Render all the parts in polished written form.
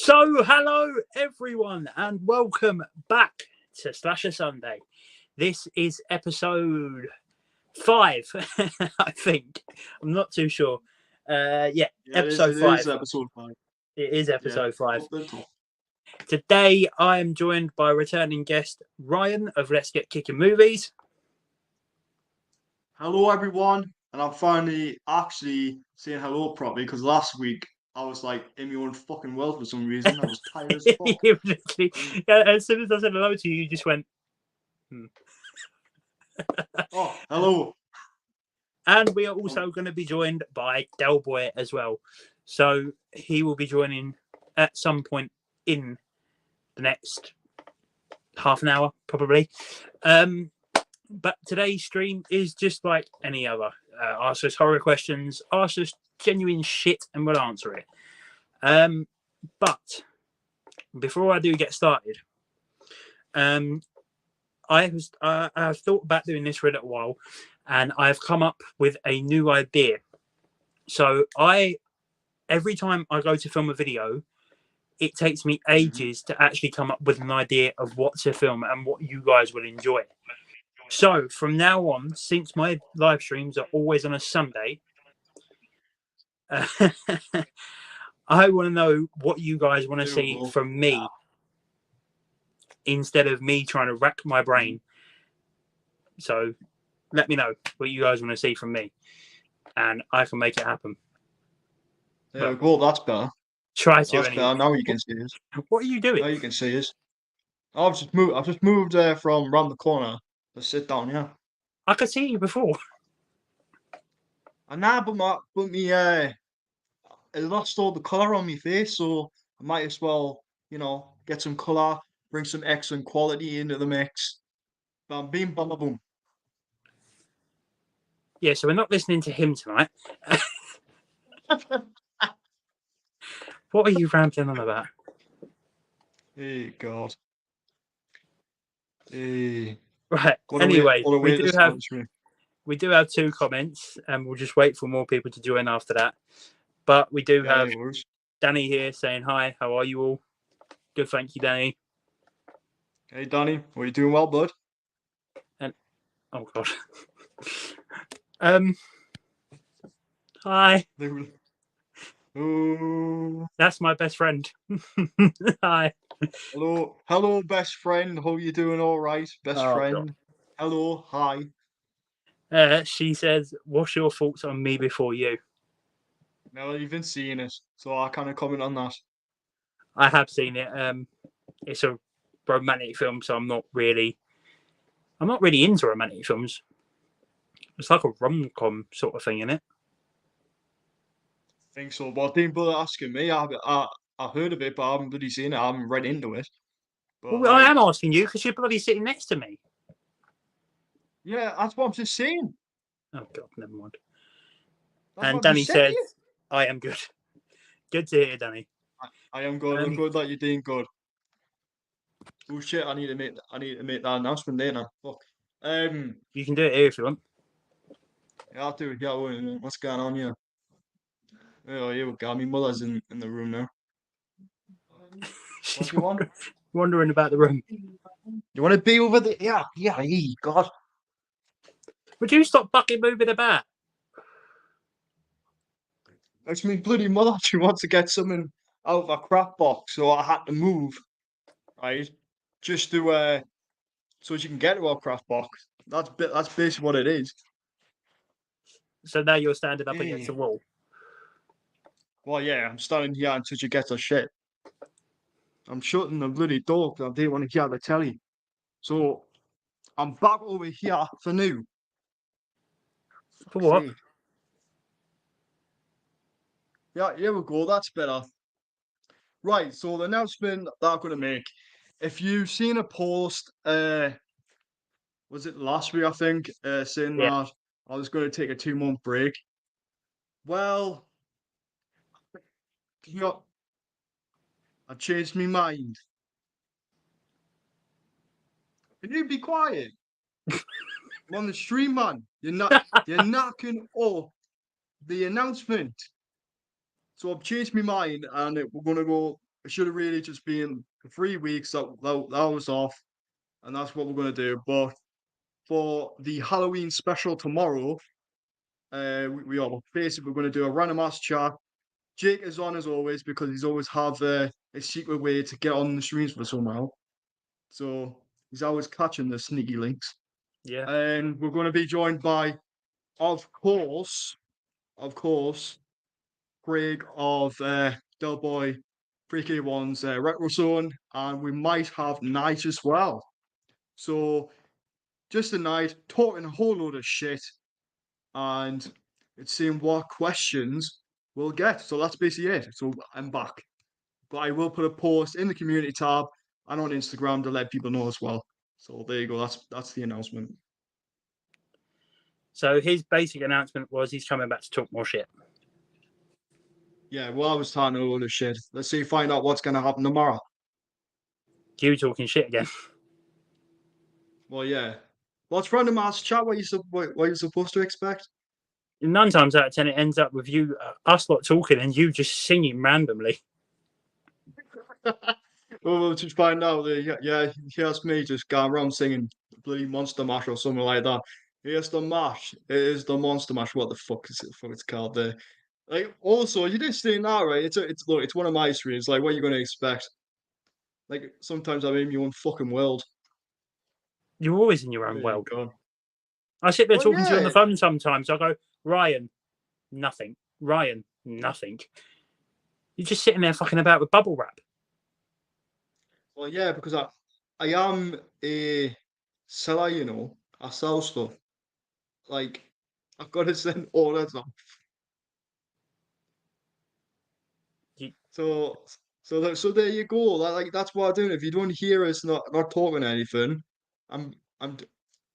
So, hello everyone, and welcome back to Slasher Sunday. This is episode 5, I think. I'm not too sure. Episode 5. It is episode 5. It is episode 5. Up the top. Today, I am joined by returning guest Ryan of Let's Get Kicking Movies. Hello, everyone, and I'm finally actually saying hello properly because last week I was like in my own fucking world for some reason. I was tired as fuck. As soon as I said hello to you, you just went, Oh, hello. And we are also going to be joined by Del Boy as well. So he will be joining at some point in the next half an hour, probably. But today's stream is just like any other. Ask us horror questions, ask us genuine shit, and we'll answer it. But before I do get started, I've thought about doing this for a little while, and I've come up with a new idea. So every time I go to film a video, it takes me ages to actually come up with an idea of what to film and what you guys will enjoy. So from now on, since my live streams are always on a Sunday, I want to know what you guys want to see from me instead of me trying to rack my brain. So let me know what you guys want to see from me, and I can make it happen. There we go. That's better. Try to. That's better. Now you can see us. What are you doing? Now you can see us. I've just moved from round the corner to sit down here. I could see you before. I it lost all the colour on my face, so I might as well, get some colour, bring some excellent quality into the mix. Bam, bim, bam, bam, boom. Yeah, so we're not listening to him tonight. What are you rambling on about? Hey, God. Hey. Right. Anyway, we do have 2 comments, and we'll just wait for more people to join after that. But we do have Danny here saying hi. How are you all? Good, thank you, Danny. Hey, Danny. Are you doing well, bud? And oh God. Hi. Oh. That's my best friend. Hi. Hello, best friend. How you doing? All right, best friend. God. Hello, hi. She says, "What's your thoughts on Me Before You?" Never even seen it, so I can't comment on that. I have seen it. It's a romantic film, so I'm not really into romantic films. It's like a rom-com sort of thing, isn't it? I think so, but I didn't bother asking me. I heard of it, but I haven't bloody seen it. I haven't read into it. But well, I am asking you because you're bloody sitting next to me. Yeah, that's what I'm just saying. Oh God, never mind. And Danny says, "I am good." Good to hear, Danny. I am good. I'm good that you're doing good. Oh shit! I need to make that announcement later. Fuck. You can do it here if you want. Yeah, I'll do it. Yeah, what's going on here? Oh, here we go. My mother's in the room now. She's wandering about the room. You want to be over there? Yeah, God. Would you stop fucking moving about? That's me bloody mother. She wants to get something out of a crap box, so I had to move, right? Just to so she can get to our crap box. That's basically what it is. So now you're standing up against the wall. Well, yeah, I'm standing here until she gets her shit. I'm shutting the bloody door because I didn't want to hear the telly. So I'm back over here for now. For what? Yeah, here we go. That's better. Right, so the announcement that I'm going to make. If you've seen a post, was it last week, I think, saying that I was going to take a 2-month break. Well, I changed my mind. Can you be quiet? I'm on the stream, man. You're knocking up the announcement. So I've changed my mind, and we're gonna go it should have really just been 3 weeks that was off, and that's what we're gonna do. But for the Halloween special tomorrow, we are basically we're gonna do a random ass chat. Jake is on as always because he's always have a secret way to get on the streams for somehow. So he's always catching the sneaky links. Yeah. And we're going to be joined by, of course, Craig of Del Boy 3K1's Retro Zone, and we might have Night as well. So just a night talking a whole load of shit, and it's seeing what questions we'll get. So that's basically it. So I'm back. But I will put a post in the community tab and on Instagram to let people know as well. So there you go. That's the announcement. So his basic announcement was he's coming back to talk more shit. Yeah, well, I was talking a load of shit. Let's see, find out what's going to happen tomorrow. You talking shit again. Well, yeah. What's random ass chat? What you supposed to expect? 9 times out of 10, it ends up with you, us lot talking, and you just singing randomly. Well, we'll just find out. Yeah, here's me just going around singing bloody Monster Mash or something like that. Here's the mash. It is the Monster Mash. What the fuck is it? Fuck, it's called there. Like, also, you didn't stay now, right? It's one of my streams. Like, what are you going to expect? Like, sometimes I'm in my own fucking world. You're always in your own There you world. go. I sit there Well, talking to you on yeah. the phone sometimes. I go, Ryan, nothing. Ryan, nothing. You're just sitting there fucking about with bubble wrap. Well, yeah, because I am a seller, you know. I sell stuff. Like, I've got to send orders off. You, So there you go. Like that's what I'm doing. If you don't hear us not talking anything, I'm I'm d-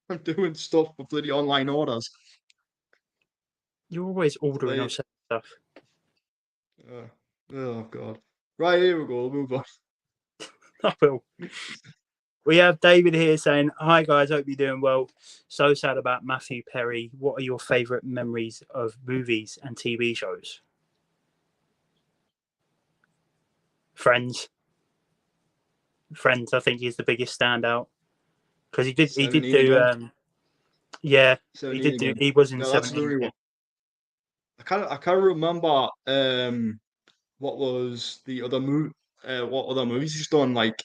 I'm doing stuff for bloody online orders. you're always So ordering or they selling stuff. oh god. Right, here we go. We'll move on. I will. We have David here saying, "Hi guys, hope you're doing well. So sad about Matthew Perry. What are your favourite memories of movies and TV shows?" Friends. Friends, I think, is the biggest standout because he did 17 do again. yeah, he 17 did do, again. he was in Yeah, that's the 17. only Yeah. one. I can't remember what was the other what other movies he's done. Like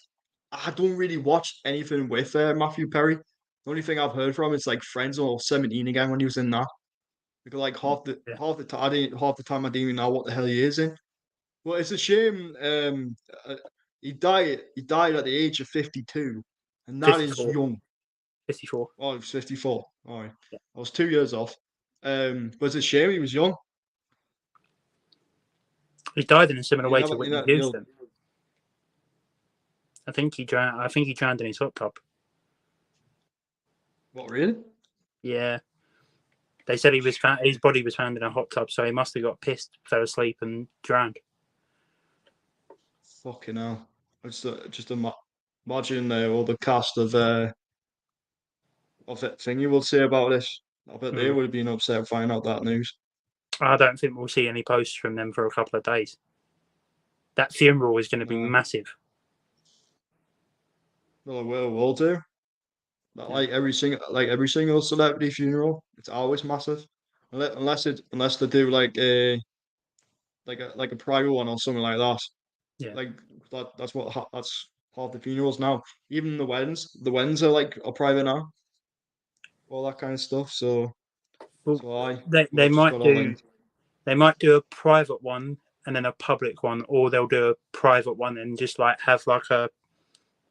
I don't really watch anything with Matthew Perry. The only thing I've heard from is like Friends or 17 again when he was in that. Because like Yeah. half the time I didn't even know what the hell he is in. Well, it's a shame. He died at the age of 52, and that is 54. young. 54. Oh, he was 54. All right, Yeah. I was 2 years off. But it's a shame he was young. He died in a similar You way to never, you Whitney know, Houston. I think he drowned in his hot tub. what really? Yeah. They said his body was found in a hot tub, so he must have got pissed, fell asleep, and drowned. Fucking hell! Imagine all the cast of that thing you will say about this. I bet they Mm. would have been upset finding out that news. I don't think we'll see any posts from them for a couple of days. That funeral is going to be No, massive. no, we'll do. Not like every single celebrity funeral, it's always massive. Unless they do like a private one or something like that. Yeah. Like that's half the funerals now. Even the weddings are like a private now. All that kind of stuff. So Well, so I they we've just might got all in. do a private one and then a public one, or they'll do a private one and just like have like a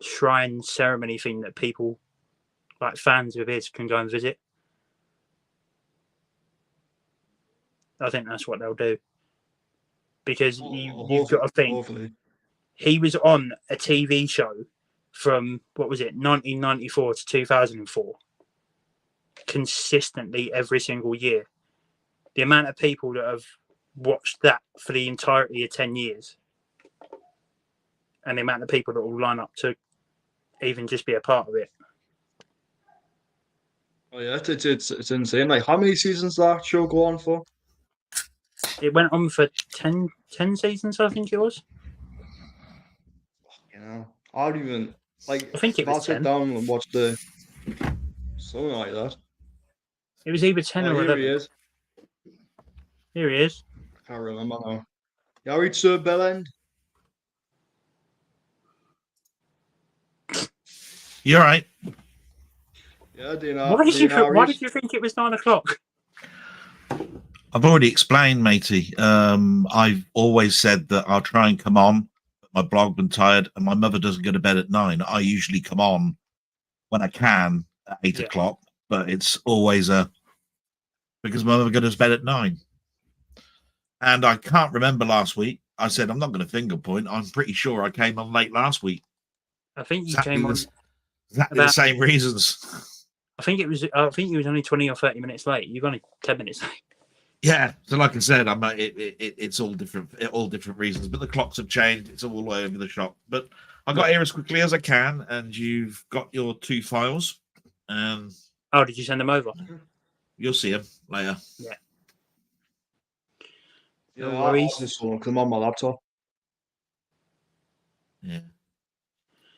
shrine ceremony thing that people like fans of his can go and visit. I think that's what they'll do because you've got to think Hopefully. he was on a TV show from what was it 1994 to 2004 consistently every single year. The amount of people that have watched that for the entirety of 10 years and the amount of people that will line up to even just be a part of it. Oh yeah, it's insane. Like how many seasons does that show go on for? It went on for 10 seasons, I think it was. Yeah, I don't even like I think it if I was sit 10. down and watch the something like that. It was either 10 Oh, or here he 11. is. Here he is. Can't remember now. Yeah, reach Sir Bellend. You're right. Yeah, DNR, Why did you Why DNRs. did you think it was 9 o'clock? I've already explained, matey. I've always said that I'll try and come on. But my blog been tired, and my mother doesn't go to bed at 9. I usually come on when I can at 8 Yeah. o'clock, but it's always because my mother goes to bed at 9. And I can't remember last week. I said I'm not going to finger point. I'm pretty sure I came on late last week. I think you Exactly came on exactly the about. same reasons. I think it was. I think you was only 20 or 30 minutes late. You're only 10 minutes late. Yeah, so like I said, it's all different reasons, but the clocks have changed. It's all over the shop. But I got here as quickly as I can, and you've got your 2 files, and Oh, did you send them over? you'll see them later. Yeah. Yeah, No I worries. just saw them 'cause I'm on my laptop. Yeah.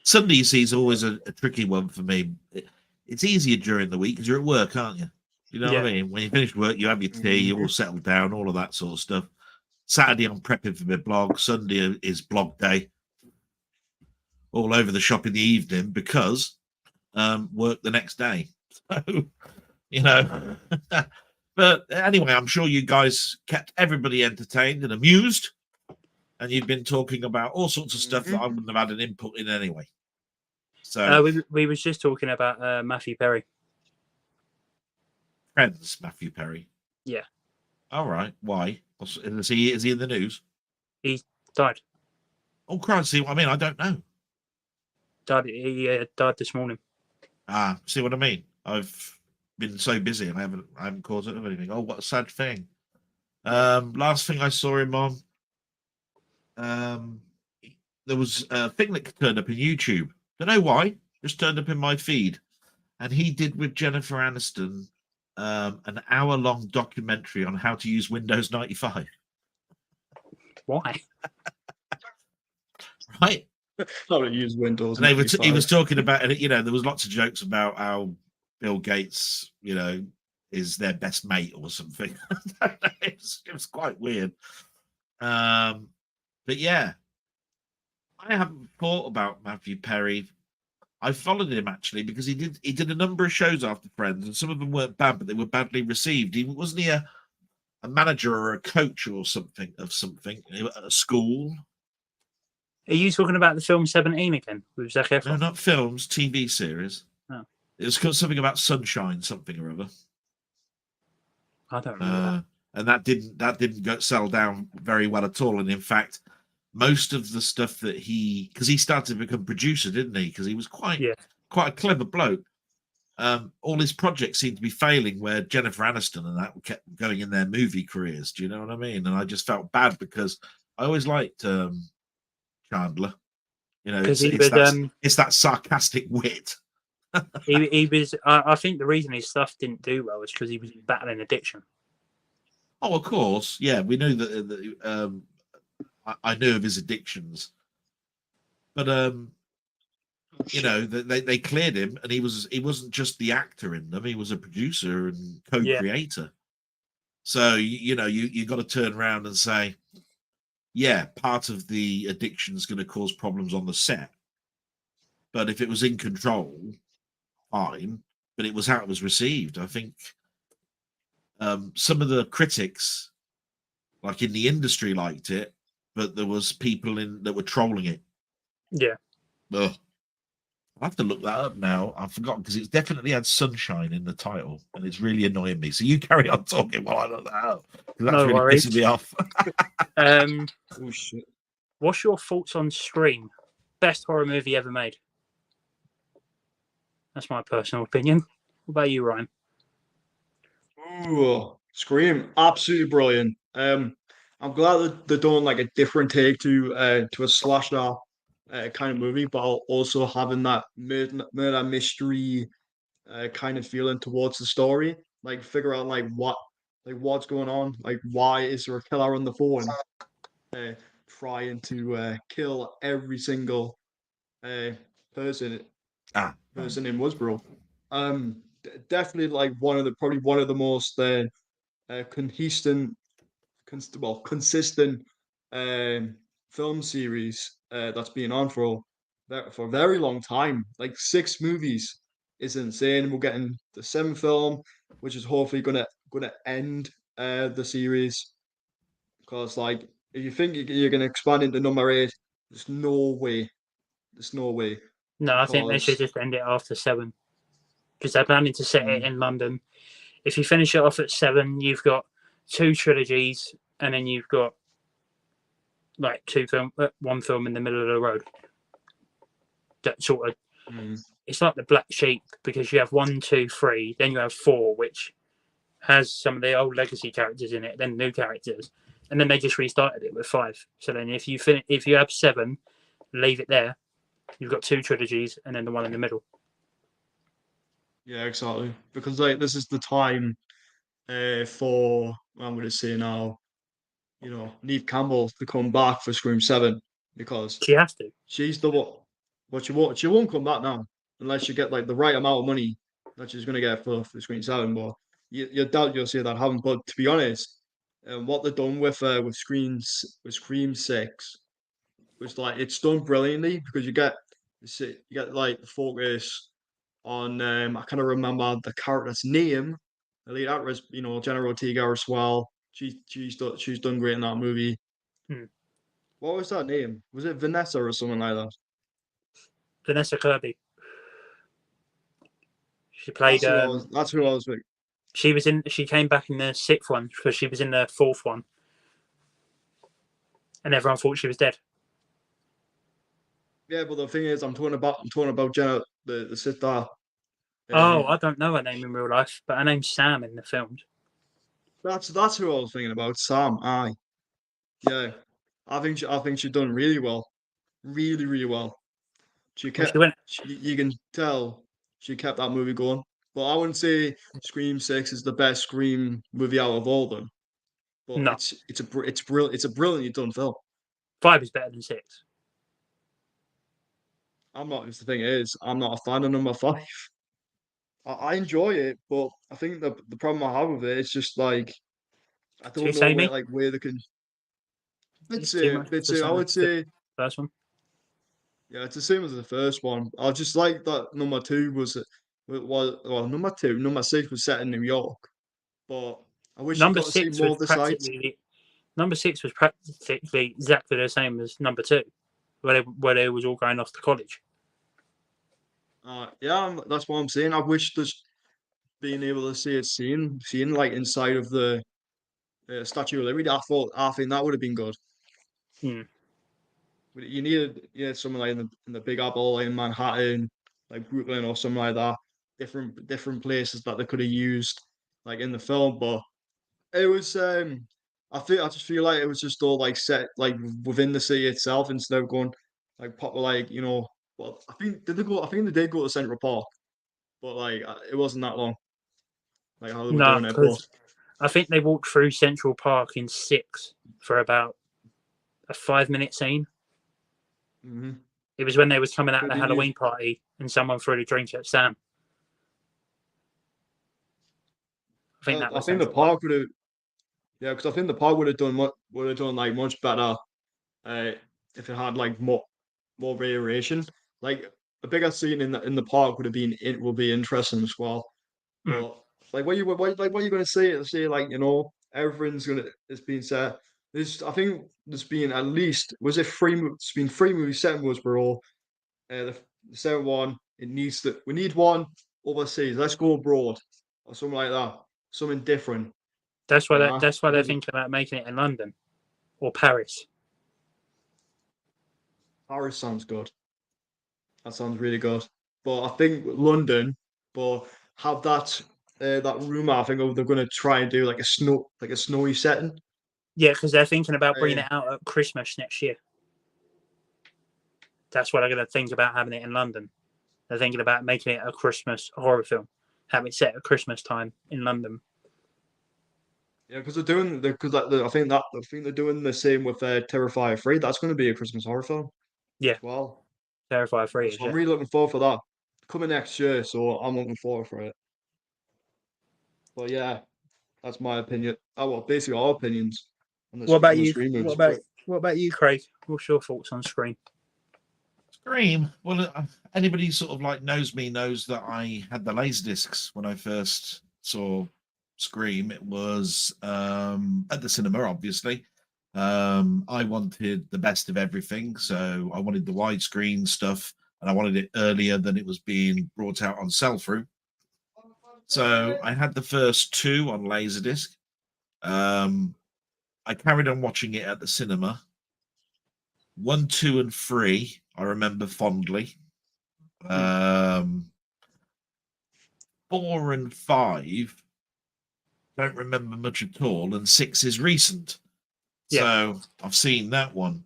Sunday, you see, is always a tricky one for me. It's easier during the week because you're at work, aren't you? You know what I mean? When you finish work, you have your tea, you all settle down, all of that sort of stuff. Saturday, I'm prepping for my blog. Sunday is blog day. All over the shop in the evening because work the next day. So, you know. But anyway, I'm sure you guys kept everybody entertained and amused. And you've been talking about all sorts of stuff that I wouldn't have had an input in anyway. So, we was just talking about Matthew Perry. friends, Matthew Perry. Yeah. All right. Why? Is he in the news? He died. Oh, Christ. See what I mean? I don't know. He died this morning. See what I mean? I've been so busy and I haven't caught up with anything. Oh, what a sad thing. Last thing I saw him on, there was a thing that turned up in YouTube. Don't know why. Just turned up in my feed, and he did with Jennifer Aniston an hour-long documentary on how to use Windows 95. Why? Right? How to use Windows. And he was talking about it. You know, there was lots of jokes about how Bill Gates, you know, is their best mate or something. it was quite weird. But yeah, I haven't thought about Matthew Perry. I followed him actually because he did a number of shows after Friends, and some of them weren't bad, but they were badly received. Wasn't he a manager or a coach or something at a school? Are you talking about the film 17 again with Zac Efron? No, not films, TV series. Oh. It was called something about sunshine, something or other. I don't remember that. And that didn't sell down very well at all. And in fact, most of the stuff that because he started to become producer, didn't he? Because he was quite a clever bloke. All his projects seemed to be failing, where Jennifer Aniston and that kept going in their movie careers. Do you know what I mean? And I just felt bad because I always liked Chandler. You know, it's that sarcastic wit. he was. I think the reason his stuff didn't do well is because he was battling addiction. Oh, of course, yeah. We knew that. I knew of his addictions, but you know, they cleared him, and he wasn't just the actor in them; he was a producer and co-creator. Yeah. So you know, you got to turn around and say, yeah, part of the addiction is going to cause problems on the set, but if it was in control, fine. But it was how it was received. I think some of the critics, like in the industry, liked it, but there was people that were trolling it. Yeah. Ugh. I'll have to look that up now. I've forgotten because it's definitely had sunshine in the title, and it's really annoying me. So you carry on talking while I look that up. That's no really worries. pissing me off. Oh shit! What's your thoughts on Scream? Best horror movie ever made. That's my personal opinion. What about you, Ryan? Ooh, Scream, absolutely brilliant. I'm glad that they're doing like a different take to a slasher kind of movie, but also having that murder mystery kind of feeling towards the story. Like figure out what's going on, like why is there a killer on the phone trying to kill every single person Ah, person in Woodsboro. Definitely like probably one of the most consistent consistent um, film series that's been on for a very long time. Like 6 movies is insane. We're getting the 7th film, which is hopefully gonna end the series. Because like if you think you're gonna expand into number 8, there's no way. There's no way No, I think they should because just end it after 7 because they're planning to set it mm, in London. If you finish it off at 7, you've got 2 trilogies, and then you've got like one film in the middle of the road. That sort of, mm, it's like the black sheep because you have 1, 2, 3, then you have 4, which has some of the old legacy characters in it, then new characters, and then they just restarted it with 5. So then if you have 7, leave it there. You've got 2 trilogies, and then the one in the middle. yeah, exactly. Because like this is the time for I'm gonna say now, Neve Campbell to come back for Scream 7 because She has to. she's the what she won't come back now unless you get like the right amount of money that she's gonna get for Scream 7. But you doubt you'll see that happen. But to be honest, what they've done with Scream 6 was like it's done brilliantly because you get like the focus on I kind of remember the character's name. The lead actress, Jenna Ortega as well. She's done great in that movie. Hmm. What was that name? Was it Vanessa or something like that? Vanessa Kirby. She That's played. who I was. That's who I was thinking. She was in. She came back in the 6th one because she was in the 4th one, and everyone thought she was dead. Yeah, but the thing is, I'm talking about Jenna, the sister. Oh, Um, I don't know her name in real life, but her name's Sam in the films. that's who I was thinking about. Sam. Aye. Yeah. I think she done really well. Really, really well. She Well, she kept. went. You can tell she kept that movie going. But I wouldn't say Scream 6 is the best Scream movie out of all of them. But No, it's a brilliantly done film. 5 is better than 6. I'm not. The thing is, I'm not a fan of number 5. I enjoy it, but I think the problem I have with it is just like I Too don't know samey. where they can. It's too much of I the would say first one. yeah, it's the same as the first one. I just like that number 2 was well number 6 was set in New York, but I wish you Number got to see 6 more was of the sites. practically exactly the same as number 2, where they was all going off to college. Yeah, that's what I'm saying. I wish just being able to see it seen like inside of the Statue of Liberty. I think that would have been good. Hmm. But you needed something like in the Big Apple, like in Manhattan, like Brooklyn or something like that. Different places that they could have used like in the film, but it was I just feel like it was just all like set like within the city itself instead of going like pop like well I think they did go to Central Park, but like it wasn't that long like how they were No, doing it. But because I think they walked through Central Park in 6 for about a 5-minute scene. mhm. It was when they was coming out of But the they used Halloween party and someone threw a drink at Sam. I think that I was think the Central Park. park would have because I think the park would have done like much better uh if it had like more variation. Like a bigger scene in the park would be interesting as well. Hmm. But like what are you gonna say? Say like everything's gonna it's been set. I think there's been at least was it it's been 3 movies set in Woodsboro. The second one we need one overseas. Let's go abroad or something like that. Something different. That's why And they, I that's why I they're think thinking about making it in London or Paris. Paris sounds good. That sounds really good. But I think London, but have that rumor. I think they're going to try and do like a snowy setting. Yeah, because they're thinking about bringing Uh, it out at Christmas next year. That's what they're going to think about having it in London. They're thinking about making it a Christmas horror film, have it set at Christmas time in London. yeah, because I think they're doing the same with Terrifier 3. That's going to be a Christmas horror film Yeah, as well. Terrifier 3 is, So I'm yeah. really looking forward for that. Coming next year, so I'm looking forward for it. But yeah, that's my opinion. Oh, well, basically our opinions on What about on the you? Scream movies. What about you, Craig? What's your thoughts on Scream? Scream. Well, anybody sort of like knows me knows that I had the laser discs when I first saw Scream. It was at the cinema, obviously. I wanted the best of everything, so I wanted the widescreen stuff, and I wanted it earlier than it was being brought out on sell-through. So I had the first two on Laserdisc. I carried on watching it at the cinema. 1, 2, and 3, I remember fondly. 4 and 5, don't remember much at all, and 6 is recent. Yeah. So I've seen that one.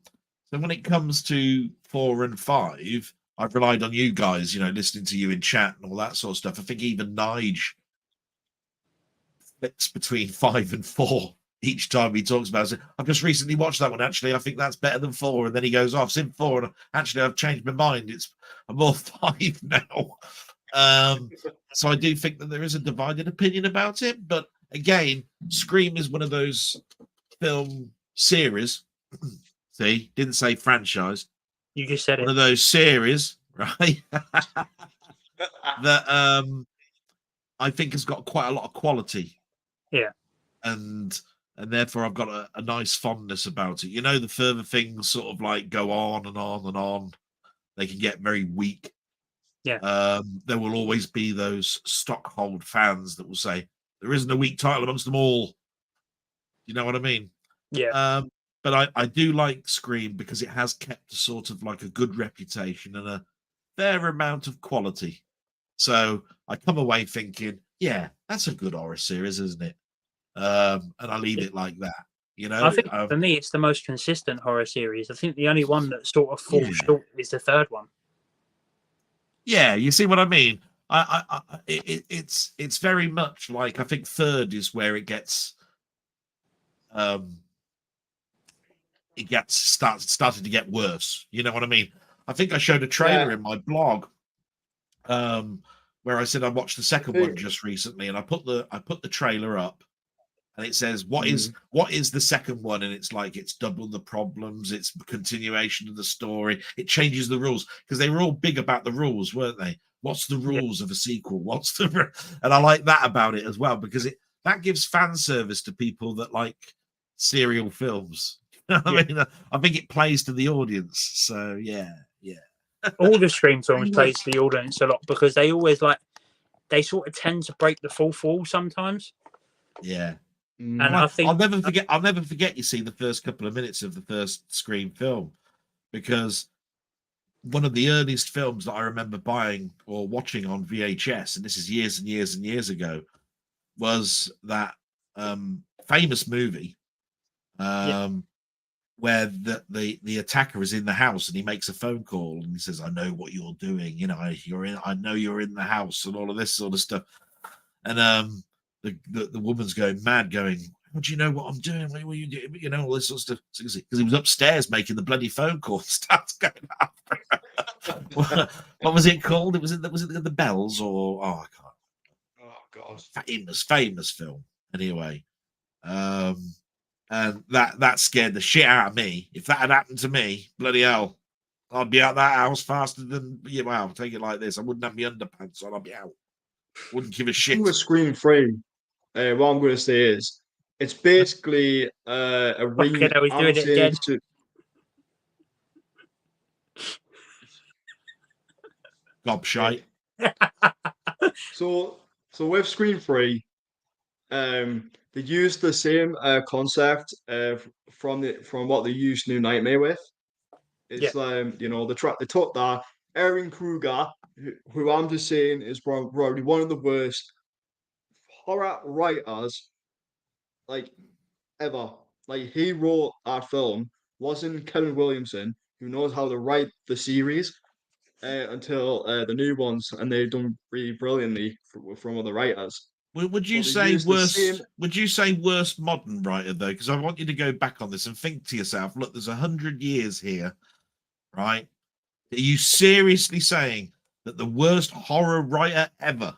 So when it comes to 4 and 5, I've relied on you guys, listening to you in chat and all that sort of stuff. I think even Nige flicks between 5 and 4 each time he talks about it. I've just recently watched that one. Actually, I think that's better than 4. And then he goes, "Oh, I've seen 4, and actually I've changed my mind. I'm more 5 now." So I do think that there is a divided opinion about it. But again, Scream is one of those film series. See, didn't say franchise. You just said One it. of those series, right? That I think has got quite a lot of quality. Yeah. And therefore I've got a nice fondness about it. The further things sort of like go on and on and on, they can get very weak. Yeah. There will always be those Stockhold fans that will say there isn't a weak title amongst them all. You know what I mean? Yeah. But I do like Scream because it has kept a sort of like a good reputation and a fair amount of quality. So I come away thinking, yeah, that's a good horror series, isn't it? And I leave it like that. I think for me, it's the most consistent horror series. I think the only one that sort of falls short is the third one. Yeah, you see what I mean? It's very much like I think third is where it gets started to get worse. You know what I mean? I think I showed a trailer in my blog where I said I watched the second one just recently, and I put the trailer up, and it says what is the second one, and it's like it's double the problems, it's a continuation of the story, it changes the rules because they were all big about the rules, weren't they? What's the rules of a sequel? And I like that about it as well because that gives fan service to people that like serial films. I mean, I think it plays to the audience. So yeah. All the Scream films plays to the audience a lot because they always they sort of tend to break the fourth wall sometimes. Yeah. And I think I'll never forget, you see, the first couple of minutes of the first Scream film, because one of the earliest films that I remember buying or watching on VHS, and this is years and years and years ago, was that famous movie where the attacker is in the house and he makes a phone call and he says, "I know what you're doing. I know you're in the house," and all of this sort of stuff. And the woman's going mad, going, "How do you know what I'm doing? What are you doing?" All this sort of stuff. Because he was upstairs making the bloody phone call. Starts going after her. What was it called? Was it the Bells or I can't. Oh God! Famous film. Anyway, and that scared the shit out of me. If that had happened to me, bloody hell, I'd be out that house faster than I'll take it like this. I wouldn't have my underpants on. I'd be out. Wouldn't give a shit. With Scream 3, what I'm going to say is it's basically a he's doing it again. Gobshite. So with Scream 3, they used the same concept from what they used New Nightmare with. It's they took that Aaron Kruger, who I'm just saying is probably one of the worst horror writers like ever. Like he wrote that film. Wasn't Kevin Williamson, who knows how to write the series until the new ones, and they've done really brilliantly from other writers. Would you say worst modern writer though? Because I want you to go back on this and think to yourself, look, there's 100 years here, right? Are you seriously saying that the worst horror writer ever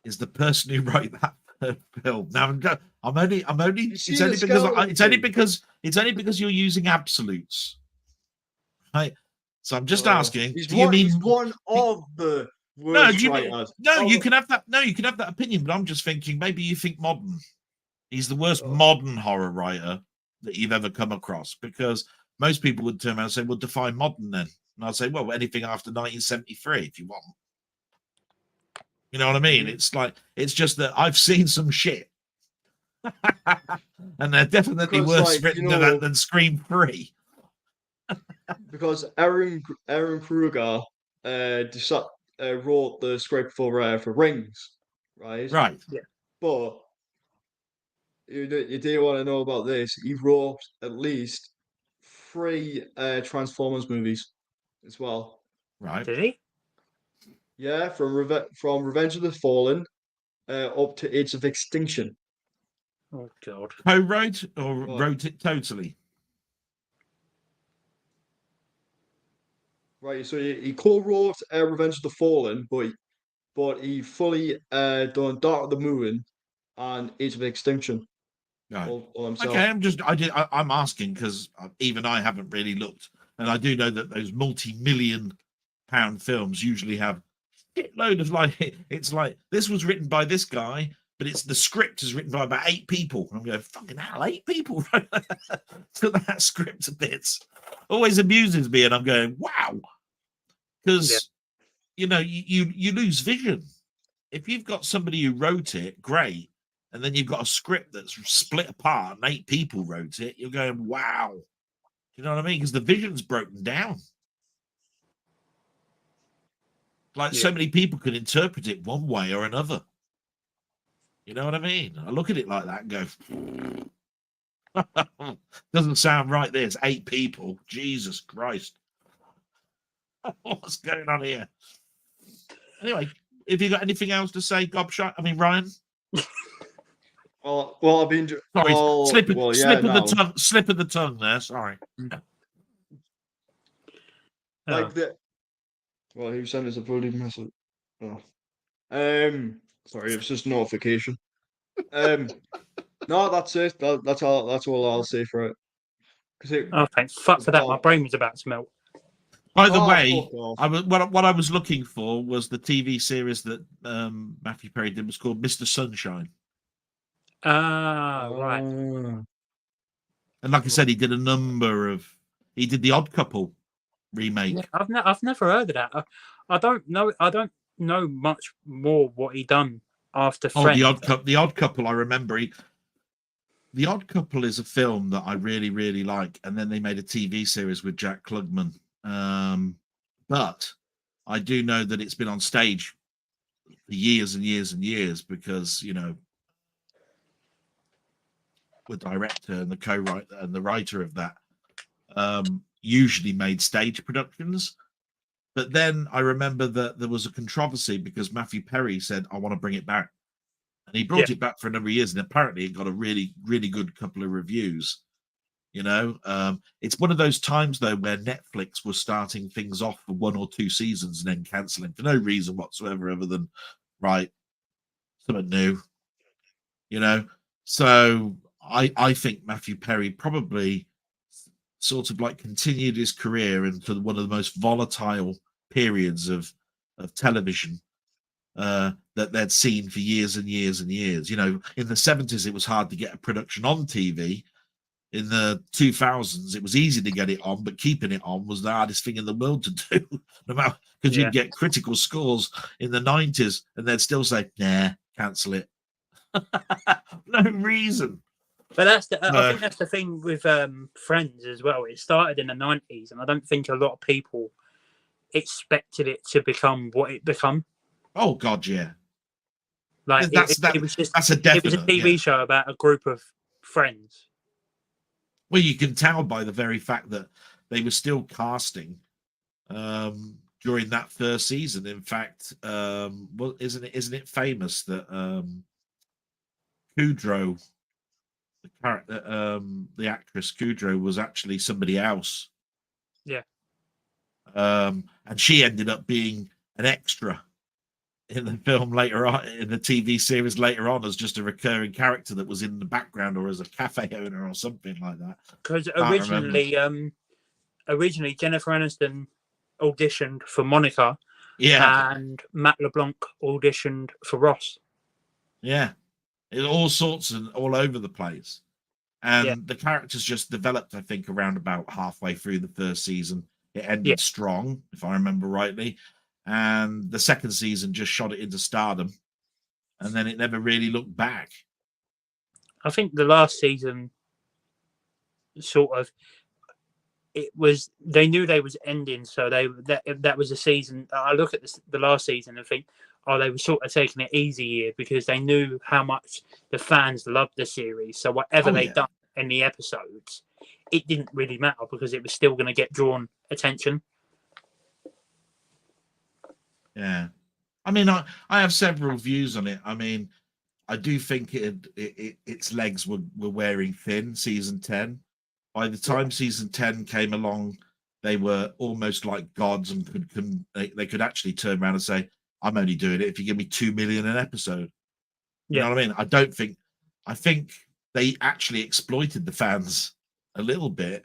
is the person who wrote that film? Now I'm only it's only because it's only because you're using absolutes, right? So I'm just asking, He's do you mean he's one of the no, worst do you mean writers. no, you can have that opinion, but I'm just thinking maybe you think modern. He's the worst modern horror writer that you've ever come across, because most people would turn around and say, well, define modern then. And I'd say, well, anything after 1973 if you want. You know what I mean? It's like, it's just that I've seen some shit. And they're definitely Because, worse like, written you than know, than Scream 3. because Aaron Kruger wrote the script for Rings, right? Right. Yeah. But you do want to know about this? He wrote at least 3 Transformers movies as well. Right. Did he? Yeah, from Revenge of the Fallen up to Age of Extinction. Oh God. Co-wrote or Right. wrote it totally? Right, so he co-wrote Revenge of the Fallen, but he fully done Dark of the Moon and Age of Extinction Right. all himself. Okay, I'm asking because even I haven't really looked, and I do know that those multi-million pound films usually have a load of like, it's like this was written by this guy, but it's the script is written by about 8 people. I'm going, fucking hell, 8 people wrote that script to bits. Always amuses me, and I'm going, wow, because you know you lose vision if you've got somebody who wrote it, great. And then you've got a script that's split apart and 8 people wrote it, you're going, wow. Do you know what I mean? Because the vision's broken down. Like so many people can interpret it one way or another. You know what I mean? I look at it like that and go, doesn't sound right. There's 8 people. Jesus Christ. What's going on here? Anyway, have you got anything else to say, Gobshot? I mean, Ryan? Well, I've been Sorry, slip of the tongue there. Sorry. Like the well, he sent us a bloody message. Oh. Sorry, it was just a notification. No, that's it. That's all. That's all I'll say for it. Oh, thank fuck for that. My brain was about to melt. By the way, fuck off. what I was looking for was the TV series that Matthew Perry did was called Mr. Sunshine. Right. And like I said, he did he did the Odd Couple remake. Yeah, I've never heard of that. I don't know much more what he done after Friends. The Odd Couple, I remember. The Odd Couple is a film that I really, really like, and then they made a TV series with Jack Klugman. But I do know that it's been on stage for years and years and years because, you know, the director and the co-writer and the writer of that usually made stage productions. But then I remember that there was a controversy because Matthew Perry said, I want to bring it back. And he brought it back for a number of years, and apparently it got a really, really good couple of reviews. You know, it's one of those times though where Netflix was starting things off for 1 or 2 seasons and then cancelling for no reason whatsoever other than something new. You know, so I think Matthew Perry probably sort of like continued his career into one of the most volatile periods of television that they'd seen for years and years and years. You know, in the 70s it was hard to get a production on TV. In the 2000s, it was easy to get it on, but keeping it on was the hardest thing in the world to do. No matter, because you'd get critical scores in the 90s, and they'd still say, "Nah, cancel it." No reason. But I think that's the thing with Friends as well. It started in the 90s, and I don't think a lot of people expected it to become what it become. Oh God, yeah. Like it was a TV show about a group of friends. Well, you can tell by the very fact that they were still casting during that first season. In fact, well, isn't it famous that Kudrow, the character, the actress Kudrow, was actually somebody else? Yeah. And she ended up being an extra in the film later on, in the TV series later on, as just a recurring character that was in the background or as a cafe owner or something like that. Because Can't remember. originally Jennifer Aniston auditioned for Monica, Yeah, and Matt LeBlanc auditioned for Ross. yeah, it all sorts and all over the place. And the characters just developed, I think, around about halfway through the first season. It ended strong, if I remember rightly. And the second season just shot it into stardom. And then it never really looked back. I think the last season sort of, it was, they knew they was ending, so that was a season. I look at the last season and think, oh, they were sort of taking it easy here because they knew how much the fans loved the series. So whatever they done in the episodes, it didn't really matter because it was still going to get drawn attention. Yeah, I mean, I have several views on it. I mean, I do think its legs were wearing thin. Season 10. By the time season 10 came along, they were almost like gods and they could actually turn around and say, "I'm only doing it if you give me 2 million an episode." You know what I mean? I think they actually exploited the fans a little bit,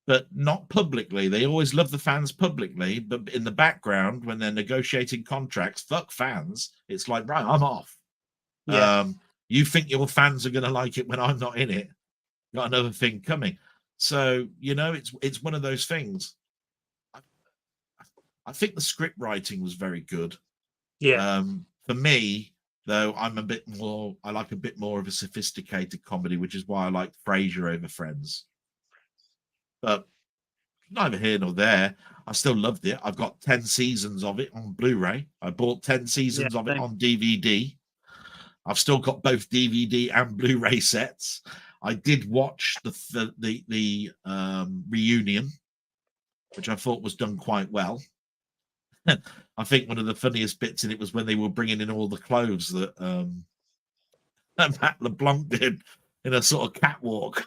but not publicly. They always love the fans publicly, but in the background, when they're negotiating contracts, fuck fans. It's like, right, I'm off. Yeah. You think your fans are going to like it when I'm not in it? Got another thing coming. So, you know, it's one of those things. I think the script writing was very good. Yeah. For me, though, I like a bit more of a sophisticated comedy, which is why I like Frasier over Friends. But neither here nor there. I still loved it. I've got 10 seasons of it on Blu-ray. I bought 10 seasons of it on DVD. I've still got both DVD and Blu-ray sets. I did watch the reunion, which I thought was done quite well. I think one of the funniest bits in it was when they were bringing in all the clothes that Matt LeBlanc did in a sort of catwalk.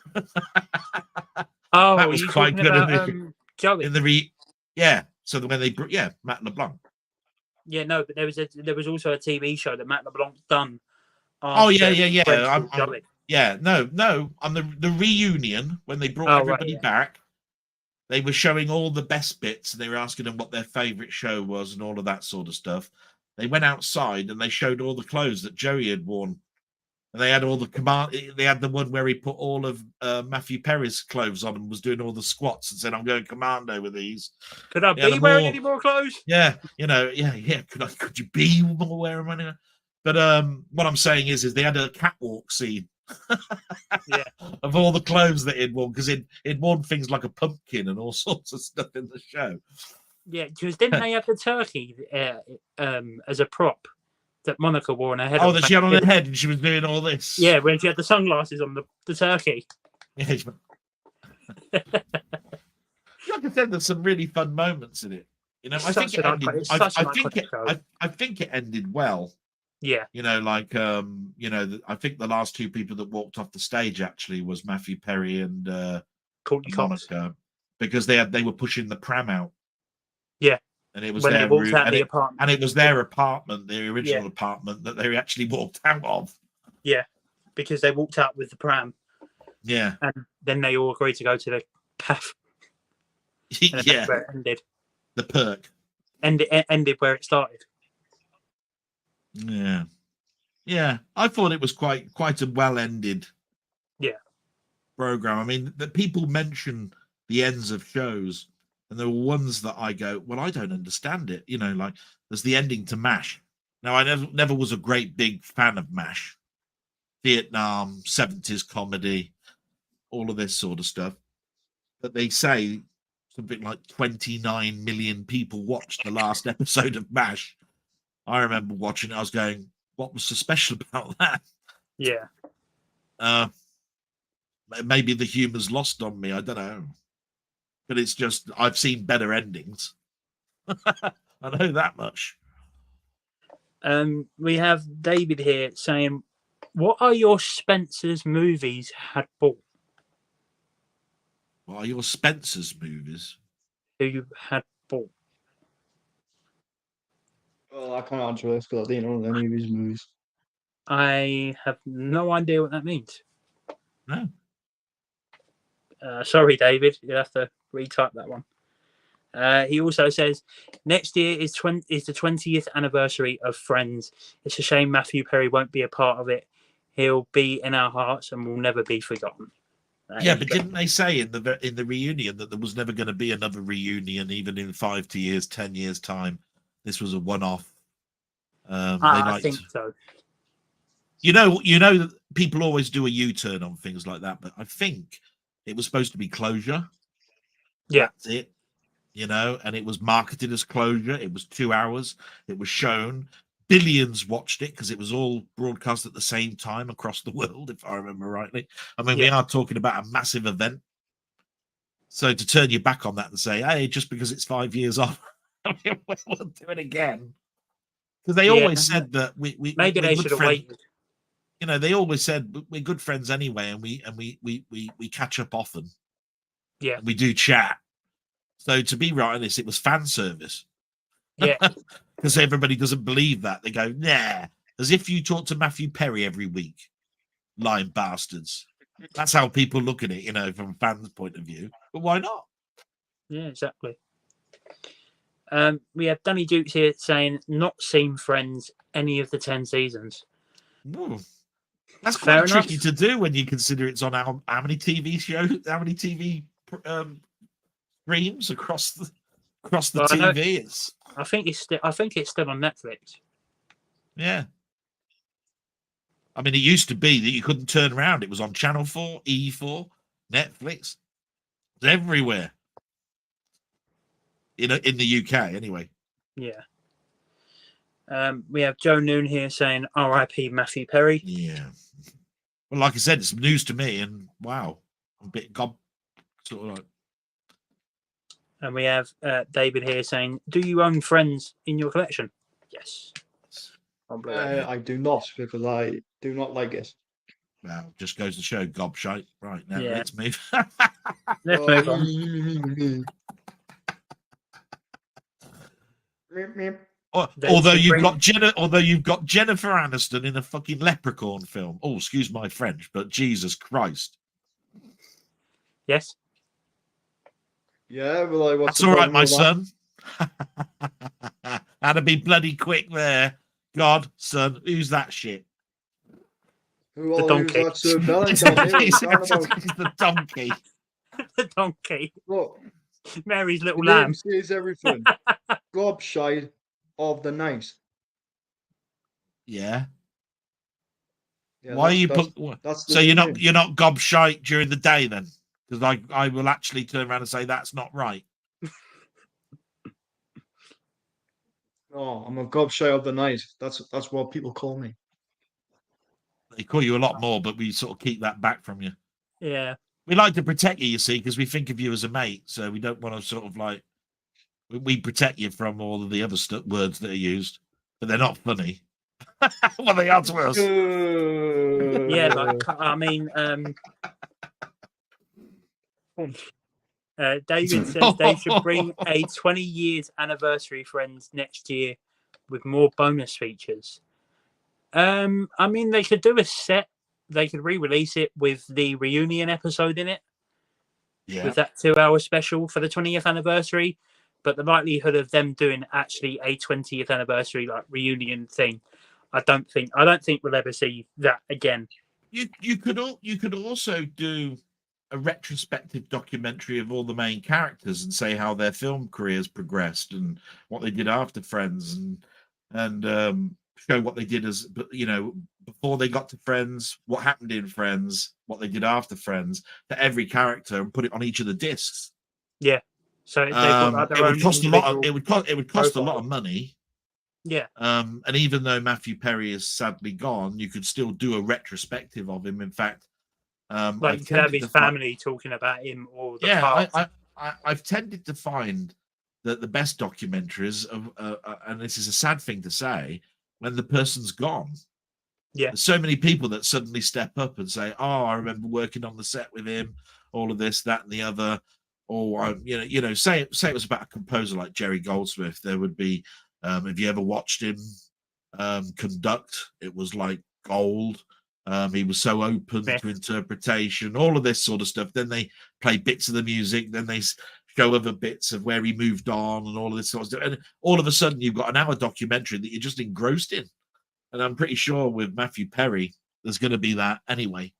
Oh, that was quite good about, Joey. in the So when they Matt LeBlanc. Yeah, no, but there was also a TV show that Matt LeBlanc done. Oh yeah. No. On the reunion when they brought everybody back, they were showing all the best bits and they were asking them what their favorite show was and all of that sort of stuff. They went outside and they showed all the clothes that Joey had worn. And they had all the they had the one where he put all of Matthew Perry's clothes on and was doing all the squats and said, "I'm going commando with these." Could I be wearing any more clothes? Yeah, Could you be wearing money? But what I'm saying is they had a catwalk scene. Of all the clothes that he'd worn, because he'd worn things like a pumpkin and all sorts of stuff in the show. Yeah, because didn't they have the turkey as a prop that Monica wore on her head? Oh, that she had on her head and she was doing all this. Yeah, when she had the sunglasses on the turkey. Yeah, like I said, there's some really fun moments in it. You know, I think it ended well. Yeah. You know, like I think the last two people that walked off the stage actually was Matthew Perry and Monica, because they were pushing the pram out. Yeah. And it was when their room, and it was their apartment, the original apartment that they actually walked out of. Yeah, because they walked out with the pram. Yeah, and then they all agreed to go to the cafe. Yeah, where it ended. The perk. Ended where it started. Yeah, yeah. I thought it was quite a well-ended. Program. I mean, that people mention the ends of shows. And there were ones that I go, well, I don't understand it. You know, like there's the ending to MASH. Now, I never was a great big fan of MASH. Vietnam, 70s comedy, all of this sort of stuff. But they say something like 29 million people watched the last episode of MASH. I remember watching it. I was going, what was so special about that? Yeah. Maybe the humor's lost on me. I don't know. But it's just, I've seen better endings. I know that much. We have David here saying, what are your Spencer's movies had bought? What are your Spencer's movies? Who you had Ball. Oh, I can't answer this because I didn't know any of his movies. I have no idea what that means. No. Sorry, David. You'll have to retype that one. He also says next year is the 20th anniversary of Friends. It's a shame Matthew Perry won't be a part of it. He'll be in our hearts and will never be forgotten. Yeah, but didn't they say in the reunion that there was never going to be another reunion, even in 5 years, 10 years time? This was a one-off. I think so. You know that people always do a U-turn on things like that, but I think it was supposed to be closure. Yeah, that's it. And it was marketed as closure. It was 2 hours. It was shown. Billions watched it because it was all broadcast at the same time across the world, if I remember rightly. I mean, we are talking about a massive event. So to turn your back on that and say, hey, just because it's 5 years off, we'll do it again. Because they always said that maybe we're they should have waited. They always said we're good friends anyway, and we catch up often. Yeah, and we do chat. So to be right on this, it was fan service. Yeah, because everybody doesn't believe that. They go, nah, as if you talk to Matthew Perry every week, lying bastards. That's how people look at it, from a fan's point of view. But why not? Yeah, exactly. We have Danny Dukes here saying not seen Friends any of the 10 seasons. Ooh. That's Fair quite tricky enough. to do when you consider it's on how many TV shows, how many TV streams across the TV. I think it's still on Netflix. Yeah. I mean, it used to be that you couldn't turn around. It was on Channel 4, E4, Netflix. It was everywhere. In the UK, anyway. Yeah. We have Joe Noon here saying R.I.P. Matthew Perry. Yeah. Well, like I said, it's news to me, and wow, I'm a bit sort of like. And we have David here saying, do you own Friends in your collection? Yes. I do not, because I do not like it. Well, just goes to show gobshite. Right, now Yeah. let's move. Let's move on. Although you've got Jennifer Aniston in a fucking Leprechaun film. Oh, excuse my French, but Jesus Christ. Yes. Yeah, well, that's all right, my son. Had to be bloody quick there. God, son, who's that shit? The donkey. That's Bellends. The donkey. The donkey. Look, Mary's little the lamb. name says everything. Gobshite of the night. Yeah. Yeah, why are you so you're not gobshite during the day then? Because I will actually turn around and say that's not right. No, I'm a gobshite of the night. That's what people call me. They call you a lot more, but we sort of keep that back from you. Yeah. We like to protect you see, because we think of you as a mate. So we don't want to sort of like we protect you from all of the other words that are used, but they're not funny. Well, they are to us. Yeah, like I mean, David says they should bring a 20 years anniversary Friends next year with more bonus features. I mean, they could do a set. They could re-release it with the reunion episode in it. Yeah. With that 2-hour special for the 20th anniversary. But the likelihood of them doing actually a 20th anniversary like reunion thing, I don't think we'll ever see that again. You could also do a retrospective documentary of all the main characters and say how their film careers progressed and what they did after Friends and show what they did as before they got to Friends, what happened in Friends, what they did after Friends for every character and put it on each of the discs. Yeah. So it would cost a lot. It would cost a lot of money. Yeah. And even though Matthew Perry is sadly gone, you could still do a retrospective of him. In fact, like you could have his family talking about him or the past. I've tended to find that the best documentaries and this is a sad thing to say, when the person's gone. Yeah. There's so many people that suddenly step up and say, "Oh, I remember working on the set with him, all of this, that, and the other." or say it was about a composer like Jerry Goldsmith, there would be, have you ever watched him conduct? It was like gold. He was so open Yeah. to interpretation, all of this sort of stuff. Then they play bits of the music, then they show other bits of where he moved on and all of this sort of stuff. And all of a sudden, you've got an hour documentary that you're just engrossed in. And I'm pretty sure with Matthew Perry, there's going to be that anyway.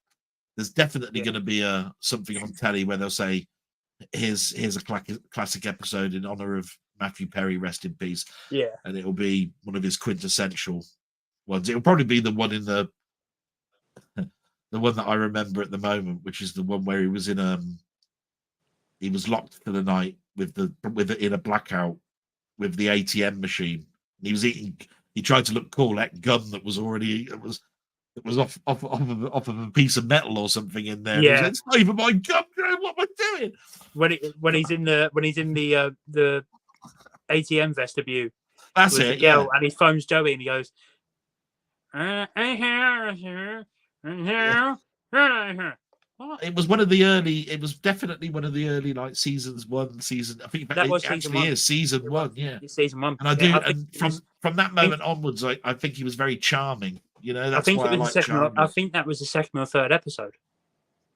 There's definitely going to be something on telly where they'll say, here's a classic episode in honor of Matthew Perry, rest in peace. Yeah. And it'll be one of his quintessential ones. It'll probably be the one in the one that I remember at the moment, which is the one where he was he was locked for the night in a blackout with the ATM machine. And he tried to look cool, that gun that was already it was off of a piece of metal or something in there. Yeah. It's not even my gun, what am I doing? When he's in the ATM vestibule. That's it. Yeah. And he phones Joey and he goes, It was one of the early. It was definitely one of the early like seasons one. Season. I think that was it actually is season one. Yeah, season one. And I do. And from that moment onwards, I think he was very charming. That's why I like charming. I think that was the second or third episode.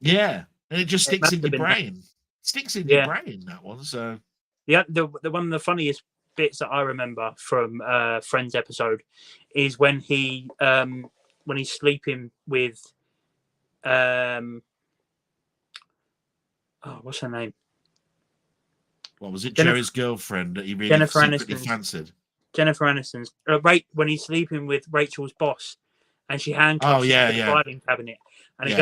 Yeah, and it just sticks in your brain. Sticks in your brain, that one. So yeah, the one of the funniest bits that I remember from Friends episode is when he's sleeping with what's her name? What was it? Jerry's girlfriend that he really secretly fancied. Jennifer Aniston's when he's sleeping with Rachel's boss, and she handcuffs him to the filing cabinet, and he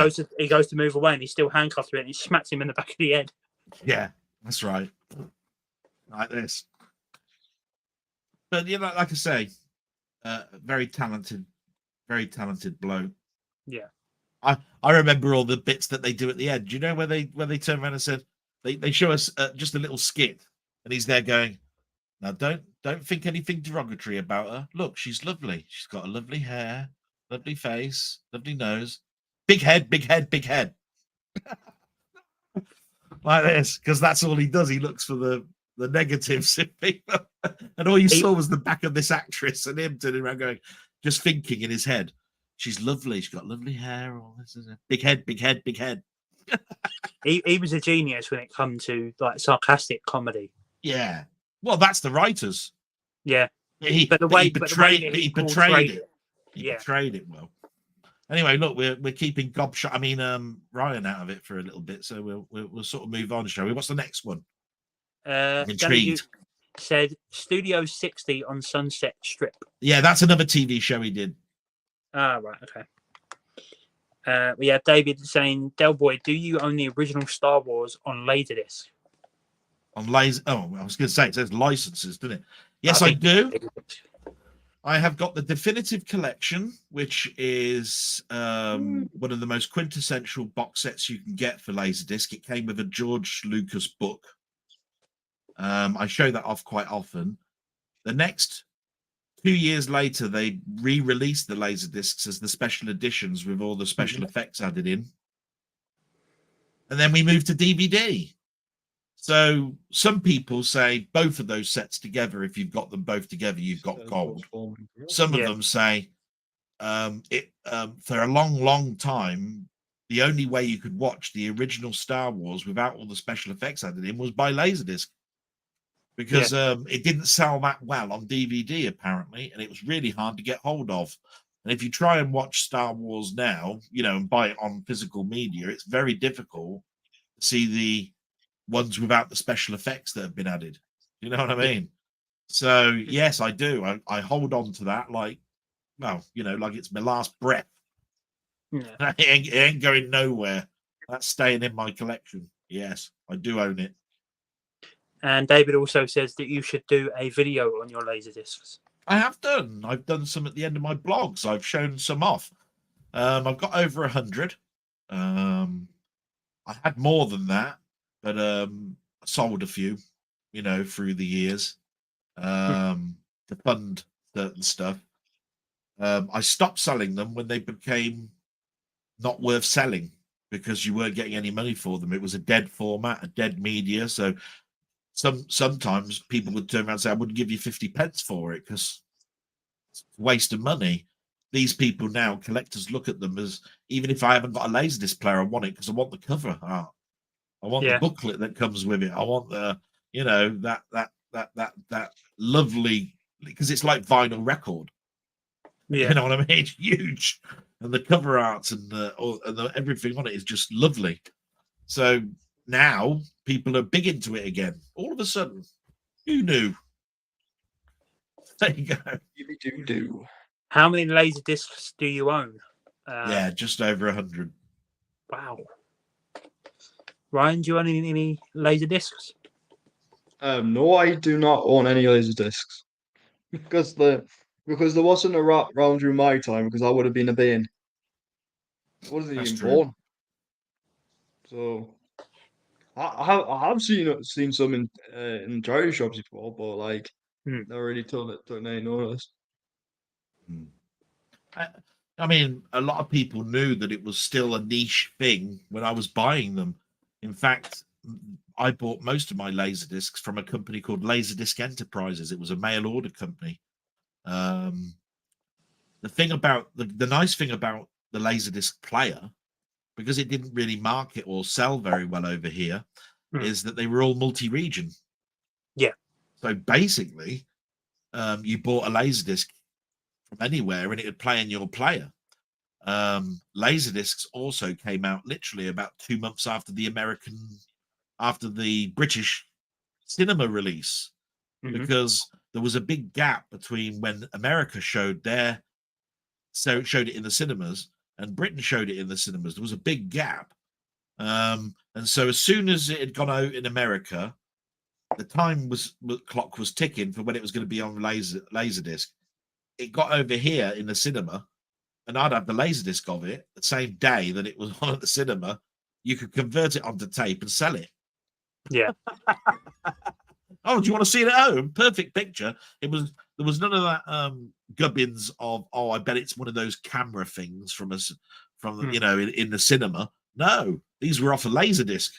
goes to move away, and he's still handcuffed to it, and he smacks him in the back of the head. Yeah, that's right. Like this. But like I say, very talented bloke. Yeah. I remember all the bits that they do at the end. Do you know where they turn around and said they show us just a little skit, and he's there going, "Now don't think anything derogatory about her. Look, she's lovely. She's got a lovely hair, lovely face, lovely nose, big head, big head, big head." Like this, because that's all he does. He looks for the negatives in people, and all you saw was the back of this actress and him turning around going, just thinking in his head, she's lovely. She's got lovely hair. All this is a big head, big head, big head. He was a genius when it comes to like sarcastic comedy. Yeah, well, that's the writers. Yeah, he portrayed it. He portrayed it well. Anyway, look, we're keeping Ryan out of it for a little bit, so we'll sort of move on, shall we? What's the next one? I'm intrigued. Said Studio 60 on Sunset Strip. Yeah, that's another TV show he did. Ah, right, okay. We have David saying, Del Boy, do you own the original Star Wars on Laserdisc? On laser? Oh, I was going to say it says licenses, didn't it? Yes, I do. I have got the definitive collection, which is one of the most quintessential box sets you can get for Laserdisc. It came with a George Lucas book. I show that off quite often. The next 2 years later, they re-released the Laserdiscs as the special editions with all the special effects added in. And then we moved to DVD. So some people say both of those sets together, if you've got them both together, you've got gold. Some of them say for a long, long time, the only way you could watch the original Star Wars without all the special effects added in was by Laserdisc. Because it didn't sell that well on DVD, apparently, and it was really hard to get hold of. And if you try and watch Star Wars now, and buy it on physical media, it's very difficult to see the ones without the special effects that have been added. You know what I mean? So, yes, I do. I hold on to that like it's my last breath. Yeah. It ain't going nowhere. That's staying in my collection. Yes, I do own it. And David also says that you should do a video on your Laserdiscs. I have done. I've done some at the end of my blogs. I've shown some off. I've got over 100. I had more than that, but I sold a few, through the years to fund certain stuff. I stopped selling them when they became not worth selling. because you weren't getting any money for them. It was a dead format, a dead media. So sometimes people would turn around and say, I wouldn't give you 50 pence for it because it's a waste of money. These people now, collectors look at them as, even if I haven't got a Laserdisc player, I want it because I want the cover art. I want the booklet that comes with it. I want the, you know, that lovely, because it's like vinyl record. Yeah. You know what I mean? It's huge, and the cover art and everything on it is just lovely. So now people are big into it again. All of a sudden, who knew? There you go. Do. How many laser discs do you own? Yeah, just over 100. Wow. Ryan, do you own any laser discs? No, I do not own any laser discs because there wasn't a rat round during my time because I would have been a bane. I wasn't That's even true. born. So I have seen some in charity shops before, but like never really took any notice. I mean, a lot of people knew that it was still a niche thing when I was buying them. In fact, I bought most of my laser discs from a company called Laserdisc Enterprises. It was a mail order company. The nice thing about the Laserdisc player, because it didn't really market or sell very well over here, is that they were all multi-region. Yeah. So basically, you bought a Laserdisc from anywhere and it would play in your player. Laserdiscs also came out literally about 2 months after the British cinema release, because there was a big gap between when America showed it in the cinemas and Britain showed it in the cinemas. There was a big gap. And so as soon as it had gone out in America, the clock was ticking for when it was going to be on Laserdisc. It got over here in the cinema, and I'd have the Laserdisc of it the same day that it was on at the cinema. You could convert it onto tape and sell it. Yeah. Oh, do you want to see it at home? Perfect picture. There was none of that gubbins of, oh, I bet it's one of those camera things from you know, in the cinema. No, these were off a Laserdisc.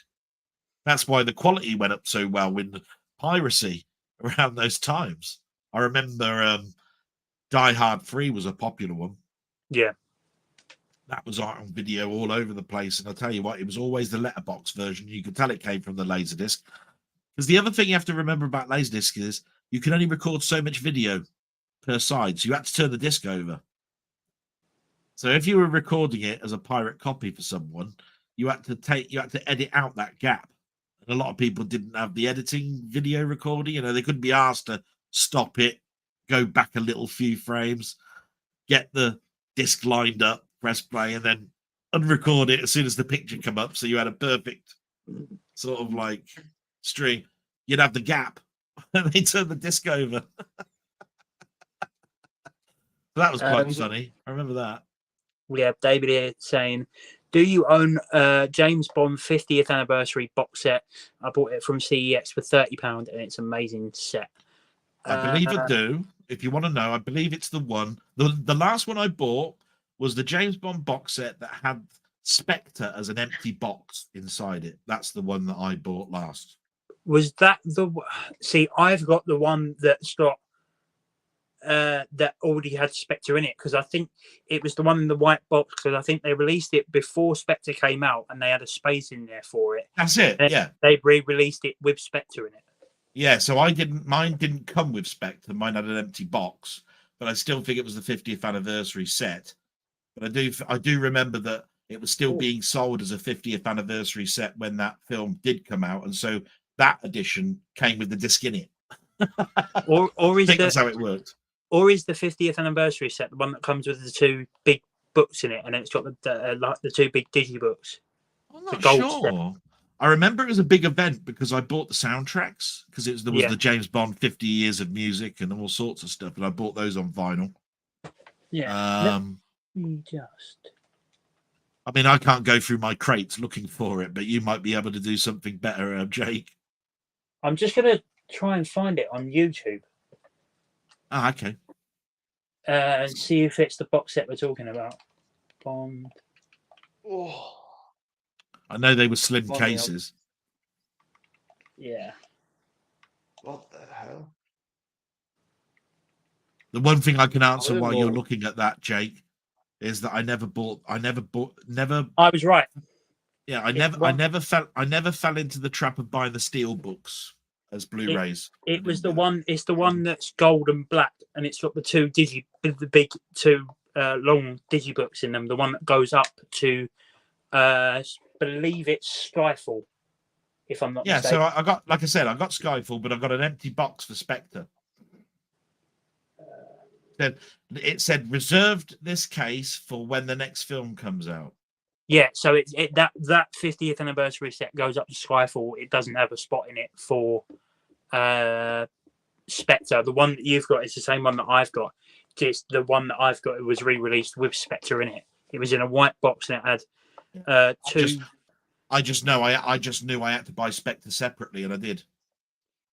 That's why the quality went up so well with piracy around those times. I remember Die Hard 3 was a popular one. Yeah. That was on video all over the place. And I'll tell you what, it was always the letterbox version. You could tell it came from the Laserdisc. Because the other thing you have to remember about Laserdisc is you can only record so much video per side. So you had to turn the disc over. So if you were recording it as a pirate copy for someone, you had to edit out that gap. And a lot of people didn't have the editing video recording. You know, they couldn't be asked to stop it, go back a little few frames, get the disc lined up, press play, and then unrecord it as soon as the picture come up. So you had a perfect sort of like stream. You'd have the gap and they turn the disc over. That was quite funny. I remember that. We have David here saying, do you own James Bond 50th anniversary box set? I bought it from CEX for £30 and it's an amazing set. I believe I do. If you want to know, I believe it's the one. The last one I bought was the James Bond box set that had Spectre as an empty box inside it. That's the one that I bought last. Was that the... See, I've got the one that's got... that already had Spectre in it, because I think it was the one in the white box, because I think they released it before Spectre came out and they had a space in there for it. That's it. And yeah, they re-released it with Spectre in it. Yeah, so mine didn't come with Spectre. Mine had an empty box, but I still think it was the 50th anniversary set. But I do remember that it was still being sold as a 50th anniversary set when that film did come out, and so that edition came with the disc in it. Or is that's how it worked. Or is the 50th anniversary set the one that comes with the two big books in it, and it's got the two big digibooks? I'm not sure. I remember it was a big event because I bought the soundtracks, because there was the James Bond 50 years of music and all sorts of stuff, and I bought those on vinyl. Yeah. I mean, I can't go through my crates looking for it, but you might be able to do something better, Jake. I'm just going to try and find it on YouTube. Ah, okay. And see if it's the box set we're talking about. Bond. Oh. I know they were slim Bloody hell. cases. Yeah. What the hell? The one thing I can answer didn't while you're know. looking at that, Jake, is that I never. I was right. Yeah, It's one- I never fell into the trap of buying the steel books as Blu-rays. I It was didn't the do that. one. It's the one that's gold and black, and it's got the big two long digibooks in them. The one that goes up to, believe it's Skyfall, if I'm not Yeah, mistaken. so I got, like I said, I got Skyfall, but I got an empty box for Spectre. It said reserved this case for when the next film comes out. Yeah, so that 50th anniversary set goes up to Skyfall. It doesn't have a spot in it for Spectre. The one that you've got is the same one that I've got. Just the one that I've got, it was re-released with Spectre in it. It was in a white box and it had two. I just knew I had to buy Spectre separately, and I did.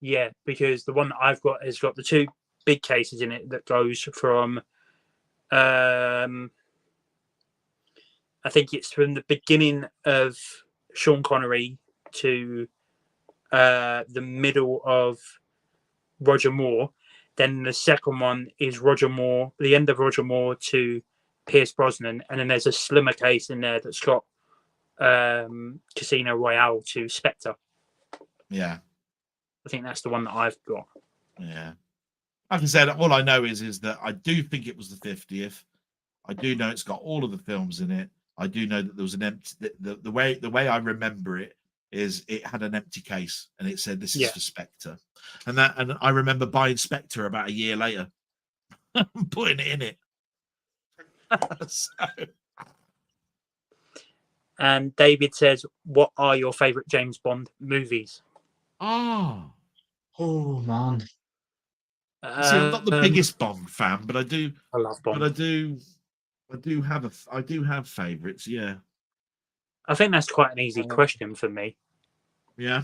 Yeah, because the one that I've got has got the two big cases in it that goes from I think it's from the beginning of Sean Connery to the middle of Roger Moore. Then the second one is Roger Moore, the end of Roger Moore to Pierce Brosnan, and then there's a slimmer case in there that's got Casino Royale to Spectre. Yeah, I think that's the one that I've got. yeah. Like I said, all I know is that I do think it was the 50th. I do know it's got all of the films in it. I do know that there was an empty. The way I remember it is it had an empty case and it said this is for Spectre, and I remember buying Spectre about a year later, putting it in it. So. And David says, "What are your favourite James Bond movies?" Oh man. See, I'm not the biggest Bond fan, but I do. I love Bond. But I do have favourites. Yeah. I think that's quite an easy question for me. Yeah.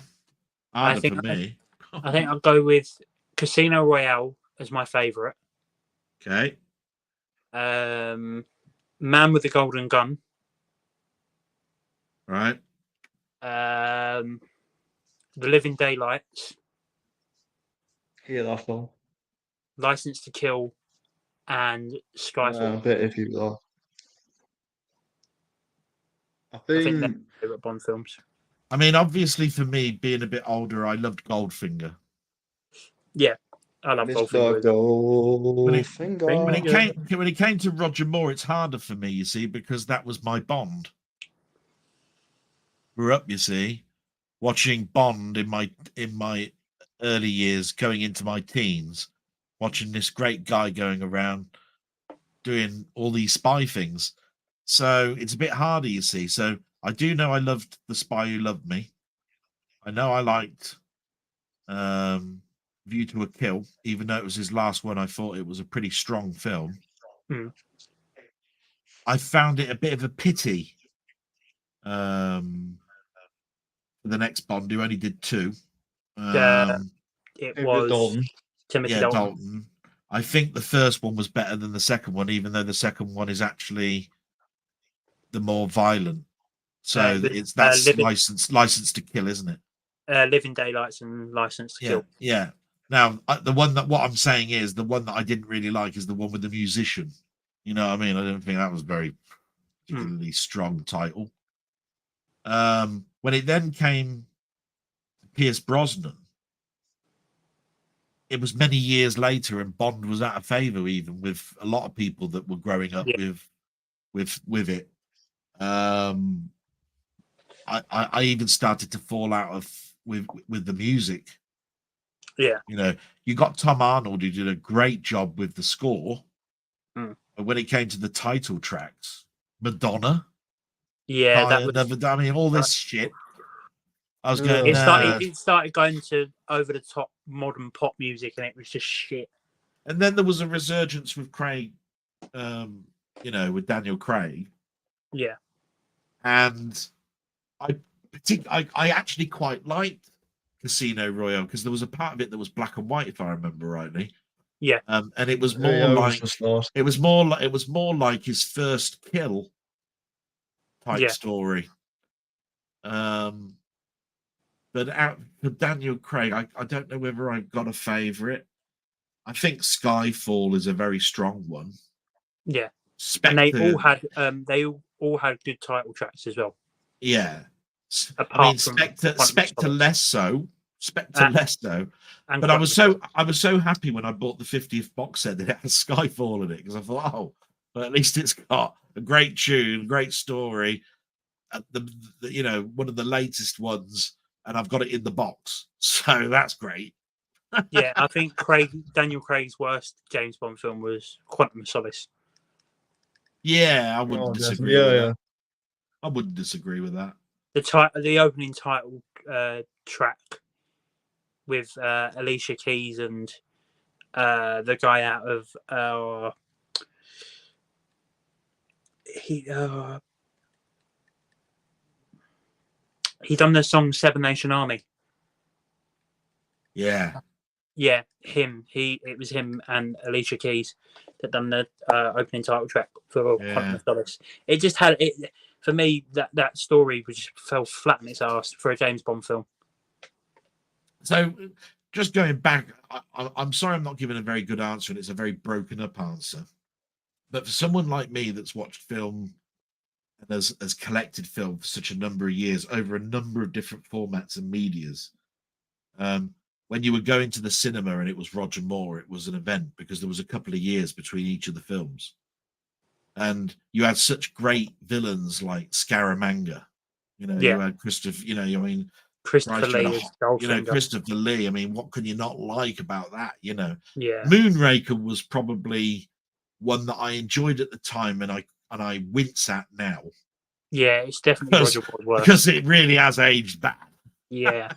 Harder for me. I think I'll go with Casino Royale as my favourite. Okay. Man with the Golden Gun. Right. The Living Daylights. Hear that film. License to Kill, and Skyfall. A bit iffy with that. I I think think they're my favourite Bond films. I mean, obviously, for me, being a bit older, I loved Goldfinger. Yeah, I love Mr. Goldfinger. Goldfinger. When it came to Roger Moore, it's harder for me, you see, because that was my Bond. Grew up, you see, watching Bond in my early years, going into my teens, watching this great guy going around doing all these spy things. So it's a bit harder, you see. So I do know I loved The Spy Who Loved Me. I know I liked View to a Kill, even though it was his last one. I thought it was a pretty strong film. I found it a bit of a pity for the next Bond, who only did two. It was Dalton. Timothy Dalton. I think the first one was better than the second one, even though the second one is actually the more violent. So that's license to kill, isn't it? Living Daylights and License to Kill. Yeah. Now, what I'm saying is the one that I didn't really like is the one with the musician. You know what I mean? I don't think that was very particularly strong title. When it then came to Pierce Brosnan, it was many years later, and Bond was out of favor even with a lot of people that were growing up with it. I even started to fall out with the music. Yeah. You know, you got Tom Arnold, who did a great job with the score. But when it came to the title tracks, Madonna. Yeah, I mean, all this shit. I was going. It started going to over the top modern pop music, and it was just shit. And then there was a resurgence with Craig, with Daniel Craig. Yeah. And I actually quite liked Casino Royale because there was a part of it that was black and white, if I remember rightly. Yeah. And it was more it was more like his first kill type story. But out for Daniel Craig, I don't know whether I've got a favourite. I think Skyfall is a very strong one. Yeah, and Spectre, they all had good title tracks as well. yeah. I Apart mean, from Spectre less so. Spectre less so. And But I was so happy when I bought the 50th box set that it had Skyfall in it, because I thought, oh, well, at least it's got a great tune, great story, the one of the latest ones, and I've got it in the box, so that's great. Yeah, I think Daniel Craig's worst James Bond film was Quantum of Solace. Yeah, I wouldn't disagree with that. I wouldn't disagree with that. The opening title track with Alicia Keys and the guy out of he done the song Seven Nation Army. Yeah. Yeah, him. It was him and Alicia Keys that done the opening title track for Quantum of Solace. It just had it for me. That story just fell flat on its ass for a James Bond film. So, just going back, I'm sorry I'm not giving a very good answer, and it's a very broken up answer. But for someone like me that's watched film and has collected film for such a number of years over a number of different formats and medias, when you were going to the cinema and it was Roger Moore, it was an event, because there was a couple of years between each of the films. And you had such great villains like Scaramanga. You had Christopher, Christopher Lee, Christopher Lee. I mean, what can you not like about that? Yeah. Moonraker was probably one that I enjoyed at the time, and I wince at now. Yeah, it's definitely Roger Moore's work, because it really has aged bad. Yeah.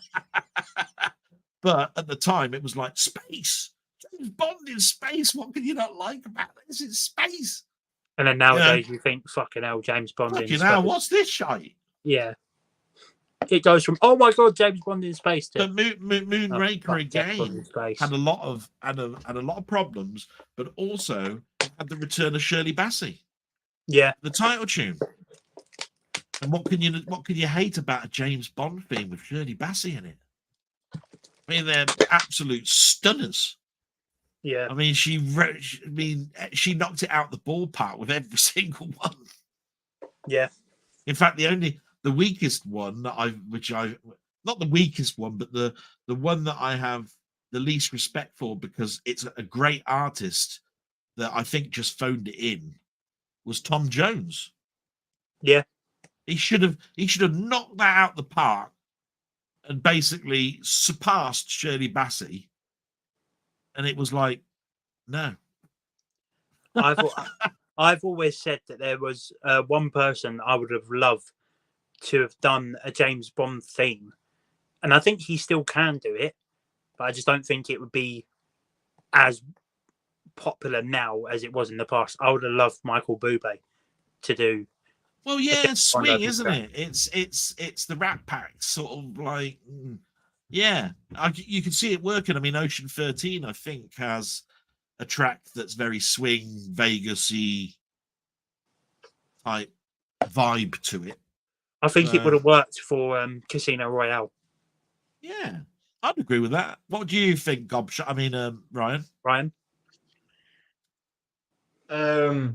But at the time, it was like space. James Bond in space. What can you not like about this? It's space. And then nowadays, you think, fucking hell, James Bond in space. What's this shite? Yeah. It goes from, oh my god, James Bond in space, to Moonraker again had a lot of problems, but also had the return of Shirley Bassey. Yeah, the title tune. And what can you hate about a James Bond theme with Shirley Bassey in it? I mean, they're absolute stunners. Yeah. I mean, she knocked it out the ballpark with every single one. Yeah. In fact, the weakest one that not the weakest one, but the one that I have the least respect for, because it's a great artist that I think just phoned it in, was Tom Jones. Yeah. He should have knocked that out the park and basically surpassed Shirley Bassey. And it was like, no. I've always said that there was one person I would have loved to have done a James Bond theme, and I think he still can do it, but I just don't think it would be as popular now as it was in the past. I would have loved Michael Bublé to do. Well, yeah, swing, isn't it? It's the Rat Pack sort of like, yeah. You can see it working. I mean, Ocean 13, I think, has a track that's very swing, Vegas-y type vibe to it. I think it would have worked for Casino Royale. Yeah, I'd agree with that. What do you think, Gobshot? I mean, Ryan? Ryan? Are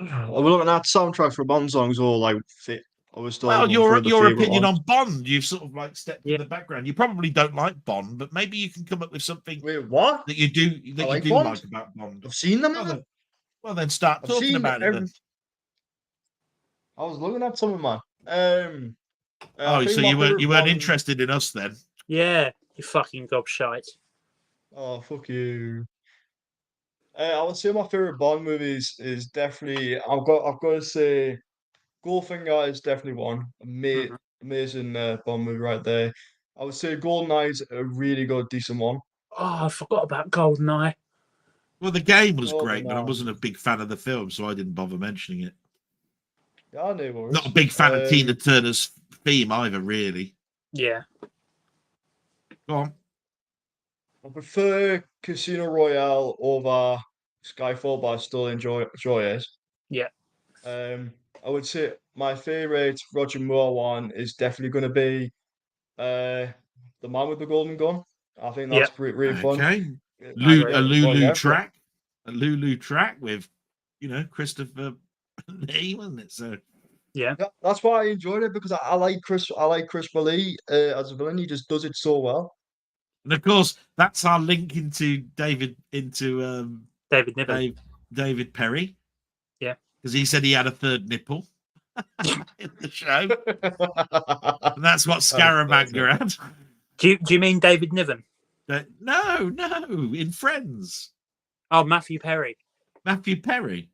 we looking at soundtrack for Bond songs, or like fit? Well, your opinion on Bond, you've sort of like stepped in the background. You probably don't like Bond, but maybe you can come up with something. Wait, what? That you do like about Bond. I've seen them. Well, then start talking about it. Then. I was looking at some of mine. So you weren't interested in us then? Yeah, you fucking gobshite. Oh, fuck you. I would say my favorite Bond movies is definitely. I've got to say, Goldfinger is definitely one. Amazing Bond movie right there. I would say GoldenEye is a really good, decent one. Oh, I forgot about GoldenEye. Well, the game was great, but I wasn't a big fan of the film, so I didn't bother mentioning it. Yeah, I know. Not a big fan of Tina Turner's theme either, really. Yeah. Go on. I prefer Casino Royale over Skyfall, but I still enjoy it. Yeah. I would say my favorite Roger Moore one is definitely going to be the Man with the Golden Gun. I think Yeah. that's really fun. Okay. I agree. A Well, Lulu yeah, track. A Lulu track with, Christopher Lee, wasn't it? So Yeah. that's why I enjoyed it because I like Chris. I like Chris Lee as a villain. He just does it so well. and of course that's our link into David Niven. David Perry. Yeah. Because he said he had a third nipple in the show. And that's what Scaramanga had. Do you mean David Niven? No, in Friends. Oh, Matthew Perry. Matthew Perry.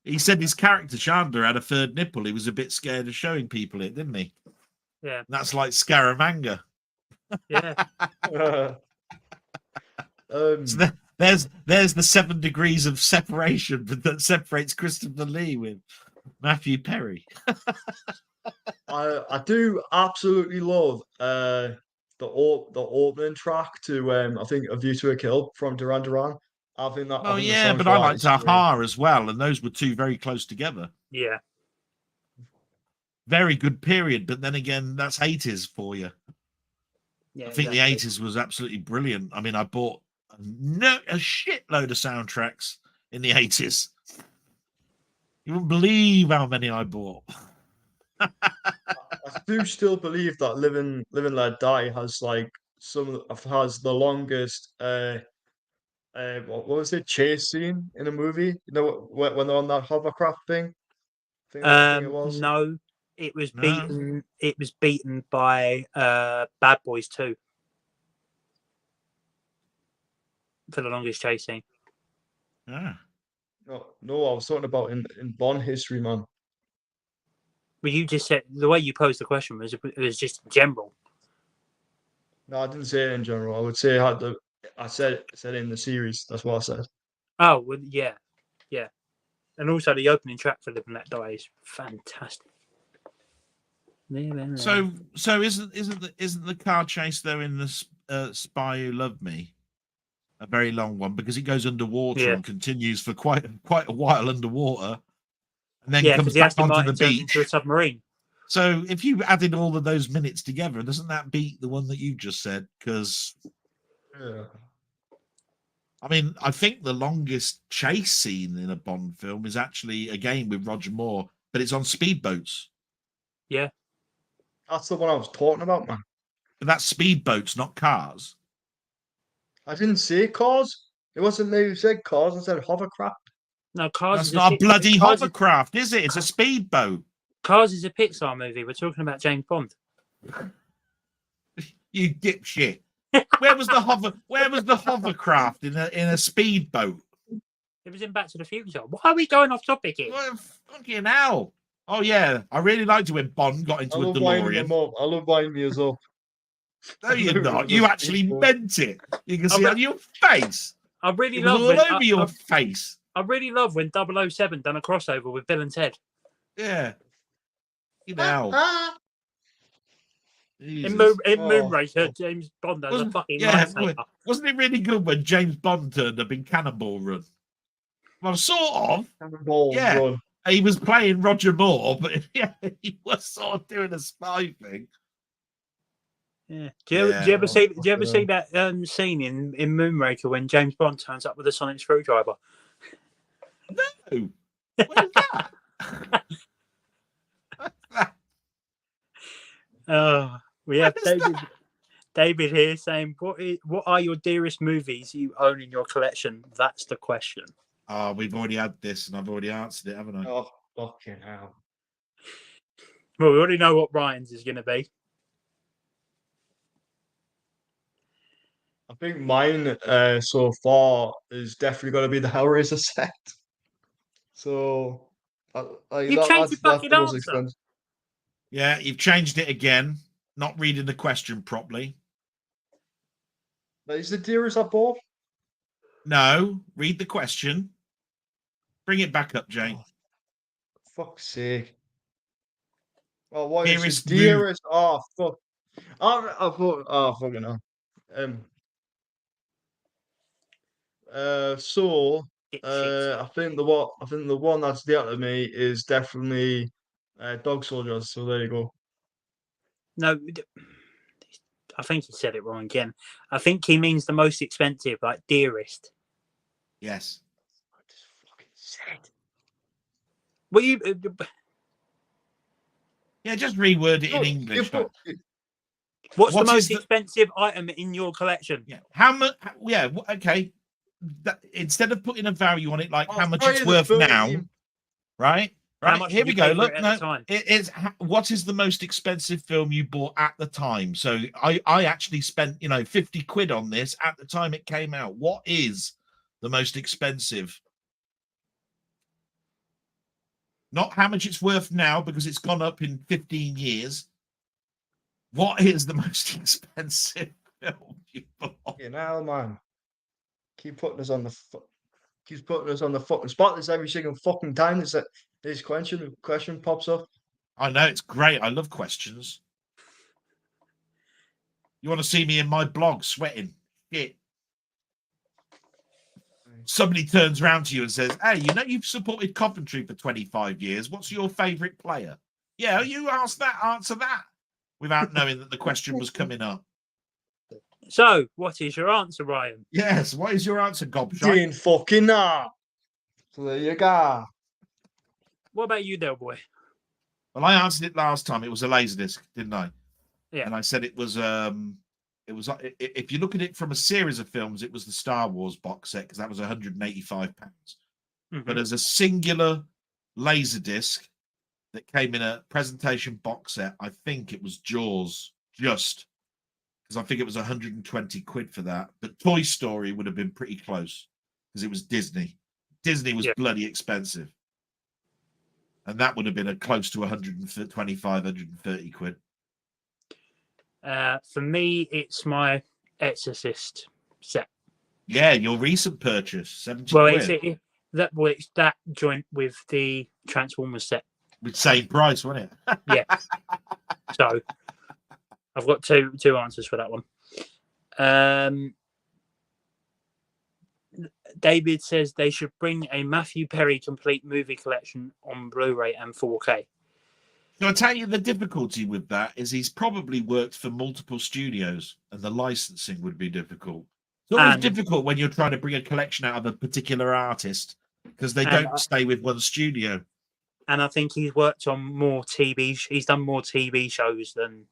He said his character Chandler had a third nipple. He was a bit scared of showing people it, didn't he? Yeah. And that's like Scaramanga. Yeah. So there's the 7 degrees of separation that separates Christopher Lee with Matthew Perry. I do absolutely love the opening track to I think A View to a Kill from Duran Duran. I think the Yeah, song but for I that liked is great. Aha as well, and those were two very close together. Yeah. Very good period, but then again, that's 80s for you. Yeah. I think exactly. the 80s was absolutely brilliant. I mean, I bought a shitload of soundtracks in the 80s. You wouldn't believe how many I bought. I do still believe that Living Let Die has like has the longest what was it, chase scene in a movie? You know when they're on that hovercraft thing? I think it was. No, it was No? beaten. It was beaten by Bad Boys 2 for the longest chase scene. Yeah. No, I was talking about in Bond history, man. Well, you just said the way you posed the question was just general. No, I didn't say it in general. I would say I said in the series. That's what I said. Oh well, yeah, and also the opening track for Living Let Die is fantastic. So isn't the car chase though in the Spy Who Loved Me a very long one because it goes underwater and continues for quite a while underwater, and then comes back onto the beach into a submarine. So if you added all of those minutes together, doesn't that beat the one that you just said? Because I mean, I think the longest chase scene in a Bond film is actually again with Roger Moore, but it's on speedboats. Yeah. That's the one I was talking about, man. But that's speedboats, not cars. I didn't say cars. It wasn't me who said cars. I said hovercraft. No, Cars. That's not a bloody hovercraft, is it? It's a speedboat. Cars is a Pixar movie. We're talking about James Bond. You dipshit. Where was the hovercraft in a speedboat? It was in Back to the Future. Why are we going off topic here? Well, fucking hell. Oh yeah, I really liked it when Bond got into a DeLorean. I love winding me up. No, you're not. You actually meant it. You can see it on your face. I really it was love all over your face. I really love when 007 done a crossover with Bellends' head. Yeah. You know. In Moonraker, James Bond has a fucking lightsaber. Wasn't it really good when James Bond turned up in Cannonball Run? Well, sort of. Cannonball Run. He was playing Roger Moore, but yeah, he was sort of doing a spy thing. Yeah. Do you ever see that scene in Moonraker when James Bond turns up with a sonic screwdriver? No. Where's that? We have David here saying, "What are your dearest movies you own in your collection?" That's the question. Oh, we've already had this, and I've already answered it, haven't I? Oh, fucking hell! Well, we already know what Ryan's is going to be. I think mine so far is definitely going to be the Hellraiser set. So, you've changed your fucking answer. Yeah, you've changed it again. Not reading the question properly. But is the dearest I bought? No, read the question. Bring it back up, Jane. Oh, fuck's sake. Well, what dearest is the dearest? Oh, fuck. Oh, fucking hell. I think the one that's dear to me is definitely Dog soldiers. So there you go. No, I think he said it wrong again. I think he means the most expensive, like dearest. Yes. I just fucking said. Well, you Yeah, just reword it in Look, English. what's the What is most the- expensive item in your collection? Yeah. How much? Yeah. Okay. Instead of putting a value on it, like how much it's worth now, right? How Right. much Here did we you go. pay for Look, it at no, the time? it is. What is the most expensive film you bought at the time? So I actually spent 50 quid on this at the time it came out. What is the most expensive? Not how much it's worth now because it's gone up in 15 years. What is the most expensive film you bought? You know, man. Keep putting us on the keeps putting us on the fucking spot. This every single fucking time this question pops up. I know, it's great. I love questions. You want to see me in my blog sweating? Shit. Somebody turns around to you and says, "Hey, you've supported Coventry for 25 years. What's your favourite player?" Yeah, you ask that, answer that, without knowing that the question was coming up. So, what is your answer, Ryan? Yes, what is your answer, Gobshite? Dean fucking nah. So there you go. What about you, Del Boy? Well, I answered it last time. It was a Laserdisc, didn't I? Yeah. And I said it was if you look at it from a series of films, it was the Star Wars box set because that was £185. Mhm. But as a singular Laserdisc that came in a presentation box set, I think it was Jaws, just because I think it was 120 quid for that. But Toy Story would have been pretty close because it was Disney. Disney was bloody expensive. And that would have been a close to 125, 130 quid. For me, it's my Exorcist set. Yeah, your recent purchase, 70 Well, quid. it's that joint with the Transformers set. With same price, wasn't it? Yeah. So I've got two answers for that one. David says they should bring a Matthew Perry complete movie collection on Blu-ray and 4K. So I tell you, the difficulty with that is he's probably worked for multiple studios, and the licensing would be difficult. It's always difficult when you're trying to bring a collection out of a particular artist because they don't stay with one studio. And I think he's worked on more TV. He's done more TV shows than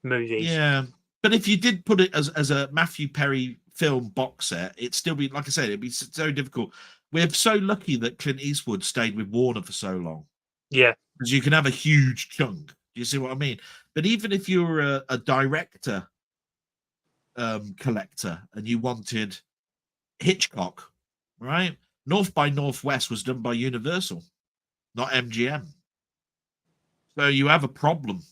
movies. Yeah, but if you did put it as a Matthew Perry film box set, it'd still be, like I said, it'd be so difficult. We're so lucky that Clint Eastwood stayed with Warner for so long. Yeah. Because you can have a huge chunk. Do you see what I mean? But even if you're a director collector and you wanted Hitchcock, right? North by Northwest was done by Universal, not MGM. So you have a problem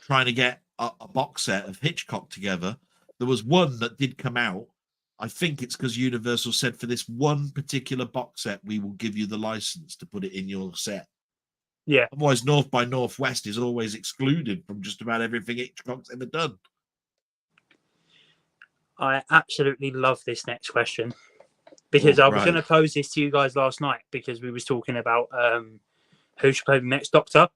trying to get a box set of Hitchcock together. There was one that did come out. I think it's because Universal said for this one particular box set, we will give you the license to put it in your set. Yeah. Otherwise, North by Northwest is always excluded from just about everything Hitchcock's ever done. I absolutely love this next question because I was going to pose this to you guys last night because we was talking about who should play the next Doctor.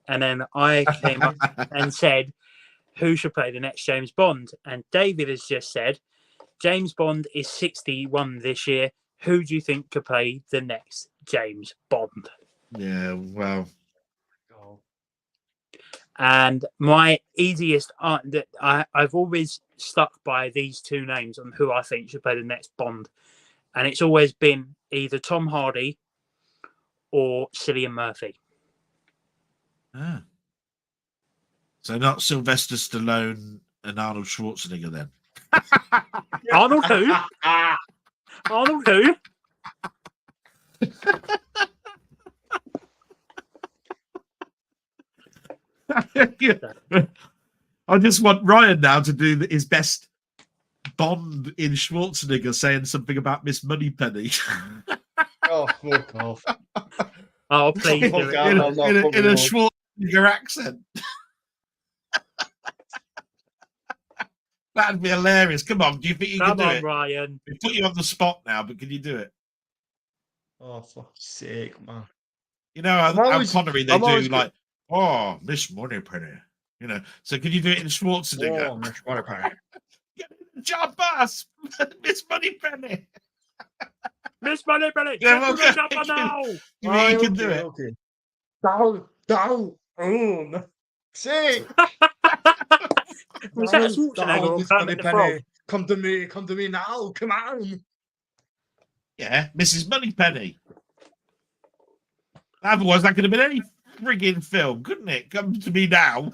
And then I came up and said, who should play the next James Bond? And David has just said, James Bond is 61 this year. Who do you think could play the next James Bond? Yeah, well. And my easiest that I've always stuck by these two names on who I think should play the next Bond. And it's always been either Tom Hardy or Cillian Murphy. Ah. So not Sylvester Stallone and Arnold Schwarzenegger then? Arnold who? Arnold who? I just want Ryan now to do his best Bond in Schwarzenegger saying something about Miss Moneypenny. Oh, fuck off. Oh, please. in a Schwarzenegger accent. That'd be hilarious. Come on, do you think you can do it? Come on, Ryan. We put you on the spot now, but can you do it? Oh, fuck's sake, man. You know, how always- Connery, they I'm do always like, oh, Miss Moneypenny. You know, so can you do it in Schwarzenegger? Oh, Miss Moneypenny. Job boss, Miss Moneypenny. Miss Moneypenny, Yeah, get to well, the chopper now! You can do it. Okay. Down. See. Was that a Schwarzenegger or Miss Kermit the Frog? Moneypenny. Come to me now. Come on. Yeah, Mrs. Moneypenny. Otherwise, that could have been any frigging film, couldn't it? Come to me now.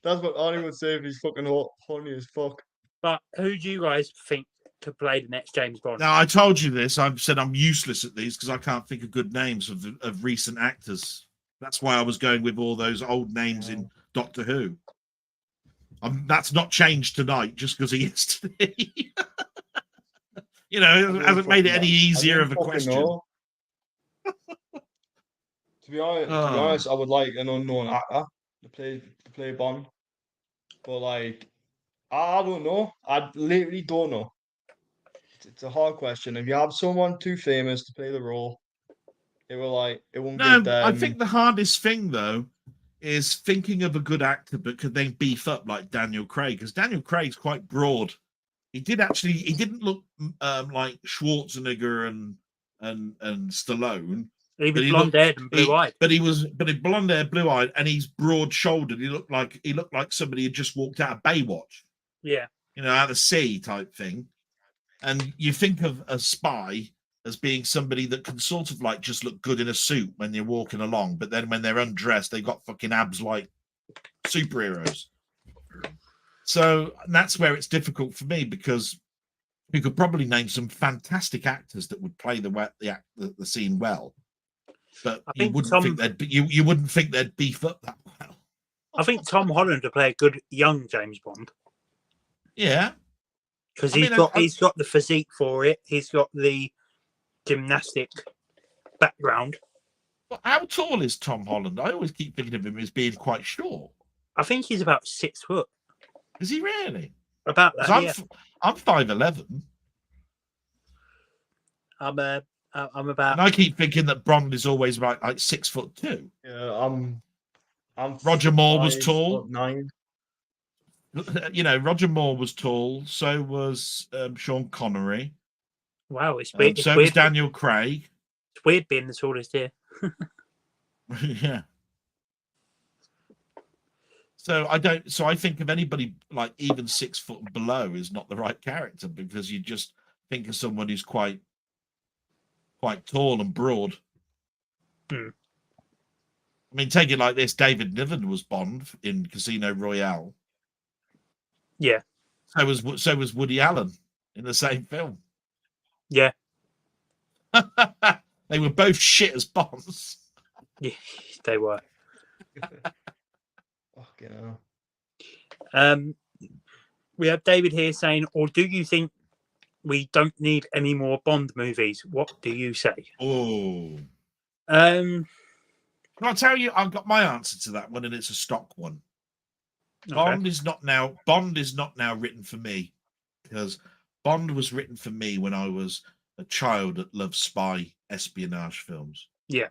That's what Arnie would say if he's fucking horny as fuck. But who do you guys think to play the next James Bond? Now, I told you this. I've said I'm useless at these because I can't think of good names of recent actors. That's why I was going with all those old names in Doctor Who. That's not changed tonight just because of yesterday. You know, it hasn't made it any easier of a question. To be honest, I would like an unknown actor to play Bond. But like, I don't know. I literally don't know. It's a hard question. If you have someone too famous to play the role, it won't give them. I think the hardest thing though is thinking of a good actor, but could they beef up like Daniel Craig? Because Daniel Craig's quite broad. He didn't look like Schwarzenegger and Stallone. He was blonde-haired and blue-eyed. But he blonde-haired, blue-eyed, and he's broad-shouldered. He looked like somebody had just walked out of Baywatch. Yeah, you know, out of the sea type thing. And you think of a spy as being somebody that can sort of like just look good in a suit when you're walking along, but then when they're undressed, they've got fucking abs like superheroes. So that's where it's difficult for me, because you could probably name some fantastic actors that would play the scene well, but you wouldn't think they'd beef up that well. I think Tom Holland would play a good young James Bond. Yeah, because he's got the physique for it. He's got the gymnastic background. Well, how tall is Tom Holland? I always keep thinking of him as being quite short. I think he's about 6 foot. Is he really? About that, I'm 5'11". I'm about. And I keep thinking that Bond is always about like 6'2". Yeah, I'm Roger Moore was tall. 5'9". You know, Roger Moore was tall. So was Sean Connery. Wow, it's weird. So was Daniel Craig. It's weird being the tallest here. Yeah. So I think of anybody like even 6 foot and below is not the right character, because you just think of someone who's quite tall and broad. Hmm. I mean, take it like this: David Niven was Bond in Casino Royale. Yeah. So was Woody Allen in the same film. Yeah. They were both shit as Bonds. Yeah, they were. Fucking hell. We have David here saying, or do you think we don't need any more Bond movies? What do you say? Oh. Can I'll tell you, I've got my answer to that one, and it's a stock one. Okay. Bond is not now written for me, because Bond was written for me when I was a child that loved spy espionage films. Yeah.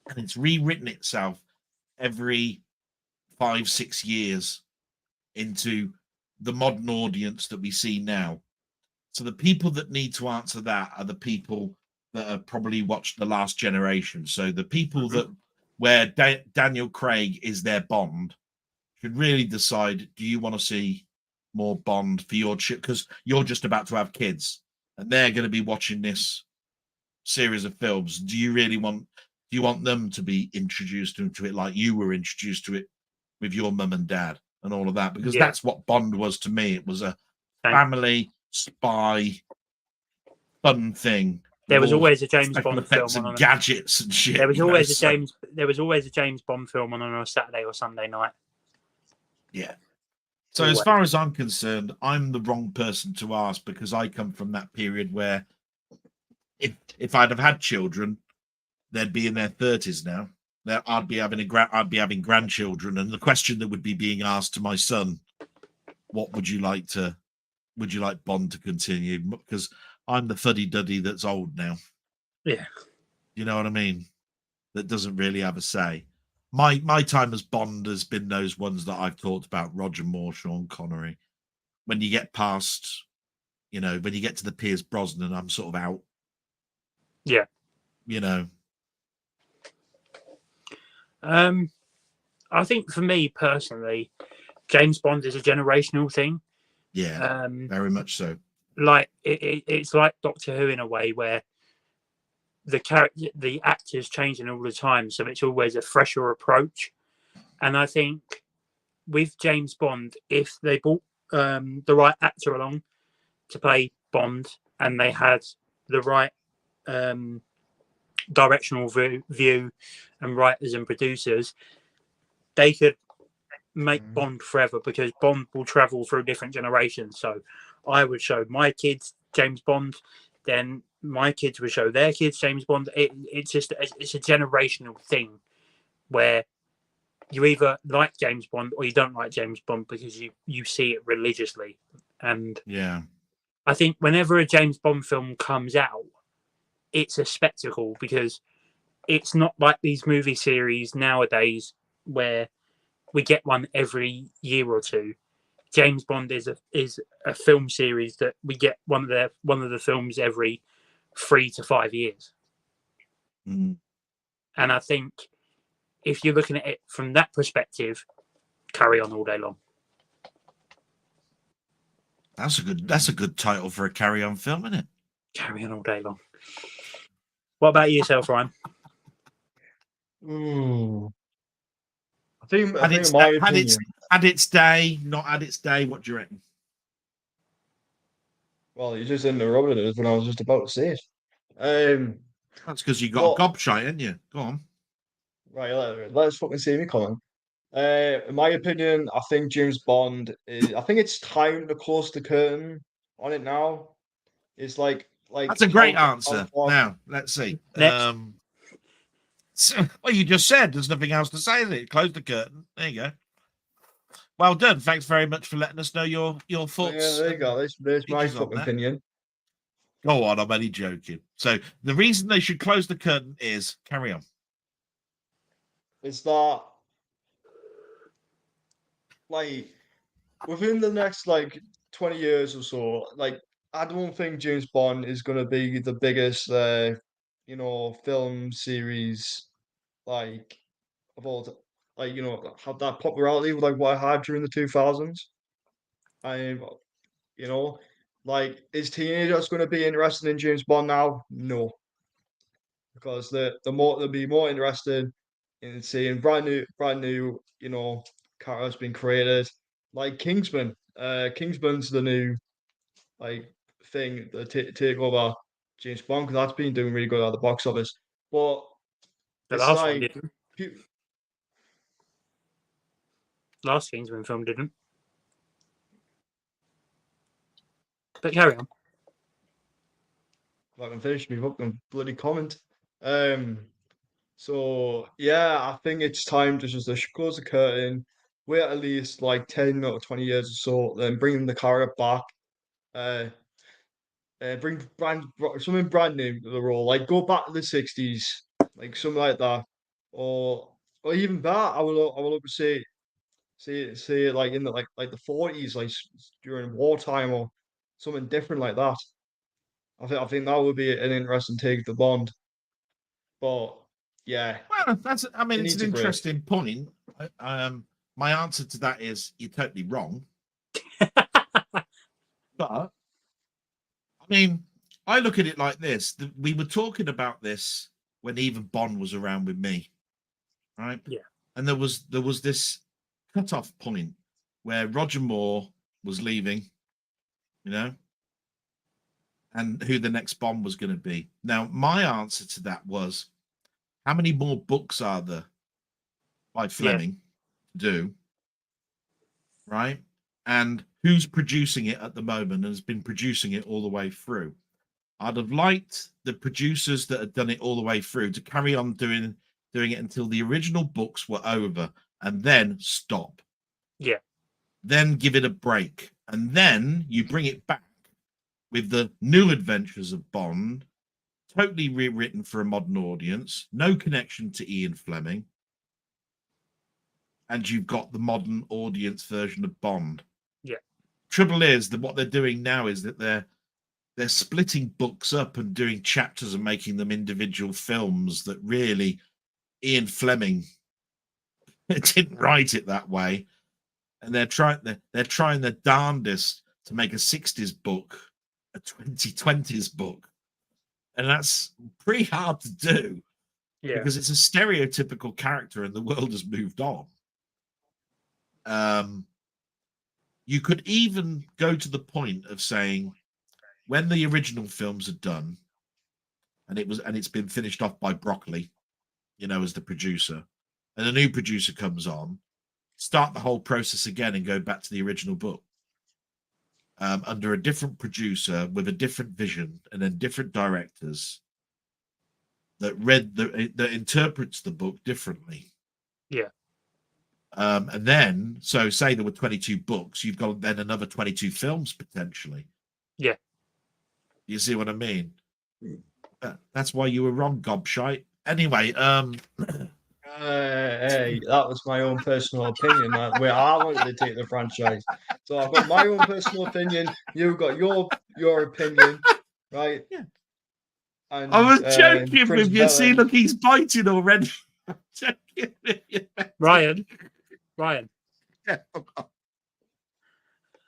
And it's rewritten itself every 5-6 years into the modern audience that we see now. So the people that need to answer that are the people that have probably watched The Last Generation. So the people that where Daniel Craig is their Bond should really decide, do you want to see more Bond for your chip? Because you're just about to have kids and they're going to be watching this series of films. Do you want them to be introduced into it like you were introduced to it with your mum and dad and all of that? Because that's what Bond was to me. It was a family spy fun thing. There was always a James Bond film and gadgets and shit. There was always a James Bond film on a Saturday or Sunday night. Yeah. So as far as I'm concerned, I'm the wrong person to ask, because I come from that period where if I'd have had children, they'd be in their 30s now. I'd be having grandchildren, and the question that would be being asked to my son, would you like Bond to continue? Because I'm the fuddy-duddy that's old now. Yeah. You know what I mean? That doesn't really have a say. My time as Bond has been those ones that I've talked about, Roger Moore, Sean Connery. When you get past, when you get to the Pierce Brosnan, I'm sort of out. Yeah. I think for me personally, James Bond is a generational thing. Yeah, very much so. Like it's like Doctor Who in a way, where the actors changing all the time, so it's always a fresher approach. And I think with James Bond, if they brought the right actor along to play Bond, and they had the right directional view and writers and producers, they could make Bond forever, because Bond will travel through different generations. So I would show my kids James Bond, then my kids would show their kids James Bond. It's a generational thing where you either like James Bond or you don't like James Bond, because you see it religiously. And yeah, I think whenever a James Bond film comes out, it's a spectacle, because it's not like these movie series nowadays where we get one every year or two. James Bond is a film series that we get one of the films every 3 to 5 years. Mm. And I think if you're looking at it from that perspective, carry on all day long. That's a good title for a Carry On film, isn't it? Carry on all day long. What about yourself, Ryan? I think in my opinion, had its day, not had its day. What do you reckon? Well, you just interrupted us when I was just about to say it. That's because you got a gobshite, ain't you? Go on. Right, let's fucking see me coming. In my opinion, I think James Bond I think it's time to close the curtain on it now. It's like that's a great answer. Now let's see. Next. Well, you just said there's nothing else to say. Is it? Close the curtain. There you go. Well done. Thanks very much for letting us know your thoughts. Yeah, there you go. There's my fucking opinion. Go on, I'm only joking. So the reason they should close the curtain is carry on. It's that, like, within the next 20 years or so, I don't think James Bond is gonna be the biggest film series of all have that popularity like what I had during the 2000s. I is teenagers going to be interested in James Bond now? No, because they'll be more interested in seeing brand new characters being created, like Kingsman. Kingsman's the new thing that take over James Bond, because that's been doing really good at the box office. But The it's last one didn't. Last Kingsman film didn't. But carry on. I can finish me fucking bloody comment. So yeah, I think it's time to just close the curtain, wait at least 10 or 20 years or so, then bring the character back. Bring something brand new to the role, like go back to the 60s, like something like that, or even that. I will say it like in the the 40s, during wartime, or something different like that. I think that would be an interesting take to Bond. But yeah, well, it's an interesting point. My answer to that is you're totally wrong. But I look at it like this. We were talking about this when even Bond was around with me, right? Yeah. And there was this cut-off point where Roger Moore was leaving, and who the next Bond was going to be. Now, my answer to that was, how many more books are there by Fleming to do, right? And who's producing it at the moment and has been producing it all the way through? I'd have liked the producers that had done it all the way through to carry on doing it until the original books were over, and then stop. Yeah. Then give it a break, and then you bring it back with the new adventures of Bond, totally rewritten for a modern audience, no connection to Ian Fleming, and you've got the modern audience version of Bond. Yeah. Trouble is that what they're doing now is that they're splitting books up and doing chapters and making them individual films that really Ian Fleming didn't write it that way. And they're trying their darndest to make a 60s book a 2020s book. And that's pretty hard to do because it's a stereotypical character and the world has moved on. You could even go to the point of saying, when the original films are done, and it's been finished off by Broccoli, as the producer, and a new producer comes on, start the whole process again and go back to the original book under a different producer with a different vision and then different directors that that interprets the book differently. Yeah. And then, so say there were 22 books, you've got then another 22 films potentially. Yeah. You see what I mean? That's why you were wrong, gobshite. Anyway, hey, that was my own personal opinion. Where I wanted to take the franchise. So I've got my own personal opinion. You've got your opinion, right? Yeah. And I was joking Prince with you. See, Bellends- look, he's biting already. Ryan. Yeah. I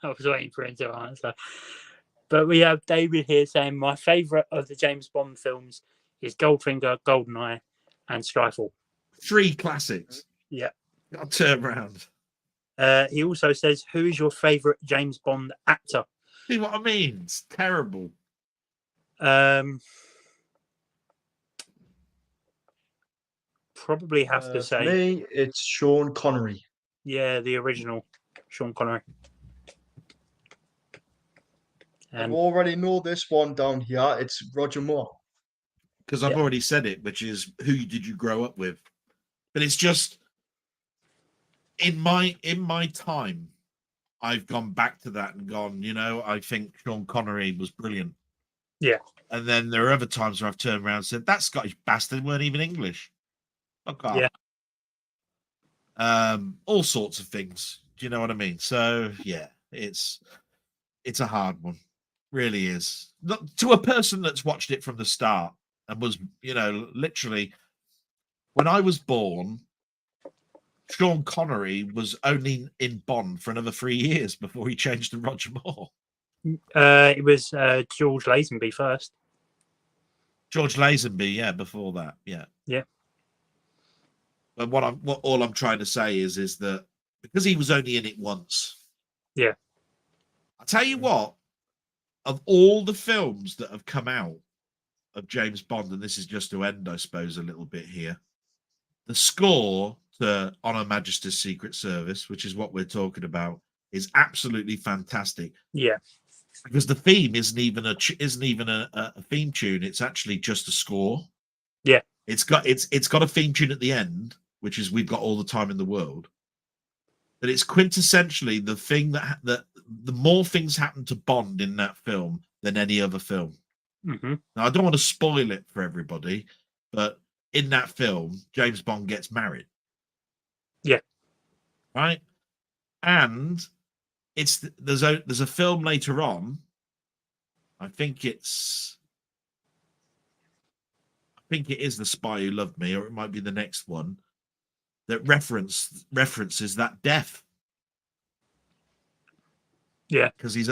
was waiting for him to answer. But we have David here saying, my favourite of the James Bond films is Goldfinger, GoldenEye, and Skyfall. 3 classics. Yeah. I'll turn around. He also says, who is your favourite James Bond actor? See what I mean? It's terrible. Probably have to say, me, it's Sean Connery. yeah, the original Sean Connery. I already know this one down here. It's Roger Moore. Because I've already said it, which is, who did you grow up with? But it's just, in my time, I've gone back to that and gone, I think Sean Connery was brilliant. Yeah. And then there are other times where I've turned around and said, that Scottish bastard weren't even English. Fuck off. Yeah. All sorts of things. Do you know what I mean? So yeah, it's a hard one. Really is. Not, to a person that's watched it from the start and was, literally, when I was born, Sean Connery was only in Bond for another 3 years before he changed to Roger Moore. It was George Lazenby first. George Lazenby, yeah, before that, yeah. Yeah. But all I'm trying to say is that because he was only in it once. Yeah. I'll tell you what, of all the films that have come out of James Bond, and this is just to end, I suppose, a little bit here, the score to On Her Majesty's Secret Service, which is what we're talking about, is absolutely fantastic. Yeah. Because the theme isn't even a theme tune; it's actually just a score. Yeah. It's got a theme tune at the end, which is We've Got All the Time in the World. But it's quintessentially the thing that the more things happen to Bond in that film than any other film. Mm-hmm. Now, I don't want to spoil it for everybody, but in that film, James Bond gets married. Yeah. Right? And there's a film later on. I think it is The Spy Who Loved Me, or it might be the next one that references that death. Yeah, because he's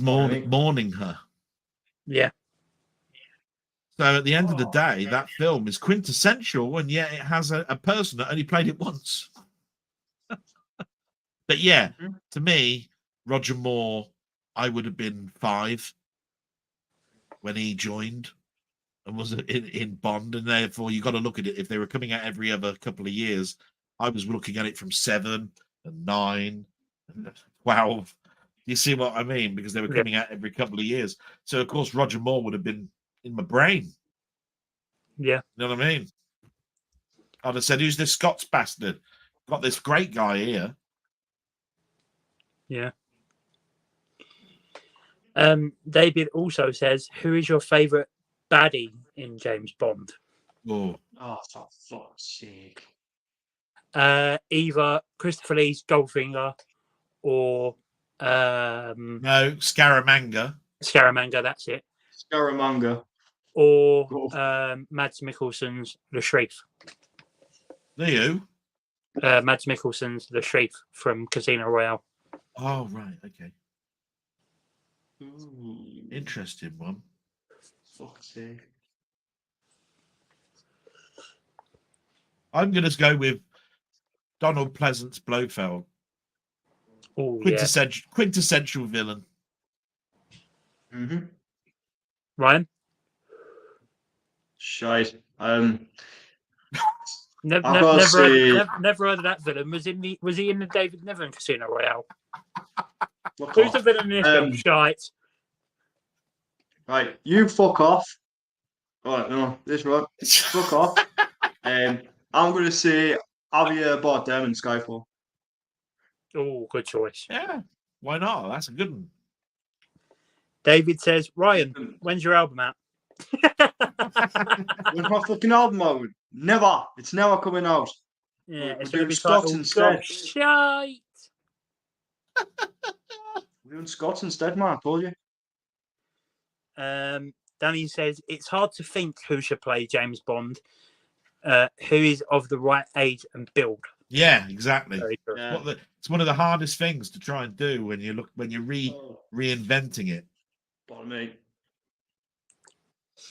mourning her. Yeah. So at the end of the day, that film is quintessential, and yet it has a person that only played it once. But yeah, to me, Roger Moore, I would have been 5 when he joined and was in Bond, and therefore you got to look at it. If they were coming out every other couple of years, I was looking at it from 7 and 9 and 12. You see what I mean? Because they were coming out every couple of years. So of course Roger Moore would have been in my brain. Yeah. You know what I mean? I'd have said, who's this Scots bastard? Got this great guy here. Yeah. David also says, "Who is your favourite baddie in James Bond?" Oh, for fuck's sake. Either Christopher Lee's Goldfinger or no, Scaramanga. Scaramanga. That's it. Scaramanga. Or Go. Mads Mikkelsen's The Shriek. You? Mads Mikkelsen's The Shriek from Casino Royale. Oh, right. Okay. Ooh, Interesting one. fuck's sake. I'm going to go with Donald Pleasant's Blofeld. Oh, yeah. Quintessential villain. Mm-hmm. Ryan? Shite. Never gotta say- heard of that villain. Was he in the David Niven Casino Royale? Fuck Who's off. the villain in this film? Shite. Right, you fuck off. Alright, no, this right. Fuck off. I'm gonna say Javier Bardem in Skyfall. Oh, good choice. Yeah. Why not? That's a good one. David says, "Ryan, when's your album out?" When's my fucking album out? Never. It's never coming out. Yeah, We're it's doing going to be Scots titled instead. "God Shite." We're doing Scots instead, man. I told you. Danny says it's hard to think who should play James Bond. Who is of the right age and build? Yeah, exactly. Very true. Yeah. It's one of the hardest things to try and do when you're reinventing it. Pardon me.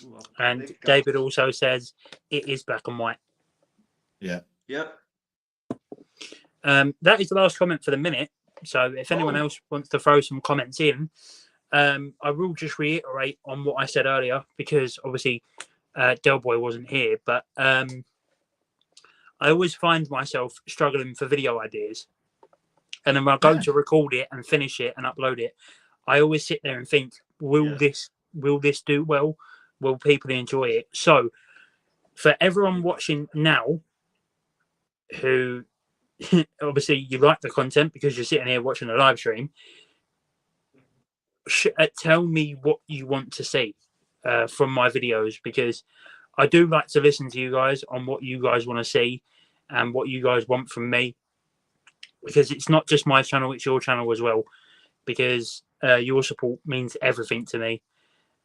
Ooh, And big guy. David also says it is black and white. Yeah. Yep. That is the last comment for the minute. So if anyone else wants to throw some comments in, I will just reiterate on what I said earlier, because obviously Del Boy wasn't here, but I always find myself struggling for video ideas. And then when I go to record it and finish it and upload it, I always sit there and think, will this do well? Will people enjoy it? So for everyone watching now, who obviously you like the content because you're sitting here watching a live stream, tell me what you want to see from my videos, because I do like to listen to you guys on what you guys want to see and what you guys want from me, because it's not just my channel, it's your channel as well, because your support means everything to me,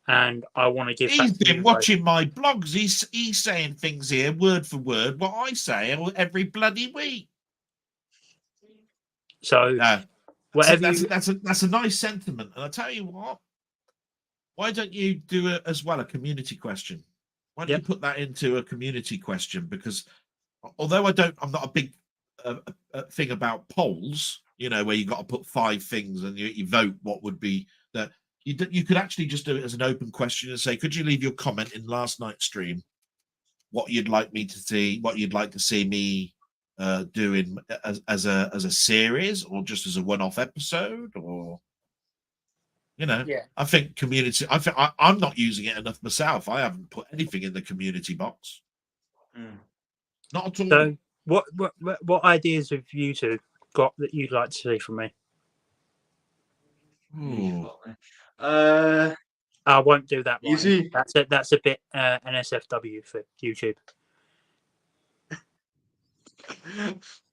and I want to give back. He's been watching my blogs. He's saying things here word for word what I say every bloody week. So whatever that's a nice sentiment. And I tell you what, why don't you do it as well, a community question? Why don't you put that into a community question? Because although I'm not a big thing about polls, where you got to put 5 things and you vote what would be that. You could actually just do it as an open question and say, could you leave your comment in last night's stream, what you'd like me to see, what you'd like to see me doing as a series, or just as a one-off episode, or I think community. I'm not using it enough myself. I haven't put anything in the community box. Not at all. So what ideas have you two got that you'd like to see from me? I won't do that. Easy. That's a bit NSFW for YouTube.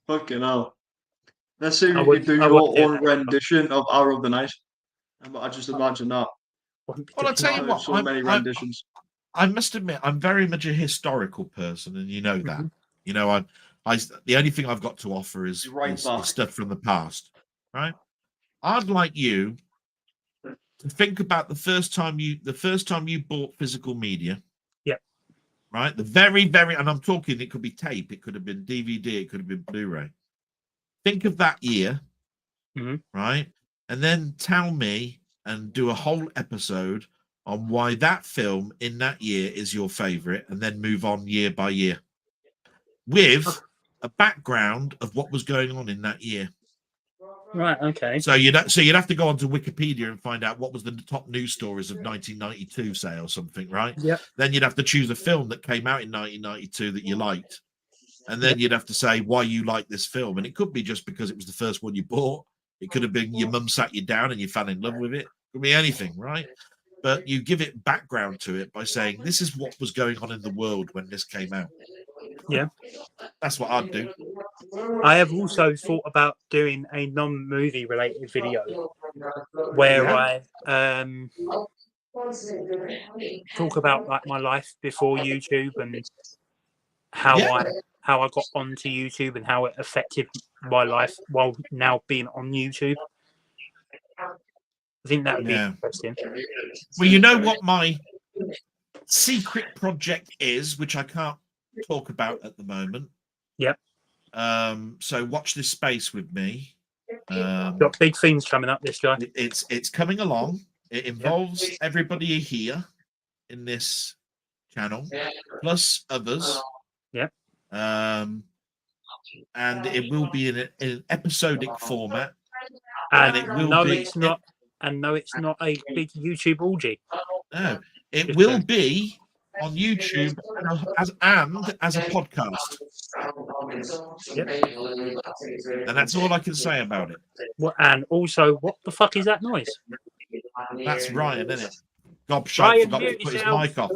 Fucking hell. Let's see if you could do your own rendition of Hour of the Night. I just imagine that. Well, I'll tell you what. So many renditions. I must admit, I'm very much a historical person, and you know that. The only thing I've got to offer is stuff from the past, right? I'd like you to think about the first time you bought physical media. Yep. Right. The very, and I'm talking, it could be tape, it could have been DVD, it could have been Blu-ray. Think of that year, right? And then tell me and do a whole episode on why that film in that year is your favorite, and then move on year by year with a background of what was going on in that year. Right. Okay. So you'd have to go onto Wikipedia and find out what was the top news stories of 1992, say, or something, right? Yeah. Then you'd have to choose a film that came out in 1992 that you liked, and then you'd have to say why you like this film. And it could be just because it was the first one you bought. It could have been your mum sat you down and you fell in love with it. could be anything, right? But you give it background to it by saying this is what was going on in the world when this came out. Yeah. That's what I'd do. I have also thought about doing a non-movie related video where Yeah. I talk about like my life before YouTube and how I got onto YouTube and how it affected my life while now being on YouTube. I think that would be interesting. Well, you know what my secret project is, which I can't talk about at the moment. Yep. So watch this space with me. Got big things coming up, this guy. It's coming along. It involves everybody here in this channel, plus others. Yep. And it will be in an episodic format. And it will no, be. it's not. And no, it's not a big YouTube orgy. No, it will be on YouTube as a podcast. Yep. And that's all I can say about it. And also, what the fuck is that noise? That's Ryan, isn't it? Gobshite Ryan, forgot to mute put his yourself. mic off.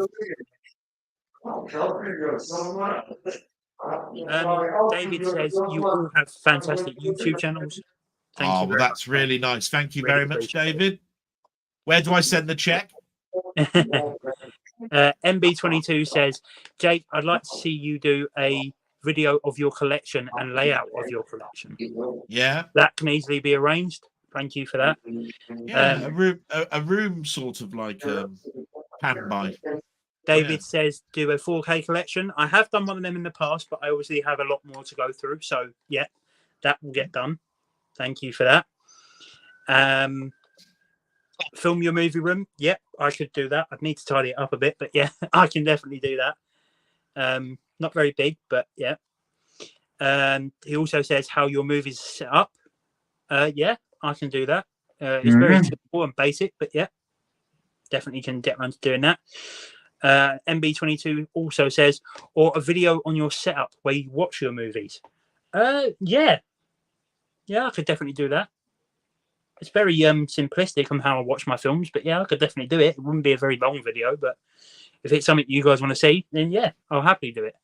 David says you all have fantastic YouTube channels. Thank you. Well, that's really nice. Thank you very much, David. Where do I send the check? MB22 says, Jake, I'd like to see you do a video of your collection and layout of your collection. Yeah. That can easily be arranged. Thank you for that. Yeah, a room sort of like pan by. David says, do a 4K collection. I have done one of them in the past, but I obviously have a lot more to go through. So, yeah, that will get done. Thank you for that. Film your movie room. Yep, I could do that. I'd need to tidy it up a bit, but yeah, I can definitely do that. Not very big, but yeah. He also says how your movies are set up. Yeah, I can do that. It's very simple and basic, but yeah, definitely can get around to doing that. MB22 also says, or a video on your setup where you watch your movies. Yeah, I could definitely do that. It's very simplistic on how I watch my films, but yeah, I could definitely do it. It wouldn't be a very long video, but if it's something you guys want to see, then yeah, I'll happily do it.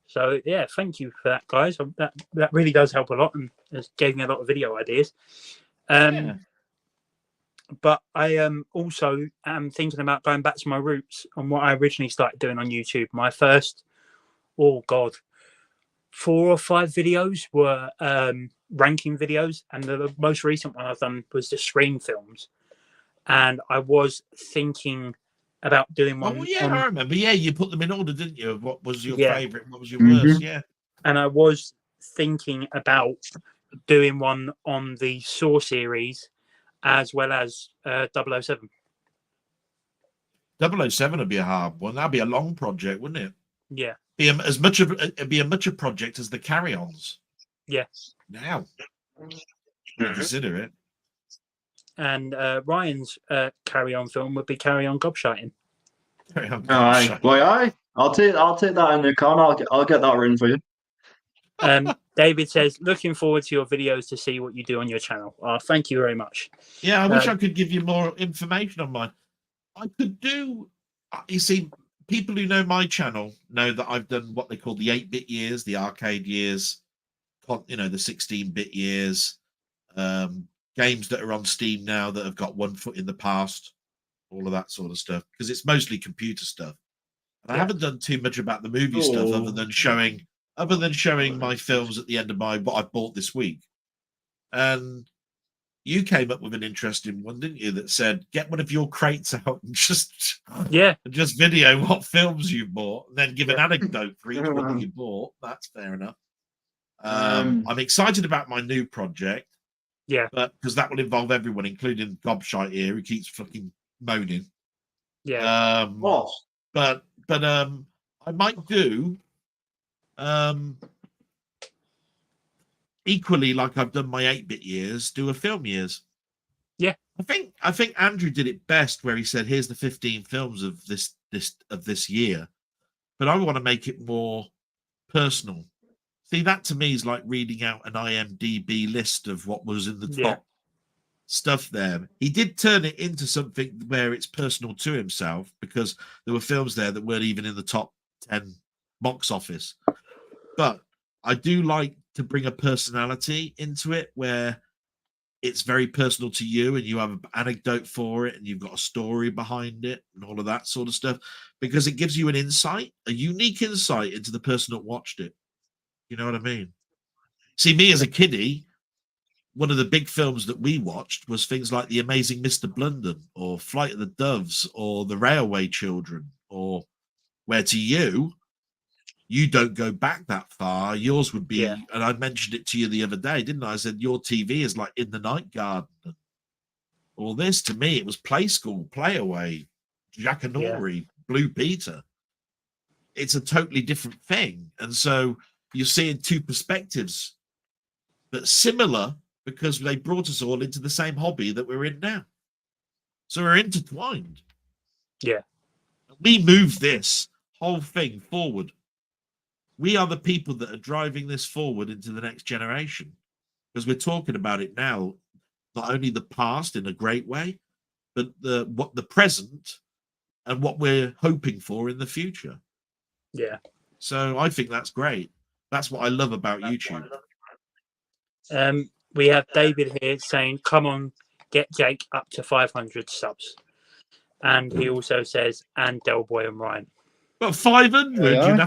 So yeah, thank you for that, guys. That really does help a lot and has gave me a lot of video ideas. But I also am thinking about going back to my roots on what I originally started doing on YouTube. My first, 4 or 5 videos were ranking videos, and the most recent one I've done was the screen films. And I was thinking about doing one. Oh yeah, I remember. Yeah, you put them in order, didn't you? What was your favorite? What was your worst? Yeah. And I was thinking about doing one on the Saw series as well as 007. 007 would be a hard one. That'd be a long project, wouldn't it? Yeah. It'd be as much a project as the carry-ons. Yeah. Now, consider it. And Ryan's carry-on film would be Carry On Gobshiting. Aye. I'll take that in the car. I'll get that written for you. David says, looking forward to your videos to see what you do on your channel. Thank you very much. Yeah, I wish I could give you more information on mine. I could do. You see, people who know my channel know that I've done what they call the 8-bit years, the arcade years, the 16-bit years, games that are on Steam now that have got one foot in the past, all of that sort of stuff, because it's mostly computer stuff. And I haven't done too much about the movie stuff other than showing my films at the end of what I bought this week. And you came up with an interesting one, didn't you? That said, get one of your crates out and just video what films you bought, and then give an anecdote for each one that you bought. That's fair enough. I'm excited about my new project. Yeah, but because that will involve everyone, including Gobshite here, who keeps fucking moaning. Yeah. But I might do equally like I've done my 8-bit years, do a film years. Yeah. I think Andrew did it best where he said, here's the 15 films of this year. But I want to make it more personal. See, that to me is like reading out an IMDb list of what was in the top stuff there. He did turn it into something where it's personal to himself, because there were films there that weren't even in the top 10 box office. But I do like to bring a personality into it where it's very personal to you and you have an anecdote for it and you've got a story behind it and all of that sort of stuff, because it gives you an insight, a unique insight into the person that watched it. You know what I mean? See, me as a kiddie, one of the big films that we watched was things like The Amazing Mr. Blunden or Flight of the Doves or The Railway Children, or where to you don't go back that far. Yours would be, and I mentioned it to you the other day, didn't I? I said, your TV is like In the Night Garden. All this, to me, it was Play School, Play Away, Jackanory, Blue Peter. It's a totally different thing. And so you're seeing two perspectives, but similar, because they brought us all into the same hobby that we're in now. So we're intertwined. Yeah. We move this whole thing forward. We are the people that are driving this forward into the next generation, because we're talking about it now, not only the past in a great way, but the present and what we're hoping for in the future. Yeah. So I think that's great. That's what I love about YouTube. We have David here saying, "Come on, get Jake up to 500 subs," and he also says, "And Del Boy and Ryan." But 500, Yeah. you'd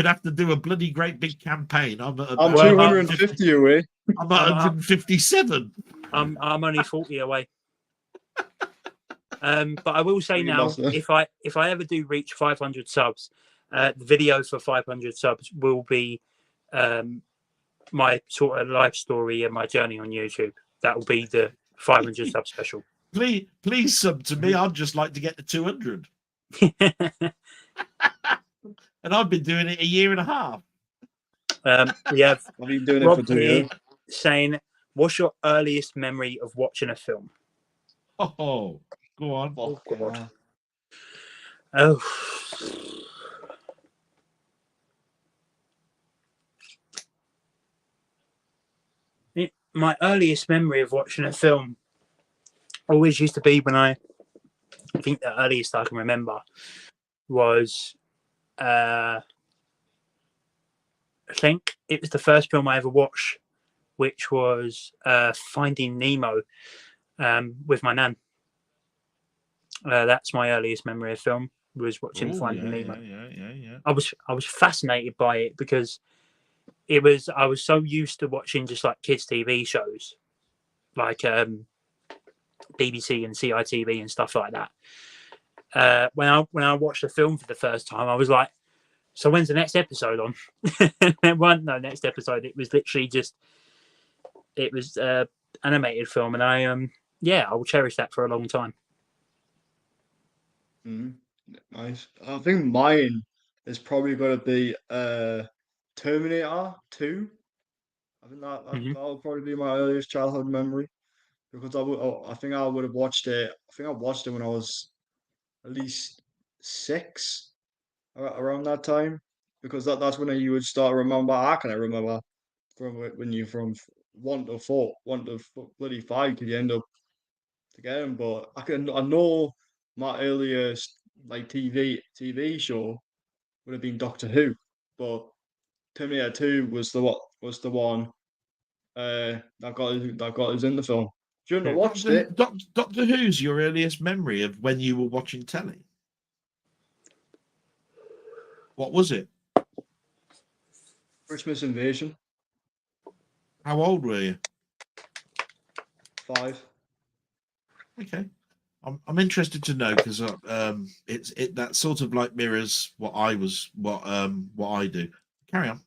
have to do a bloody great big campaign. I'm 250 away. I'm at 157. I'm only 40 away. But I will say now, if I ever do reach 500 subs, the video for 500 subs will be my sort of life story and my journey on YouTube. That will be the 500 sub special. Please sub to me. I'd just like to get to 200. And I've been doing it a year and a half. We have I've been doing Rob it for 2 years. saying, "What's your earliest memory of watching a film?" Oh, go on. Oh, God. Oh. My earliest memory of watching a film always used to be when I think the earliest I can remember was I think it was the first film I ever watched, which was Finding Nemo with my nan. That's my earliest memory of film, was watching Finding Nemo. Yeah. I was fascinated by it because I was so used to watching just like kids TV shows, like BBC and CITV and stuff like that. When I watched the film for the first time, I was like, "So when's the next episode on?" There wasn't no next episode. It was literally just animated film, and I will cherish that for a long time. Nice. I think mine is probably going to be Terminator 2. I think that'll probably be my earliest childhood memory, because I think I would have watched it. I think I watched it when I was at least 6, around that time, because that's when you would start to remember. I can remember from when you from 1 to 4, 1 to bloody 5, till you end up together. But I know my earliest like TV show would have been Doctor Who, but Terminator 2 was the one that got us in the film. Shouldn't have watched it. Doctor Who's your earliest memory of when you were watching telly? What was it? Christmas Invasion. How old were you? 5. Okay. I'm interested to know, because that sort of like mirrors what I do. Carry on.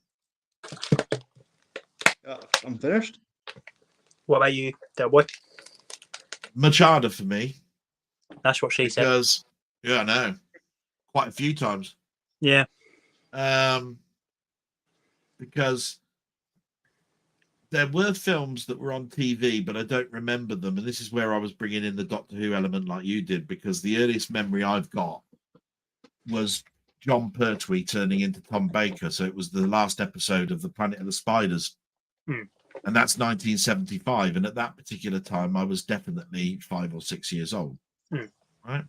Yeah, I'm finished. What about you, Del Boy? Much harder for me. That's what she said. Because I know, quite a few times. Yeah. Because there were films that were on TV, but I don't remember them. And this is where I was bringing in the Doctor Who element like you did, because the earliest memory I've got was John Pertwee turning into Tom Baker. So it was the last episode of the Planet of the Spiders. And that's 1975. And at that particular time, I was definitely 5 or 6 years old. Right.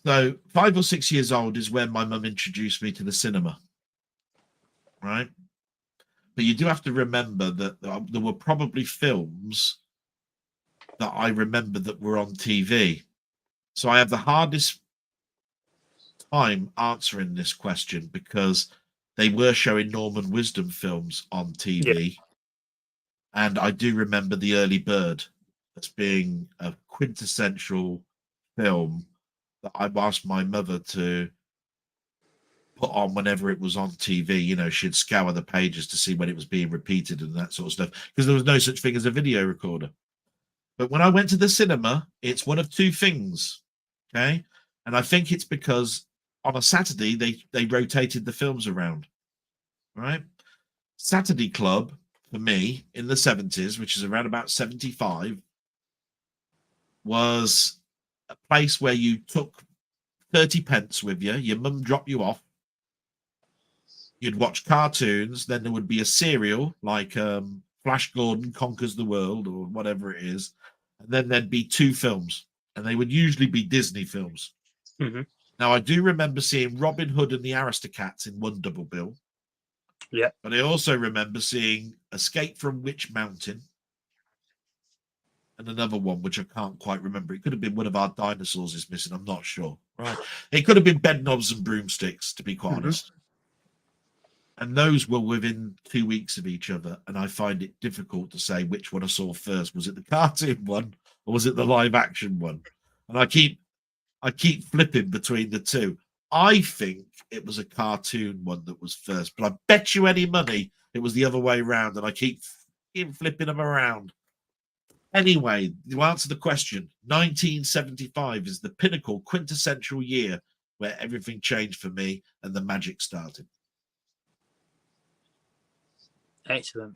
So 5 or 6 years old is when my mum introduced me to the cinema. Right. But you do have to remember that there were probably films that I remember that were on TV. So I have the hardest time answering this question because they were showing Norman Wisdom films on TV. And I do remember The Early Bird as being a quintessential film that I asked my mother to put on whenever it was on TV. You know, she'd scour the pages to see when it was being repeated and that sort of stuff, because there was no such thing as a video recorder. But when I went to the cinema, it's one of two things. Okay. And I think it's because on a Saturday, they rotated the films around. Right. Saturday Club, for me, in the 70s, which is around about 75, was a place where you took 30 pence with you. Your mum dropped you off. You'd watch cartoons. Then there would be a serial like Flash Gordon Conquers the World or whatever it is. And then there'd be two films. And they would usually be Disney films. Mm-hmm. Now, I do remember seeing Robin Hood and the Aristocats in one double bill. Yeah. But I also remember seeing Escape from Witch Mountain and another one, which I can't quite remember. It could have been one of our dinosaurs is missing. I'm not sure. Right. It could have been Bedknobs and Broomsticks, to be quite honest. And those were within 2 weeks of each other. And I find it difficult to say which one I saw first. Was it the cartoon one or was it the live action one? And I keep flipping between the two. I think it was a cartoon one that was first, but I bet you any money it was the other way around, and I keep flipping them around. Anyway, to answer the question, 1975 is the pinnacle, quintessential year where everything changed for me and the magic started. Excellent.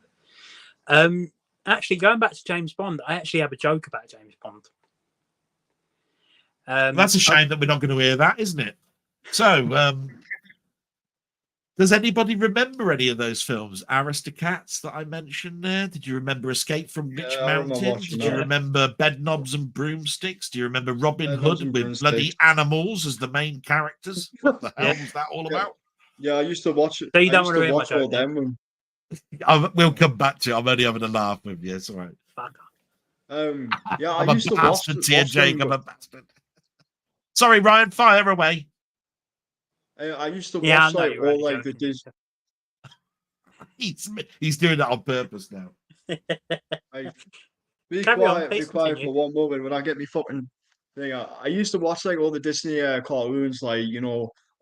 Actually, going back to James Bond, I actually have a joke about James Bond. That's a shame that we're not going to hear that, isn't it? So, does anybody remember any of those films? Aristocats that I mentioned there? Did you remember Escape from Witch Mountain? Did you remember Bedknobs and Broomsticks? Do you remember Robin Hood with bloody animals as the main characters? What the hell was that all about? Yeah, I used to watch it. So you don't want to watch all them. We'll come back to it. I'm only having a laugh with you. It's all right. Fuck. Yeah, I'm I used to watch Jake. I'm a bastard. Sorry, Ryan, fire away. I used to watch like all like the Disney. He's doing that on purpose now. Be quiet for one moment when I get me fucking thing. I used to watch like all the Disney cartoons, like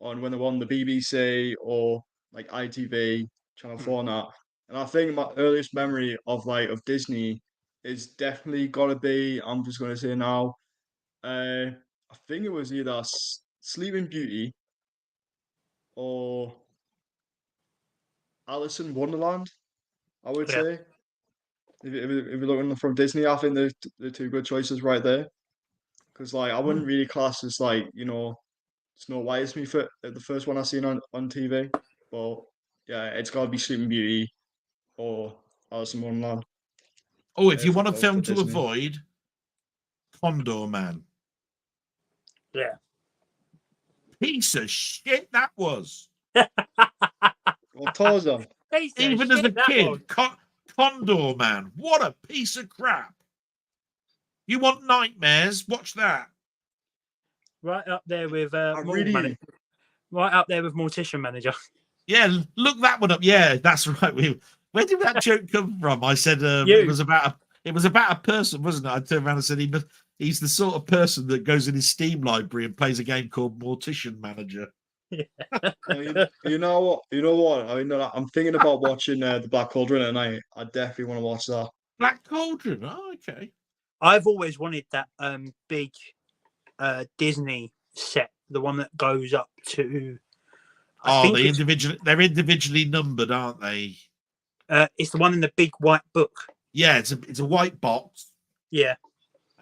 on when they were on the BBC or like ITV, Channel 4 and that. And I think my earliest memory of Disney is definitely gotta be. I'm just gonna say now. I think it was either Sleeping Beauty or Alice in Wonderland, I would say. If you're looking from Disney, I think they're two good choices right there. Because I wouldn't really class as Snow White as the first one I seen on TV. But yeah, it's got to be Sleeping Beauty or Alice in Wonderland. Oh, if you want a film to avoid, Condor Man. Yeah. Piece of shit that was. Or Tarzan. Even as a kid, Condor Man. What a piece of crap. You want nightmares? Watch that. Right up there with right up there with Mortician Manager. Yeah, look that one up. Yeah, that's right. Where did that joke come from? I said it was about a person, wasn't it? I turned around and said he's the sort of person that goes in his Steam library and plays a game called Mortician Manager. Yeah. You know what? I mean, I'm thinking about watching the Black Cauldron tonight. I definitely want to watch that. Black Cauldron. Oh, okay. I've always wanted that big Disney set, the one that goes up to. They're individually numbered, aren't they? It's the one in the big white book. Yeah, it's a white box. Yeah.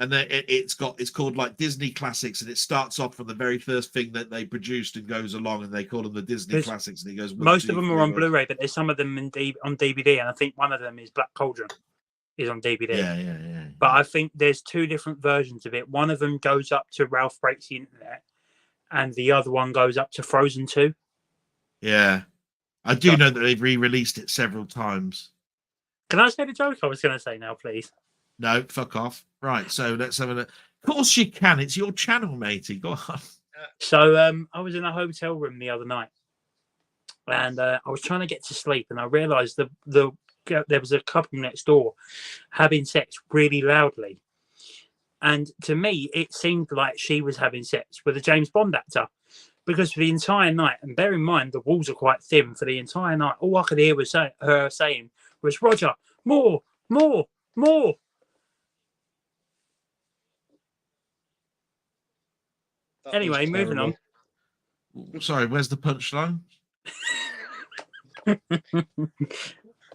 And then it's called like Disney Classics, and it starts off from the very first thing that they produced and goes along, and they call them the Disney There's- Classics, and it goes. Most of them are on Blu-ray, but there's some of them on DVD, and I think one of them is Black Cauldron is on DVD. Yeah. But I think there's two different versions of it. One of them goes up to Ralph Breaks the Internet, and the other one goes up to Frozen 2. Yeah, I do know that they've re-released it several times. Can I say the joke I was going to say now, please? No, fuck off. Right, so let's have a look. Of course you can. It's your channel, matey. Go on. So I was in a hotel room the other night, and I was trying to get to sleep, and I realised there was a couple next door having sex really loudly, and to me it seemed like she was having sex with a James Bond actor, because for the entire night, and bear in mind the walls are quite thin, for the entire night all I could hear was her saying was, "Roger, more, more, more." Anyway, moving on. Sorry, where's the punchline?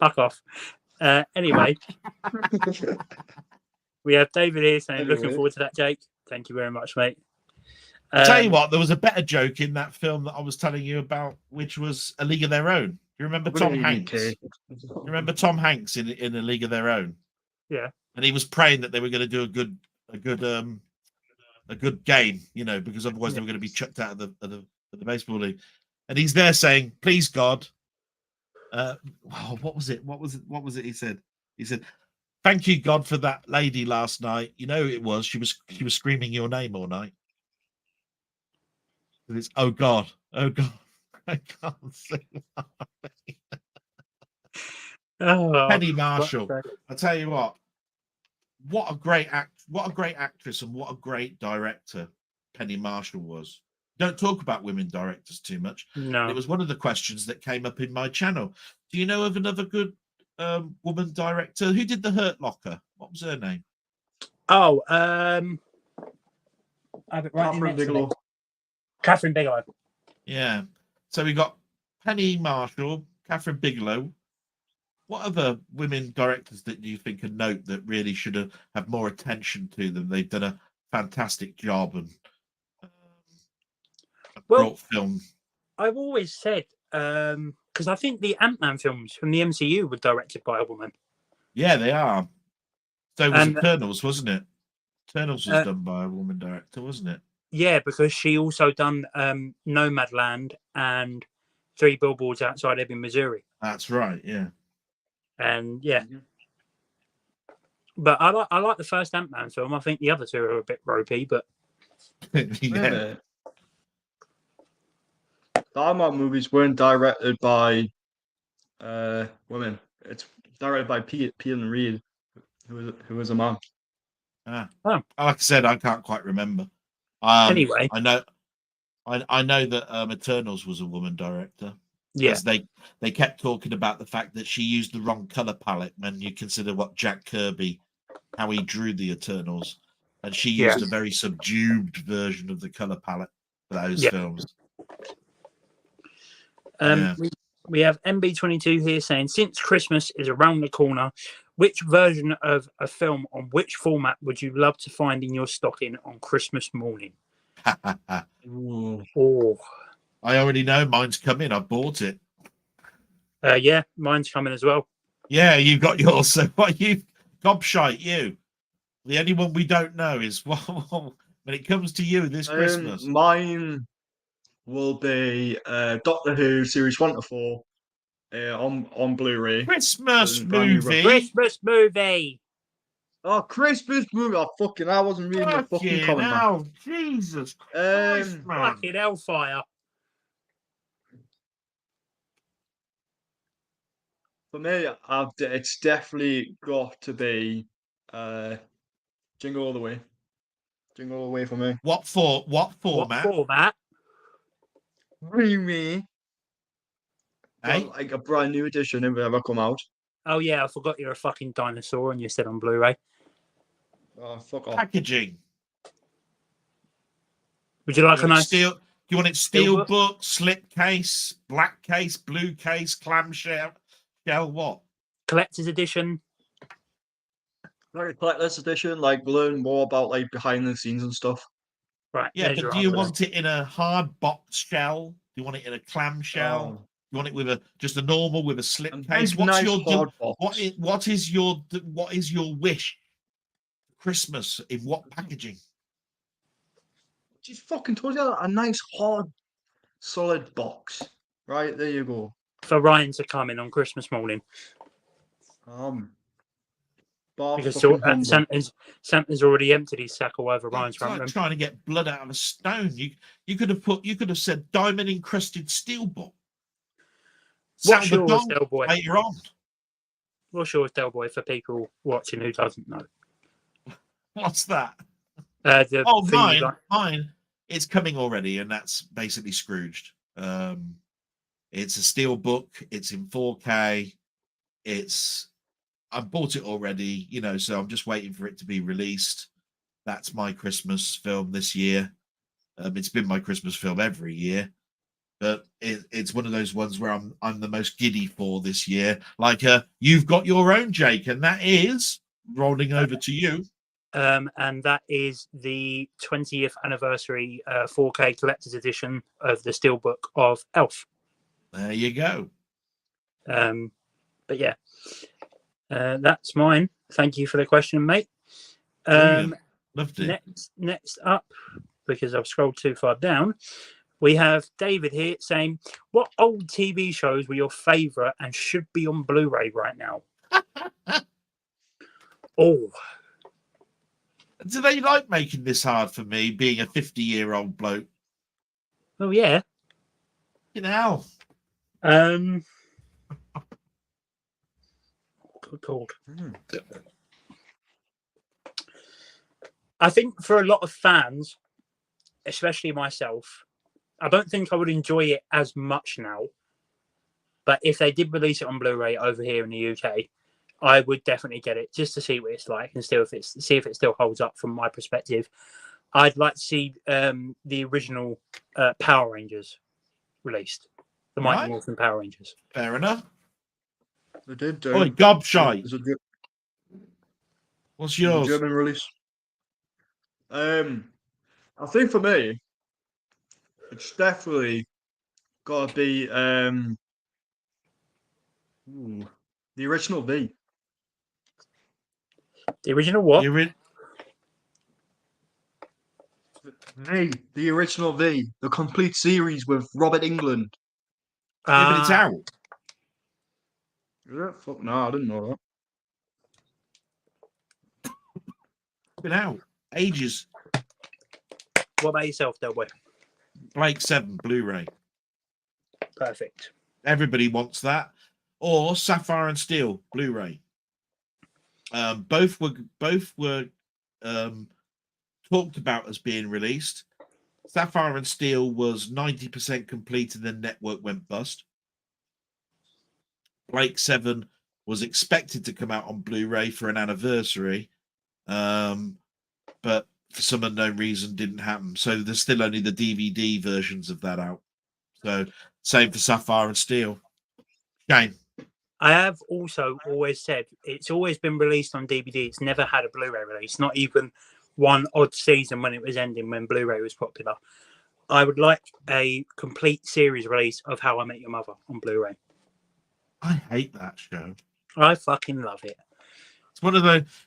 Fuck off. Anyway, we have David here saying, looking forward to that, Jake. Thank you very much, mate. I'll tell you what, there was a better joke in that film that I was telling you about, which was A League of Their Own. You remember Tom Hanks? You remember Tom Hanks in A League of Their Own? Yeah. And he was praying that they were going to do a good game, you know, because otherwise they were going to be chucked out of the baseball league. And he's there saying, "Please God." What was it? He said, "Thank you, God, for that lady last night. You know who it was. She was screaming your name all night." And it's oh God. I can't say that. Oh, Penny Marshall. I tell you what a great actress and what a great director Penny Marshall was. Don't talk about women directors too much. No. It was one of the questions that came up in my channel. Do you know of another good woman director who did The Hurt Locker? What was her name? Oh, I have it right Catherine Bigelow. Catherine Bigelow. Yeah. So we got Penny Marshall, Catherine Bigelow. What other women directors that you think are note that really should have more attention to them? They've done a fantastic job and brought film. I've always said, because I think the Ant-Man films from the MCU were directed by a woman. Yeah, they are. So was Eternals, wasn't it? Eternals was done by a woman director, wasn't it? Yeah, because she also done Nomadland and 3 Billboards Outside Ebbing, Missouri. That's right, yeah. And yeah. But I like the first Ant-Man film. I think the other two are a bit ropey, but yeah. The Ant-Man movies weren't directed by women. It's directed by Peyton Reed, who was a man. Like I said, I can't quite remember. Anyway, I know that Eternals was a woman director. Yeah, they kept talking about the fact that she used the wrong color palette when you consider what Jack Kirby, how he drew the Eternals, and she used a very subdued version of the color palette for those films. We have MB22 here saying, since Christmas is around the corner, which version of a film on which format would you love to find in your stocking on Christmas morning? Oh, I already know mine's coming. I bought it. Yeah, mine's coming as well. Yeah, you got yours. So what you gobshite you? The only one we don't know is when it comes to you this Christmas. Mine will be Doctor Who series 1 to 4 on Blu-ray. Christmas movie. Christmas movie. Oh, Christmas movie! Oh, fucking! I wasn't reading the fucking comment. Now, Jesus Christ, man! Fucking hellfire! For me, it's definitely got to be Jingle All the Way. Jingle All the Way for me. What format? What format? Really? Hey? Like a brand new edition if it ever come out. Oh yeah, I forgot you're a fucking dinosaur and you said on Blu-ray. Oh, fuck off. Packaging. Would you like a nice steel? Do you want it steel book, slip case, black case, blue case, clamshell? What? Collector's edition? Like a collector's edition, like learn more about like behind the scenes and stuff. Right. Yeah, there's but your do you answer want it in a hard box shell? Do you want it in a clam shell? Oh, You want it with just a normal with a a slipcase? big, What's nice your hard box. what is your wish? Christmas in what packaging? Just fucking told you a nice hard, solid box. Right there, you go. for Ryan to come in on Christmas morning Bar because fucking humble. Santa's already emptied his sack all over Ryan's It's front like room. trying to get blood out of a stone. You could have said diamond encrusted steel book. What's Sound the yours, gong Del Boy? later on. What's yours, Del Boy, for people watching who doesn't know? What's that? The Oh, thing you got. mine. It's coming already, and that's basically Scrooged. It's a steel book. It's in 4K. I bought it already, so I'm just waiting for it to be released. That's my Christmas film this year. It's been my Christmas film every year, but it's one of those ones where I'm the most giddy for this year. Like you've got your own, Jake, and that is rolling over to you. And that is the 20th anniversary 4K collector's edition of the Steelbook of Elf. There you go. But yeah, that's mine. Thank you for the question, mate. Loved it. Next up, because I've scrolled too far down, we have David here saying, what old TV shows were your favourite and should be on Blu-ray right now? Oh. Do they like making this hard for me, being a 50-year-old bloke? Oh, yeah. Hell. Good call. I think for a lot of fans, especially myself, I don't think I would enjoy it as much now. But if they did release it on Blu-ray over here in the UK, I would definitely get it just to see what it's like and see if it still holds up from my perspective. I'd like to see the original Power Rangers released, the Mighty Morphin Power Rangers. Fair enough. They did do. Oh, gobshite. What's yours? German release. I think for me, it's definitely got to be the original V. The original what? The original V, the complete series with Robert England. Yeah, but it's out. Yeah, fuck no, I didn't know that. Been out ages. What about yourself, Delboy? Blake 7 Blu-ray. Perfect. Everybody wants that. Or Sapphire and Steel Blu-ray. Both were talked about as being released. Sapphire and Steel was 90% complete and then network went bust. Blake 7 was expected to come out on Blu-ray for an anniversary, but for some unknown reason didn't happen. So there's still only the DVD versions of that out. So same for Sapphire and Steel. Shame. I have also always said it's always been released on DVD. It's never had a Blu-ray release, not even one odd season when it was ending when Blu-ray was popular. I would like a complete series release of How I Met Your Mother on Blu-ray. I hate that show. I fucking love it.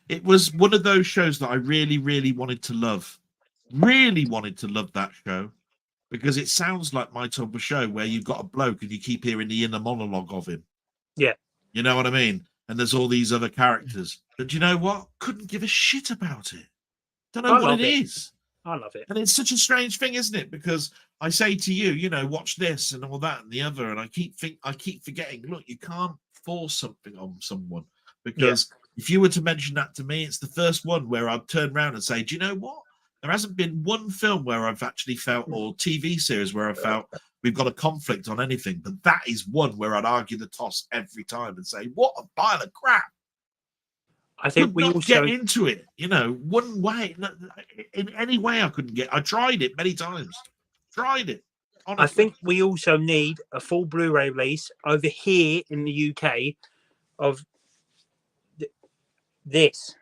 It was one of those shows that I really, really wanted to love. Really wanted to love that show because it sounds like my type of show where you've got a bloke and you keep hearing the inner monologue of him. Yeah. You know what I mean? And there's all these other characters. But you know what? Couldn't give a shit about it. Don't know what it is. I love it. And it's such a strange thing, isn't it? Because I say to you, watch this and all that and the other, and I keep forgetting, look, you can't force something on someone because if you were to mention that to me, it's the first one where I'd turn around and say, do you know what? There hasn't been one film where I've actually felt, or TV series where I felt we've got a conflict on anything, but that is one where I'd argue the toss every time and say, what a pile of crap. I think we also get into it, one way. In any way I couldn't get. I tried it many times. Tried it. Honestly. I think we also need a full Blu-ray release over here in the UK of this.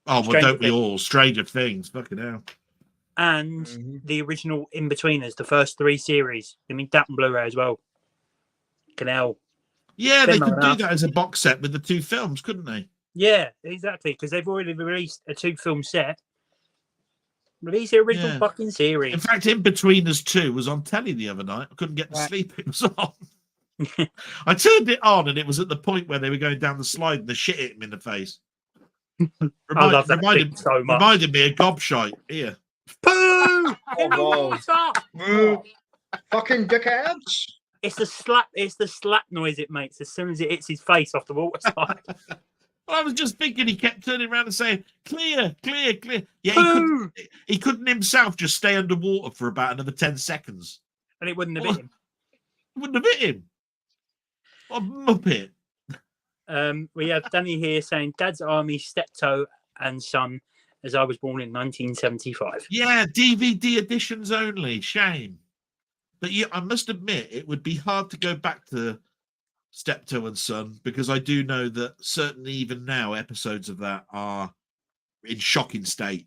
Oh, well, Stranger don't we Things. all? Stranger Things. Fucking hell. And Mhm. the original In-Betweeners, the first 3 series. I mean, that on Blu-ray as well. Canal. Yeah, Been they long could do enough. that as a box set with the 2 films, couldn't they? Yeah, exactly. Because they've already released a 2-film set. Release the original Yeah. fucking In series. fact, In Between Us 2 was on telly the other night. I couldn't get to Right. sleep. It was on. I turned it on, and it was at the point where they were going down the slide, and the shit hit him in the face. I love that thing so much. Reminded me of Gobshite. Here. Poo! In the wow. water! Fucking dickheads. It's the slap noise it makes as soon as it hits his face off the water slide. Well, I was just thinking he kept turning around and saying, clear, clear, clear. Yeah, Poo! he couldn't himself just stay underwater for about another 10 seconds. And it wouldn't have hit him. It wouldn't have hit him. What a muppet. We have Danny here saying, Dad's Army, Steptoe and Son, as I was born in 1975. Yeah, DVD editions only. Shame. But yeah, I must admit, it would be hard to go back to Steptoe and Son, because I do know that certainly even now episodes of that are in shocking state.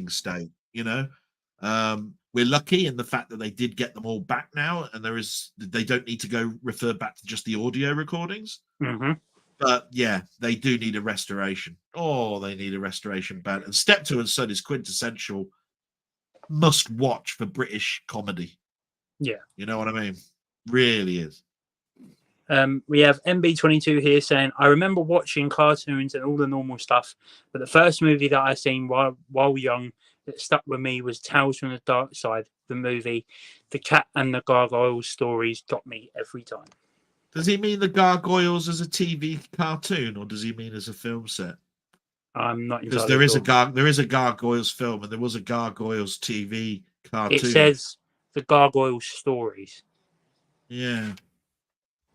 State, you know. We're lucky in the fact that they did get them all back now, and they don't need to go refer back to just the audio recordings. Mm-hmm. But yeah, they do need a restoration. Oh, they need a restoration bad. And Steptoe and Son is quintessential must watch for British comedy. Yeah. You know what I mean? Really is. We have MB22 here saying, I remember watching cartoons and all the normal stuff, but the first movie that I seen while young that stuck with me was Tales from the Dark Side, the movie. The Cat and the Gargoyles stories got me every time. Does he mean the Gargoyles as a TV cartoon, or does he mean as a film set? I'm not Because entirely sure. there is a Gargoyles film, and there was a Gargoyles TV cartoon. It says the Gargoyles stories. Yeah.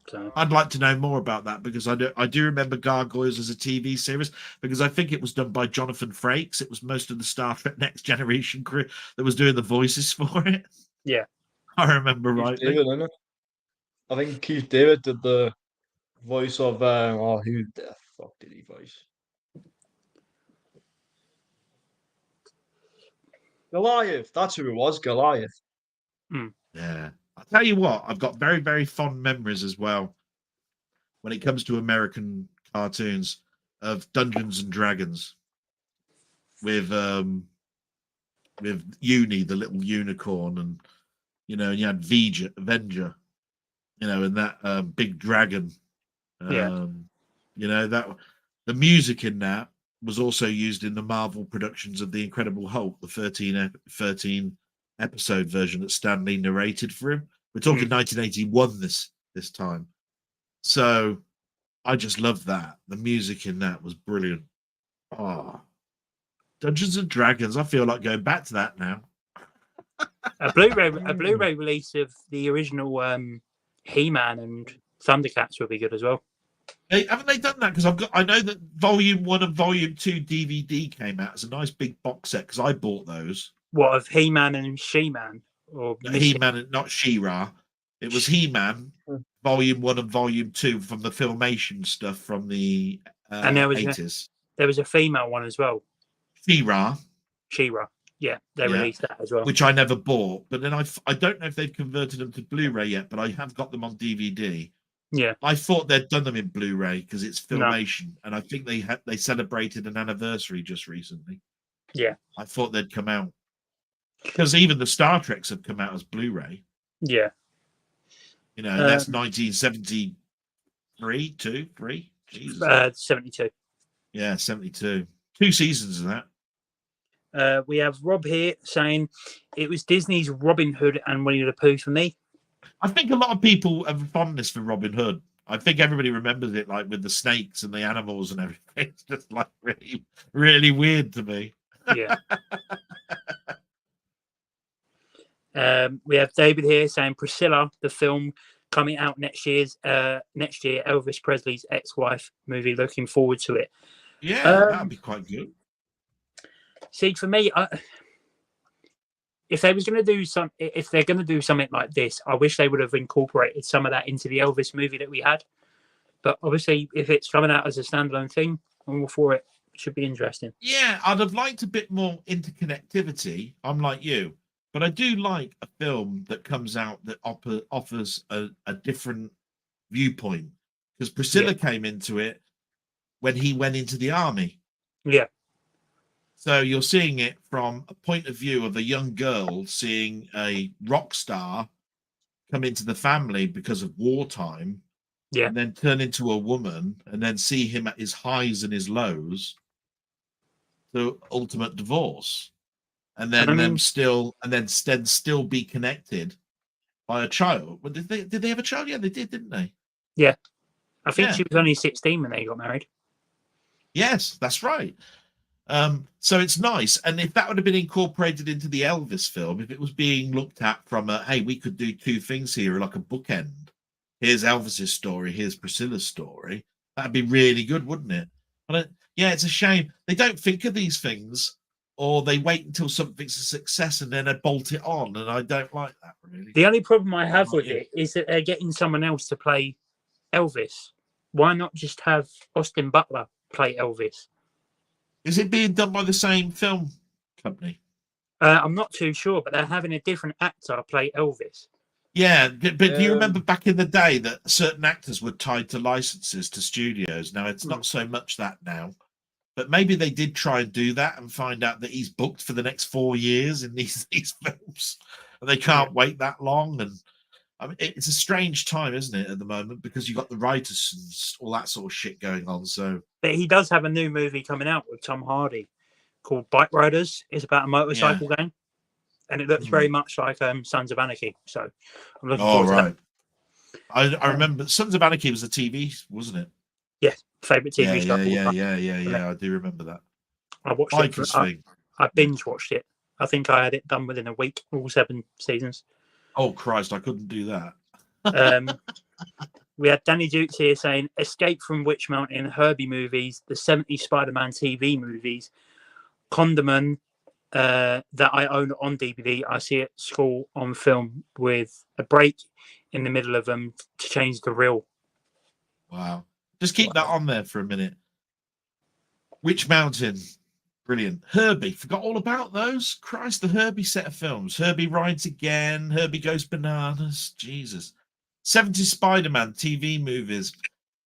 So I'd like to know more about that, because I do remember Gargoyles as a TV series, because I think it was done by Jonathan Frakes. It was most of the Star Trek Next Generation crew that was doing the voices for it. Yeah. I remember rightly. David, innit? I think Keith David did the voice of who the fuck did he voice? Goliath. That's who it was, Goliath. Yeah. I'll tell you what, I've got very, very fond memories as well when it comes to American cartoons of Dungeons and Dragons with Uni, the little unicorn, and you had Avenger, and that big dragon. That the music in that was also used in the Marvel productions of The Incredible Hulk, the 13 episode version that Stan Lee narrated for him. We're talking 1981 this time. So I just love that. The music in that was brilliant. Oh, Dungeons and Dragons. I feel like going back to that now. A Blu-ray release of the original He-Man and Thundercats would be good as well. Haven't they done that? Because I know that Volume 1 and Volume 2 DVD came out as a nice big box set, because I bought those. What, of He-Man and She-Man? Or He-Man, not She-Ra. It was He-Man, Volume 1 and Volume 2 from the Filmation stuff from the and there was 80s. There was a female one as well. She-Ra. She-Ra. Yeah, they released that as well. Which I never bought. But then I don't know if they've converted them to Blu-ray yet, but I have got them on DVD. Yeah. I thought they'd done them in Blu-ray because it's Filmation. And I think they celebrated an anniversary just recently. Yeah. I thought they'd come out. Because even the Star Treks have come out as Blu-ray. Yeah. That's 1973, 3? Jesus. 72. Yeah, 72. 2 seasons of that. We have Rob here saying it was Disney's Robin Hood and Winnie the Pooh for me. I think a lot of people have a fondness for Robin Hood. I think everybody remembers it like with the snakes and the animals and everything. It's just like really, really weird to me. Yeah. We have David here saying Priscilla, the film coming out next year, Elvis Presley's ex-wife movie. Looking forward to it. Yeah, that'd be quite good. See, for me, if they're going to do something like this, I wish they would have incorporated some of that into the Elvis movie that we had. But obviously, if it's coming out as a standalone thing, I'm all for it. Should be interesting. Yeah, I'd have liked a bit more interconnectivity. I'm like you, but I do like a film that comes out that offers a different viewpoint. Because Priscilla came into it when he went into the army. Yeah. So you're seeing it from a point of view of a young girl seeing a rock star come into the family because of wartime, and then turn into a woman, and then see him at his highs and his lows, the ultimate divorce, and then still be connected by a child. Well, did they have a child? Yeah, they did, didn't they? Yeah. I think she was only 16 when they got married. Yes, that's right. So it's nice. And if that would have been incorporated into the Elvis film, if it was being looked at from a, hey, we could do two things here, like a bookend. Here's Elvis's story, here's Priscilla's story. That'd be really good, wouldn't it? But yeah, it's a shame. They don't think of these things, or they wait until something's a success and then they bolt it on. And I don't like that, really. The only problem I have with it is that they're getting someone else to play Elvis. Why not just have Austin Butler play Elvis? Is it being done by the same film company? I'm not too sure, but they're having a different actor play Elvis. Yeah, but do you remember back in the day that certain actors were tied to licenses to studios? Now, it's not so much that now, but maybe they did try and do that and find out that he's booked for the next 4 years in these films, and they can't wait that long. And I mean, it's a strange time, isn't it, at the moment, because you've got the writers and all that sort of shit going on. So, but he does have a new movie coming out with Tom Hardy called Bike Riders. It's about a motorcycle gang, and it looks very much like Sons of Anarchy. So I'm looking forward to that. I remember Sons of Anarchy was a TV, wasn't it? Yeah, favorite TV show. Yeah. I do remember that. I watched it. I binge watched it. I think I had it done within a week, all 7 seasons. Oh Christ, I couldn't do that. We had Danny Dukes here saying Escape from Witch Mountain, Herbie movies, the 70s Spider-Man TV movies, Condiment that I own on DVD. I see at school on film with a break in the middle of them to change the reel. Wow. Just keep that on there for a minute. Witch Mountain. Brilliant. Herbie. Forgot all about those. Christ, the Herbie set of films. Herbie Rides Again. Herbie Goes Bananas. Jesus. 70s Spider-Man TV movies.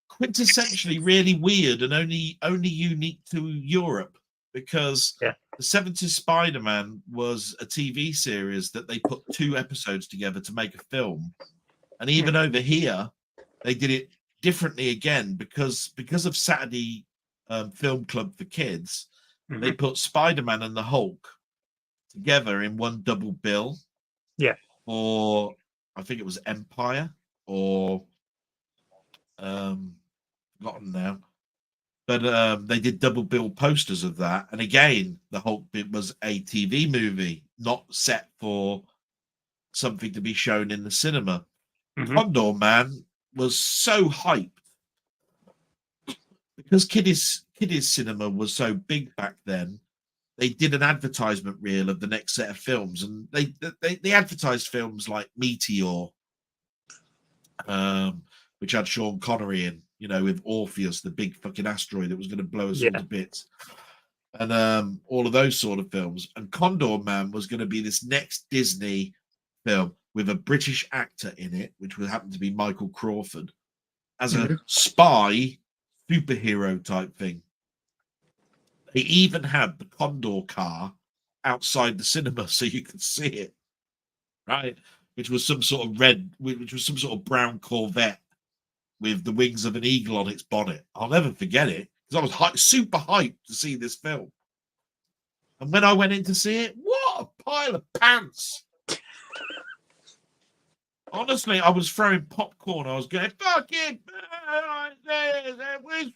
Quintessentially really weird and only unique to Europe, because the 70s Spider-Man was a TV series that they put 2 episodes together to make a film. And even over here, they did it differently again because of Saturday Film Club for Kids. They put Spider-Man and the Hulk together in one double bill. Yeah. Or I think it was Empire or forgotten now. But they did double bill posters of that. And again, the Hulk bit was a TV movie, not set for something to be shown in the cinema. Condor Man was so hyped because kiddies cinema was so big back then. They did an advertisement reel of the next set of films, and they advertised films like Meteor, which had Sean Connery in, with Orpheus, the big fucking asteroid that was going to blow us all to bits, and all of those sort of films. And Condor Man was going to be this next Disney film with a British actor in it, which would happen to be Michael Crawford, as a spy superhero type thing. They even had the Condor car outside the cinema so you could see it, right? Which was some sort of brown Corvette with the wings of an eagle on its bonnet. I'll never forget it because I was super hyped to see this film. And when I went in to see it, what a pile of pants! Honestly, I was throwing popcorn. I was going, fucking,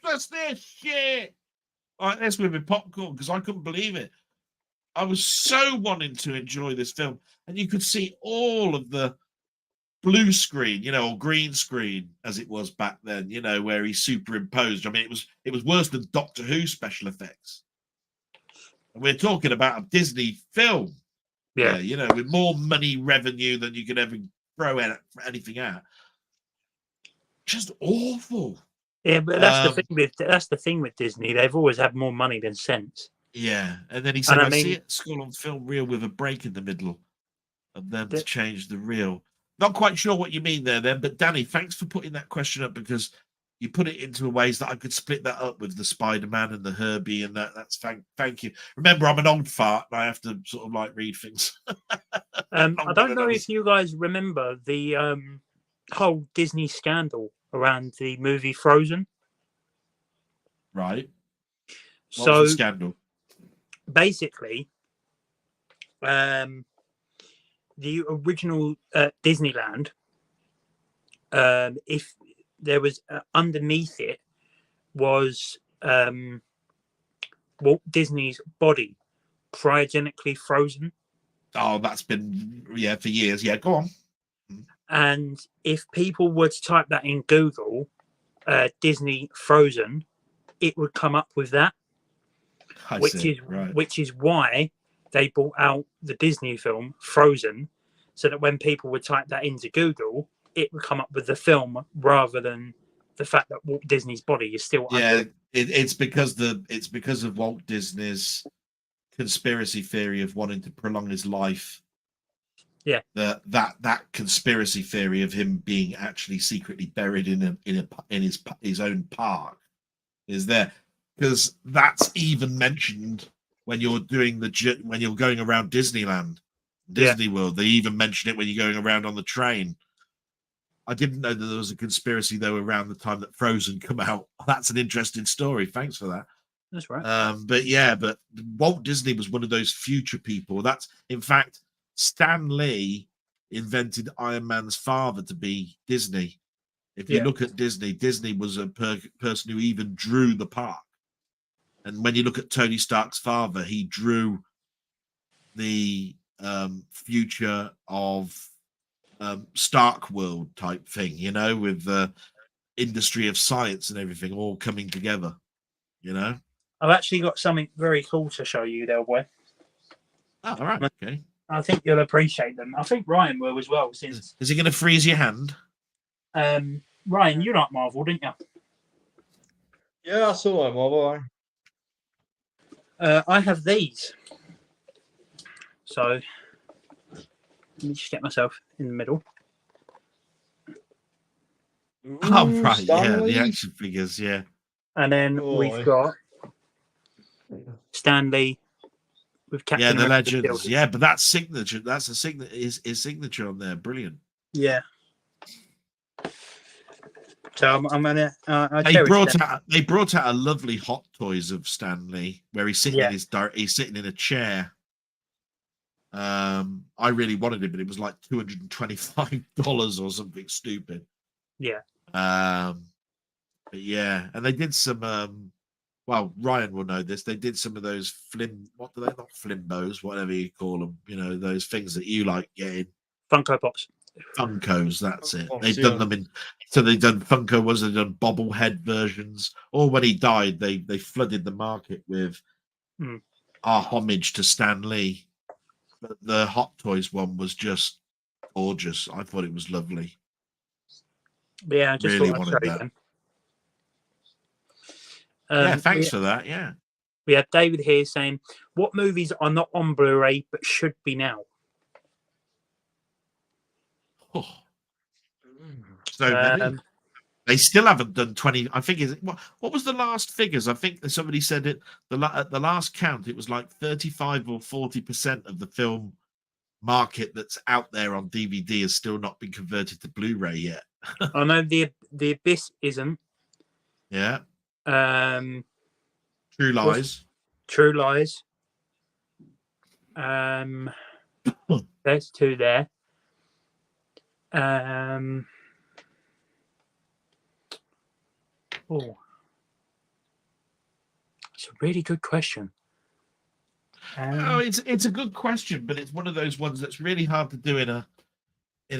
what's this shit? Like this with my popcorn, because I couldn't believe it. I was so wanting to enjoy this film. And you could see all of the blue screen, or green screen, as it was back then, where he superimposed. I mean, it was worse than Doctor Who special effects. And we're talking about a Disney film. Yeah, with more money revenue than you could ever throw anything at. Just awful. Yeah, but that's the thing with Disney. They've always had more money than sense. Yeah, and then he And said, I "I see mean, it at school on film reel with a break in the middle, and them to th- change the reel." Not quite sure what you mean there, then. But Danny, thanks for putting that question up because you put it into ways that I could split that up with the Spider-Man and the Herbie and that. That's thank you. Remember, I'm an old fart and I have to sort of like read things. I longer don't than know others. if you guys remember the whole Disney scandal around the movie Frozen. Right. What was the So scandal? basically, the original Disneyland, if there was underneath it was Walt Disney's body cryogenically frozen. Oh, that's been for years. Yeah, go on. And if people were to type that in Google, Disney Frozen, it would come up with that, I which see. is Right. which is why they brought out the Disney film Frozen, so that when people would type that into Google, it would come up with the film rather than the fact that Walt Disney's body is still Yeah, under. it's because of Walt Disney's conspiracy theory of wanting to prolong his life. Yeah. That conspiracy theory of him being actually secretly buried in his own park is there, because that's even mentioned when you're when you're going around Disney World. They even mention it when you're going around on the train. I didn't know that there was a conspiracy though around the time that Frozen come out. That's an interesting story. Thanks for that. That's right. But Walt Disney was one of those future people. That's, in fact, Stan Lee invented Iron Man's father to be Disney. If you look at Disney, Disney was a person who even drew the park. And when you look at Tony Stark's father, he drew the future of Stark World type thing, with the industry of science and everything all coming together, I've actually got something very cool to show you, there, boy. Oh, all right, okay. I think you'll appreciate them. I think Ryan will as well. Since is he going to freeze your hand? Ryan, you like Marvel, didn't you? Yeah, I saw him. Marvel. I have these. So let me just get myself in the middle. Oh, right, Stanley? the action figures, yeah. And then we've got Stanley with Captain Yeah, the America legends. Shield. Yeah, but that's signature. That's a signature. His signature on there. Brilliant. Yeah. So I'm gonna. They brought out a lovely Hot Toys of Stanley where he's sitting he's sitting in a chair. I really wanted it, but it was like $225 or something stupid. Yeah. But yeah, and they did some. Well, Ryan will know this. They did some of those what do they, not flimbos, whatever you call them. Those things that you like getting. Funko Pops. Funkos, that's it. They've done them they've done Funko ones, they've done bobblehead versions. Or when he died, they flooded the market with our homage to Stan Lee. But the Hot Toys one was just gorgeous. I thought it was lovely. Yeah, I just really thought I'd show wanted you that. them. Yeah, thanks for that. Yeah. We have David here saying, what movies are not on Blu-ray but should be now? Oh. So many. They still haven't done 20. I think what was the last figures? I think somebody said it at the last count. It was like 35 or 40% of the film market that's out there on DVD has still not been converted to Blu-ray yet. I know the Abyss isn't. Yeah. True Lies. True Lies. There's two there. Oh, it's a really good question. It's a good question, but it's one of those ones that's really hard to do in a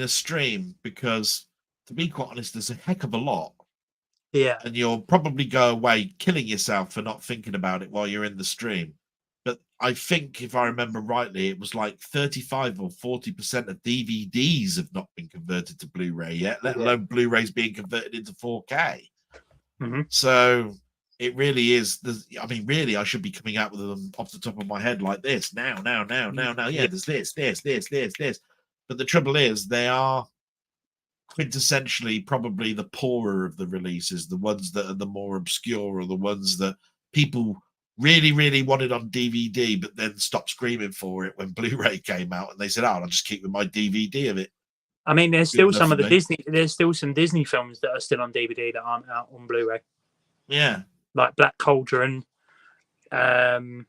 stream because, to be quite honest, there's a heck of a lot. Yeah, and you'll probably go away killing yourself for not thinking about it while you're in the stream. But I think, if I remember rightly, it was like 35 or 40% of DVDs have not been converted to Blu-ray yet, let alone Blu-rays being converted into 4K. Mhm. So it really is. I mean, really, I should be coming out with them off the top of my head like this now. Yeah, there's this. But the trouble is, they are quintessentially probably the poorer of the releases, the ones that are the more obscure, or the ones that people really, really wanted on DVD, but then stopped screaming for it when Blu-ray came out, and they said, "Oh, I'll just keep with my DVD of it." I mean, there's Good still enough some for of the me. Disney. There's still some Disney films that are still on DVD that aren't out on Blu-ray, Yeah. like Black Cauldron. There's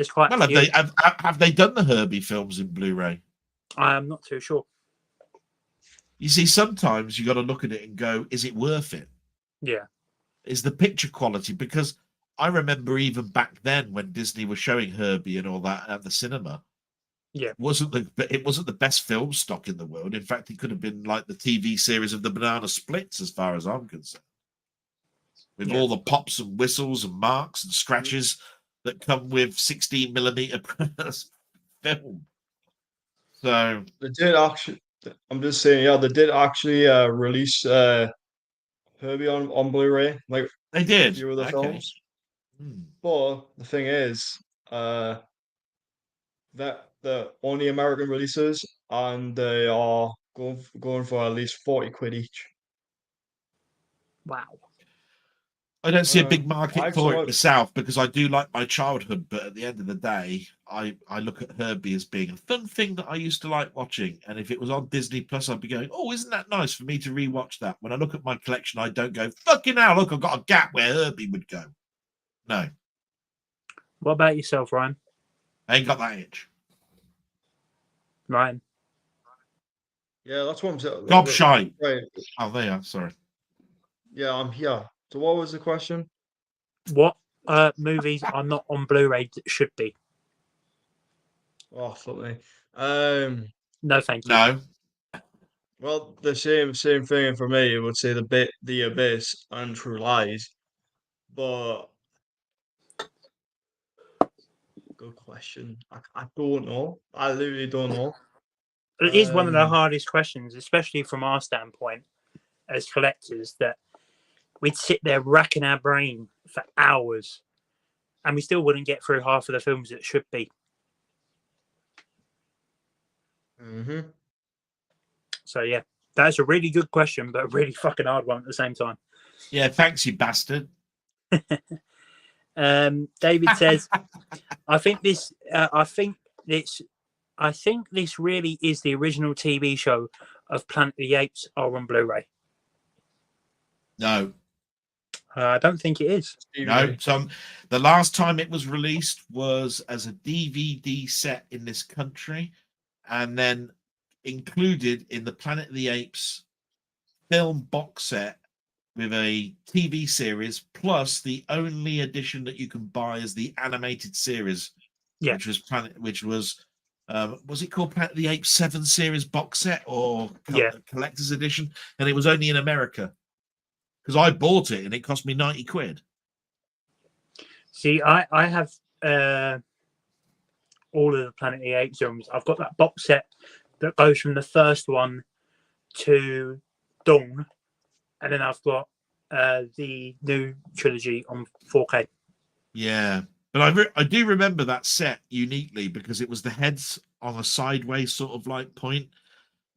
quite Well, a few. have they done the Herbie films in Blu-ray? I'm not too sure. You see, sometimes you got to look at it and go, "Is it worth it? Yeah, Is the picture quality?" Because I remember even back then when Disney was showing Herbie and all that at the cinema, yeah, it wasn't the best film stock in the world. In fact, it could have been like the TV series of the Banana Splits, as far as I'm concerned, with yeah. all the pops and whistles and marks and scratches that come with 16mm film. So They did actually. I'm just saying, yeah, they did actually release Herbie on Blu-ray, like they a did. few of the Okay. films. Hmm. But the thing is, that the only American releases, and they are going for at least 40 quid each. Wow. I don't see a big I market have for some. it myself because I do like my childhood, but at the end of the day, I look at Herbie as being a fun thing that I used to like watching. And if it was on Disney Plus, I'd be going, "Oh, isn't that nice for me to rewatch that?" When I look at my collection, I don't go, "Fucking hell, look, I've got a gap where Herbie would go." No, What about yourself, Ryan? I ain't got that itch. Ryan? Yeah, that's what I'm saying. Gobshite. Right. Oh, there you are. Sorry. Yeah, I'm here. So what was the question? What movies are not on Blu-ray that should be? Oh, fuck me. No, thank you. No. Well, the same thing for me. It would say the Abyss, and True Lies. But good question. I don't know. I literally don't know. It is one of the Um, hardest questions, especially from our standpoint as collectors, that we'd sit there racking our brain for hours and we still wouldn't get through half of the films that should be. mhm. So, yeah, that's a really good question, but a really fucking hard one at the same time. Yeah, thanks, you bastard. David says, I think this really is the original TV show of Planet of the Apes are on Blu-ray. No. I don't think it is. No, so the last time it was released was as a DVD set in this country, and then included in the Planet of the Apes film box set with a TV series, plus the only edition that you can buy is the animated series, Yeah. which was it called Planet of the Apes 7 series box set or collector's edition? And it was only in America because I bought it and it cost me 90 quid. See, I have all of the Planet of the Apes films. I've got that box set that goes from the first one to Dawn, and then I've got the new trilogy on 4K. Yeah, but I do remember that set uniquely because it was the heads on a sideways sort of like point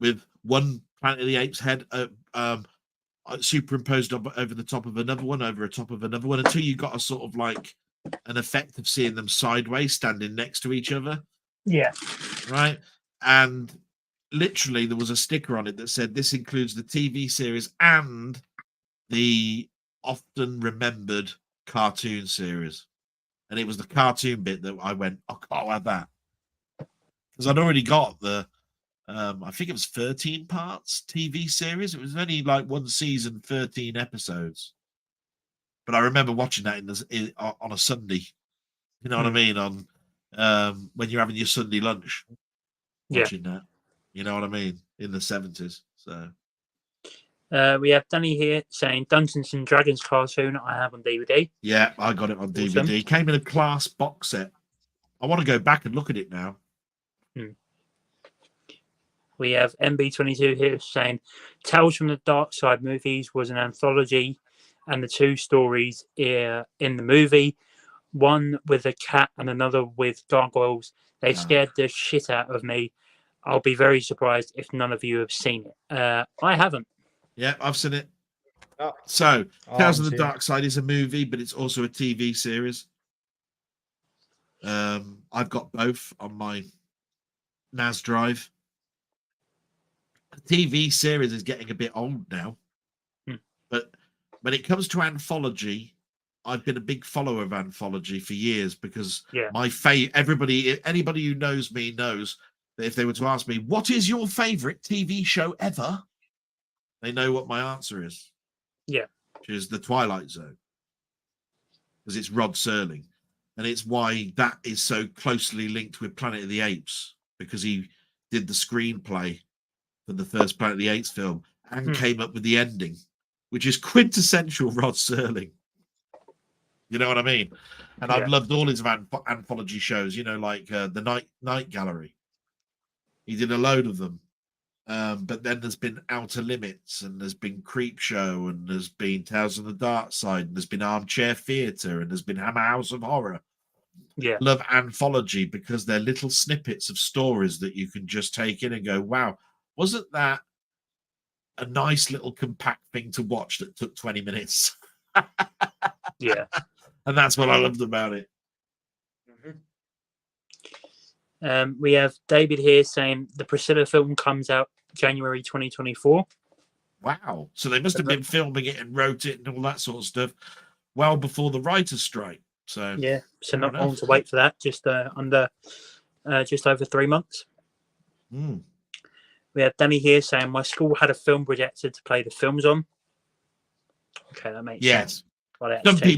with one Planet of the Apes head superimposed over the top of another one, over a top of another one, until you got a sort of like an effect of seeing them sideways standing next to each other. Yeah. Right. And literally there was a sticker on it that said this includes the TV series and the often remembered cartoon series. And it was the cartoon bit that I went, "Oh, I'll have that." Because I'd already got the I think it was 13 parts TV series. It was only like one season, 13 episodes. But I remember watching that on a Sunday. You know what I mean? On when you're having your Sunday lunch, watching that. You know what I mean? In the 70s. So we have Danny here saying Dungeons and Dragons cartoon I have on DVD. yeah, I got it on DVD. Awesome. It came in a class box set. I want to go back and look at it now. We have MB22 here saying Tales from the Dark Side movies was an anthology and the two stories in the movie, one with a cat and another with gargoyles, they scared the shit out of me. I'll be very surprised if none of you have seen it. I haven't. Yeah, I've seen it. Oh, So, Tales of the seen Dark Side is a movie, but it's also a TV series. I've got both on my NAS drive. The TV series is getting a bit old now, but when it comes to anthology, I've been a big follower of anthology for years because my anybody who knows me knows that if they were to ask me, what is your favorite TV show ever? They know what my answer is. Yeah. Which is The Twilight Zone. Because it's Rod Serling. And it's why that is so closely linked with Planet of the Apes, because he did the screenplay for the first Planet of the Apes film and came up with the ending, which is quintessential Rod Serling. You know what I mean? And I've loved all his anthology shows, like the Night Gallery. He did a load of them. But then there's been Outer Limits, and there's been Creep Show, and there's been Tales of the Dark Side, and there's been Armchair Theatre, and there's been Hammer House of Horror. Yeah. I love anthology because they're little snippets of stories that you can just take in and go, wow, wasn't that a nice little compact thing to watch that took 20 minutes? Yeah. And that's what I loved about it. We have David here saying the Priscilla film comes out January 2024. Wow. So they must have been filming it and wrote it and all that sort of stuff well before the writer's strike. So yeah, so not long to wait for that. Just just over 3 months. We have Danny here saying my school had a film projector to play the films on. Okay, that makes sense.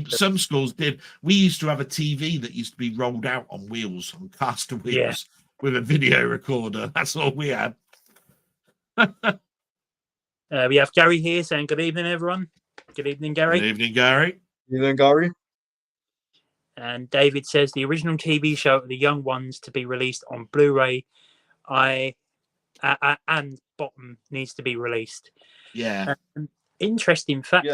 Some schools did. We used to have a TV that used to be rolled out on wheels, on caster wheels, with a video recorder. That's all we had. We have Gary here saying good evening, everyone. Good evening, Gary. Good evening, Gary. Good evening, Gary. And David says the original TV show The Young Ones to be released on Blu-ray. And bottom needs to be released. Yeah. Interesting fact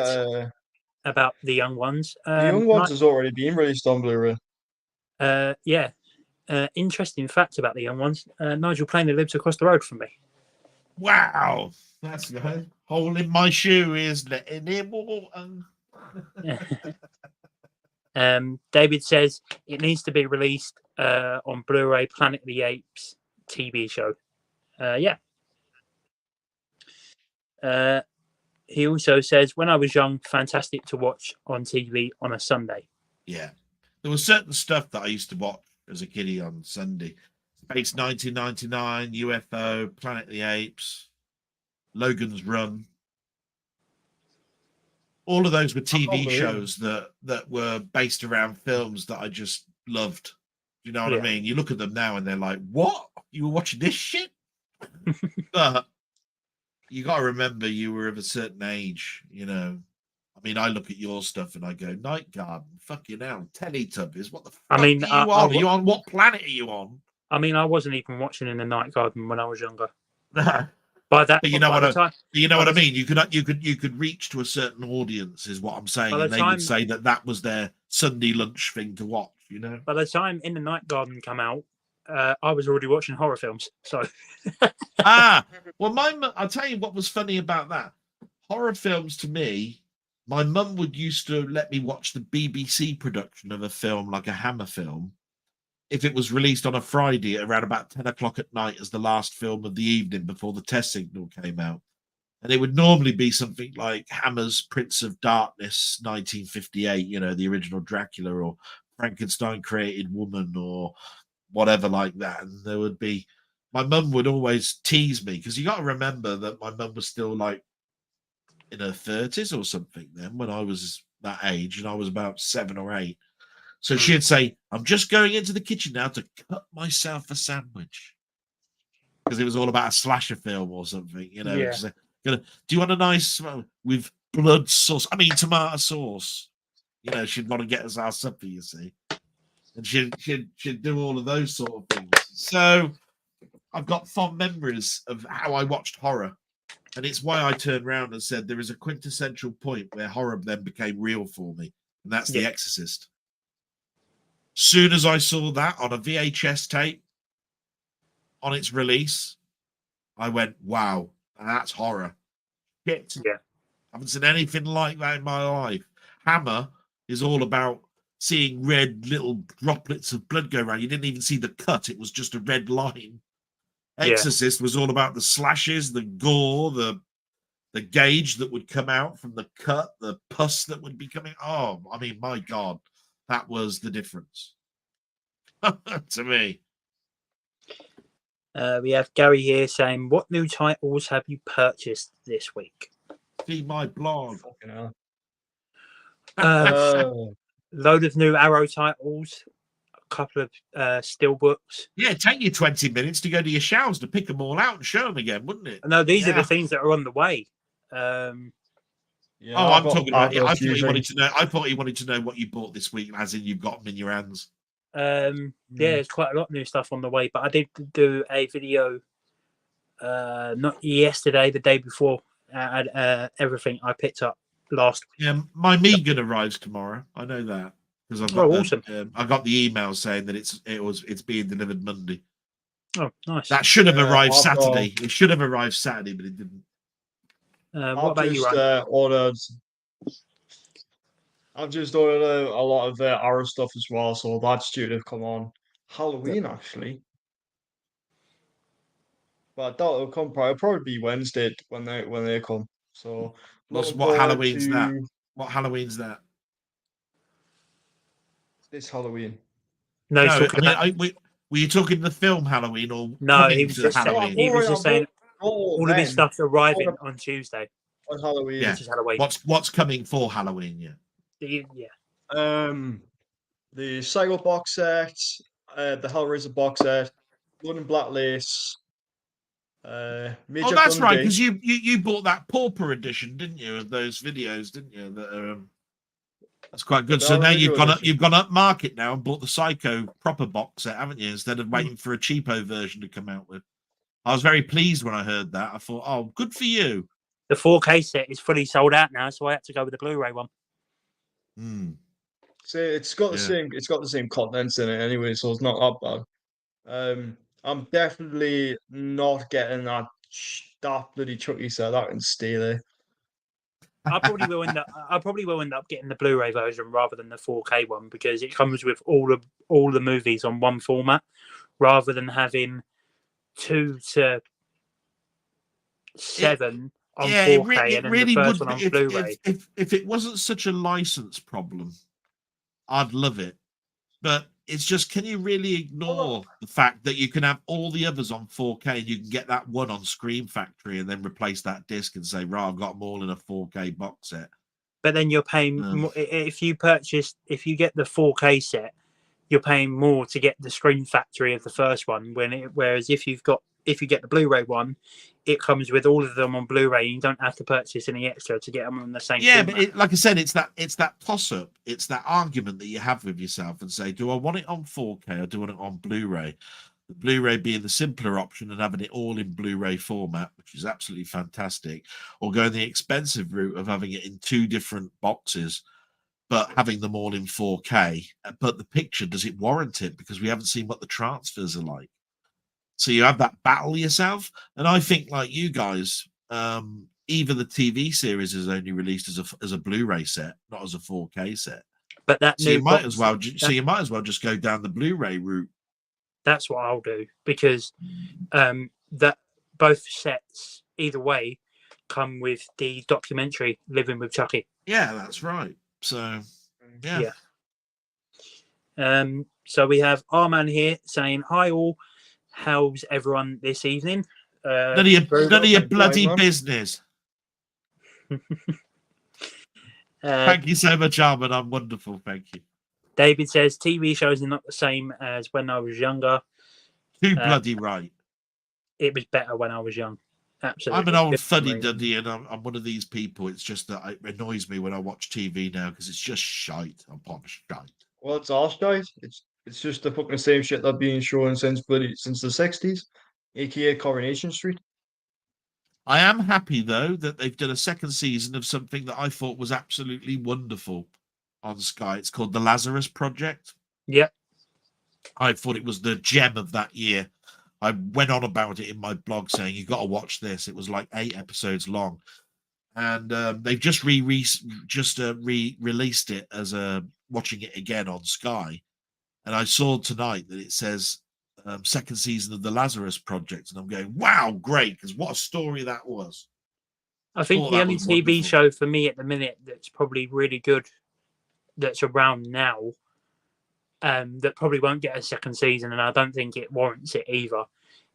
about The Young Ones. The Young Ones has already been released on Blu-ray. Interesting fact about The Young Ones. Nigel Planer lives across the road from me. Wow. That's good. Hole in my shoe is letting him walk. David says it needs to be released on Blu-ray. Planet of the Apes TV show. He also says when I was young, fantastic to watch on TV on a Sunday. Yeah, there was certain stuff that I used to watch as a kiddie on Sunday. Space 1999, UFO, Planet of the Apes, Logan's Run. All of those were TV shows that were based around films that I just loved. You know what I mean? You look at them now and they're like, what? You were watching this shit? But you got to remember you were of a certain age, I mean, I look at your stuff and I go, Night Garden, fucking hell, Teletubbies, what the fuck are you on? Are you on? What planet are you on? I mean, I wasn't even watching In the Night Garden when I was younger. By that, but you know what I mean. You could reach to a certain audience, is what I'm saying, and they would say that was their Sunday lunch thing to watch. By the time In the Night Garden came out, I was already watching horror films. So, well, I'll tell you what was funny about that. Horror films to me, my mum used to let me watch the BBC production of a film, like a Hammer film, if it was released on a Friday at around about 10 o'clock at night as the last film of the evening before the test signal came out. And it would normally be something like Hammer's Prince of Darkness, 1958, the original Dracula, or Frankenstein Created Woman, or whatever like that. And there would be, my mum would always tease me, because you got to remember that my mum was still like in her 30s or something then when I was that age, and I was about 7 or 8. So she'd say, I'm just going into the kitchen now to cut myself a sandwich. Because it was all about a slasher film or something, do you want a nice with blood sauce? I mean, tomato sauce. She'd want to get us our supper, you see. And she'd do all of those sort of things. So I've got fond memories of how I watched horror. And it's why I turned around and said there is a quintessential point where horror then became real for me, and that's The Exorcist. Soon as I saw that on a VHS tape on its release, I went, wow, that's horror. Shit. Yeah. I haven't seen anything like that in my life. Hammer is all about seeing red little droplets of blood go around. You didn't even see the cut. It was just a red line. Exorcist was all about the slashes, the gore, the gauge that would come out from the cut, the pus that would be coming. Oh, I mean, my God, that was the difference to me. We have Gary here saying, what new titles have you purchased this week? See my blog. Fucking hell. Load of new Arrow titles, a couple of steelbooks. Yeah, take you 20 minutes to go to your shelves to pick them all out and show them again, wouldn't it? No, these are the things that are on the way. I'm talking about. I thought you wanted to know. I thought you wanted to know what you bought this week, as in you've got them in your hands. Yeah, there's quite a lot of new stuff on the way, but I did do a video not yesterday, the day before, everything I picked up last week. Yeah, my Megan arrives tomorrow. I know that because I've got awesome. I got the email saying that it's being delivered Monday. Oh, nice. That should have arrived Saturday. It should have arrived Saturday, but it didn't. What about you, Ryan? I've just ordered a lot of Arrow stuff as well, so that's due to come on Halloween actually. But I doubt it'll come. It'll probably be Wednesday when they come. So what Halloween's that? What Halloween's that? This Halloween. No, were you talking the film Halloween or no? He was just Halloween? He was just saying all of his stuff's arriving on Tuesday. On Halloween. Yeah. Which is Halloween. What's coming for Halloween? Yeah. The Psycho box set, the Hellraiser box set, Blood and Black Lace. That's right, because you bought that pauper edition, didn't you, of those videos, didn't you? That's quite good. So now you've gone up market now and bought the Psycho proper box set, haven't you? Instead of waiting for a cheapo version to come out with. I was very pleased when I heard that. I thought, oh, good for you. The 4K set is fully sold out now, so I had to go with the Blu-ray one. So it's got the same contents in it anyway, so it's not that bad. I'm definitely not getting that bloody Chucky set. That can stay there. I probably will end up getting the Blu-ray version rather than the 4K one because it comes with all the movies on one format, rather than having 2 to 7 on 4K and then the first one on Blu-ray. If it wasn't such a license problem, I'd love it. But it's just, can you really ignore the fact that you can have all the others on 4K and you can get that one on Scream Factory and then replace that disc and say, right, I've got them all in a 4K box set. But then you're paying more, if you get the 4K set, you're paying more to get the Scream Factory of the first one. Whereas if you get the Blu-ray one, it comes with all of them on Blu-ray. You don't have to purchase any extra to get them on the same. Yeah, format. But like I said, it's that toss-up. It's that argument that you have with yourself and say, do I want it on 4K or do I want it on Blu-ray? The Blu-ray being the simpler option and having it all in Blu-ray format, which is absolutely fantastic, or going the expensive route of having it in 2 different boxes, but having them all in 4K. But the picture, does it warrant it? Because we haven't seen what the transfers are like. So you have that battle yourself. And I think, like you guys, even the TV series is only released as a Blu-ray set, not as a 4K set. But you might as well just go down the Blu-ray route. That's what I'll do, because that both sets, either way, come with the documentary Living with Chucky. Yeah, that's right. So yeah. So we have our man here saying, hi all, how's everyone this evening? None of your bloody business. Thank you so much, Armin. I'm wonderful. Thank you. David says TV shows are not the same as when I was younger. Too bloody right. It was better when I was young. Absolutely. I'm an old fuddy-duddy, and I'm one of these people. It's just that it annoys me when I watch TV now because it's just shite upon shite. Well, it's all shite. It's just the fucking same shit that being shown since the 60s, aka Coronation Street. I am happy though that they've done a second season of something that I thought was absolutely wonderful on Sky. It's called The Lazarus Project. Yep. I thought it was the gem of that year. I went on about it in my blog saying you've got to watch this. It was like 8 episodes long, and they've just released it as watching it again on Sky. And I saw tonight that it says second season of the Lazarus Project, and I'm going, wow, great, because what a story that was. I think thought the that only was TV wonderful. show for me at the minute that's probably really good, that's around now, that probably won't get a second season, and I don't think it warrants it either,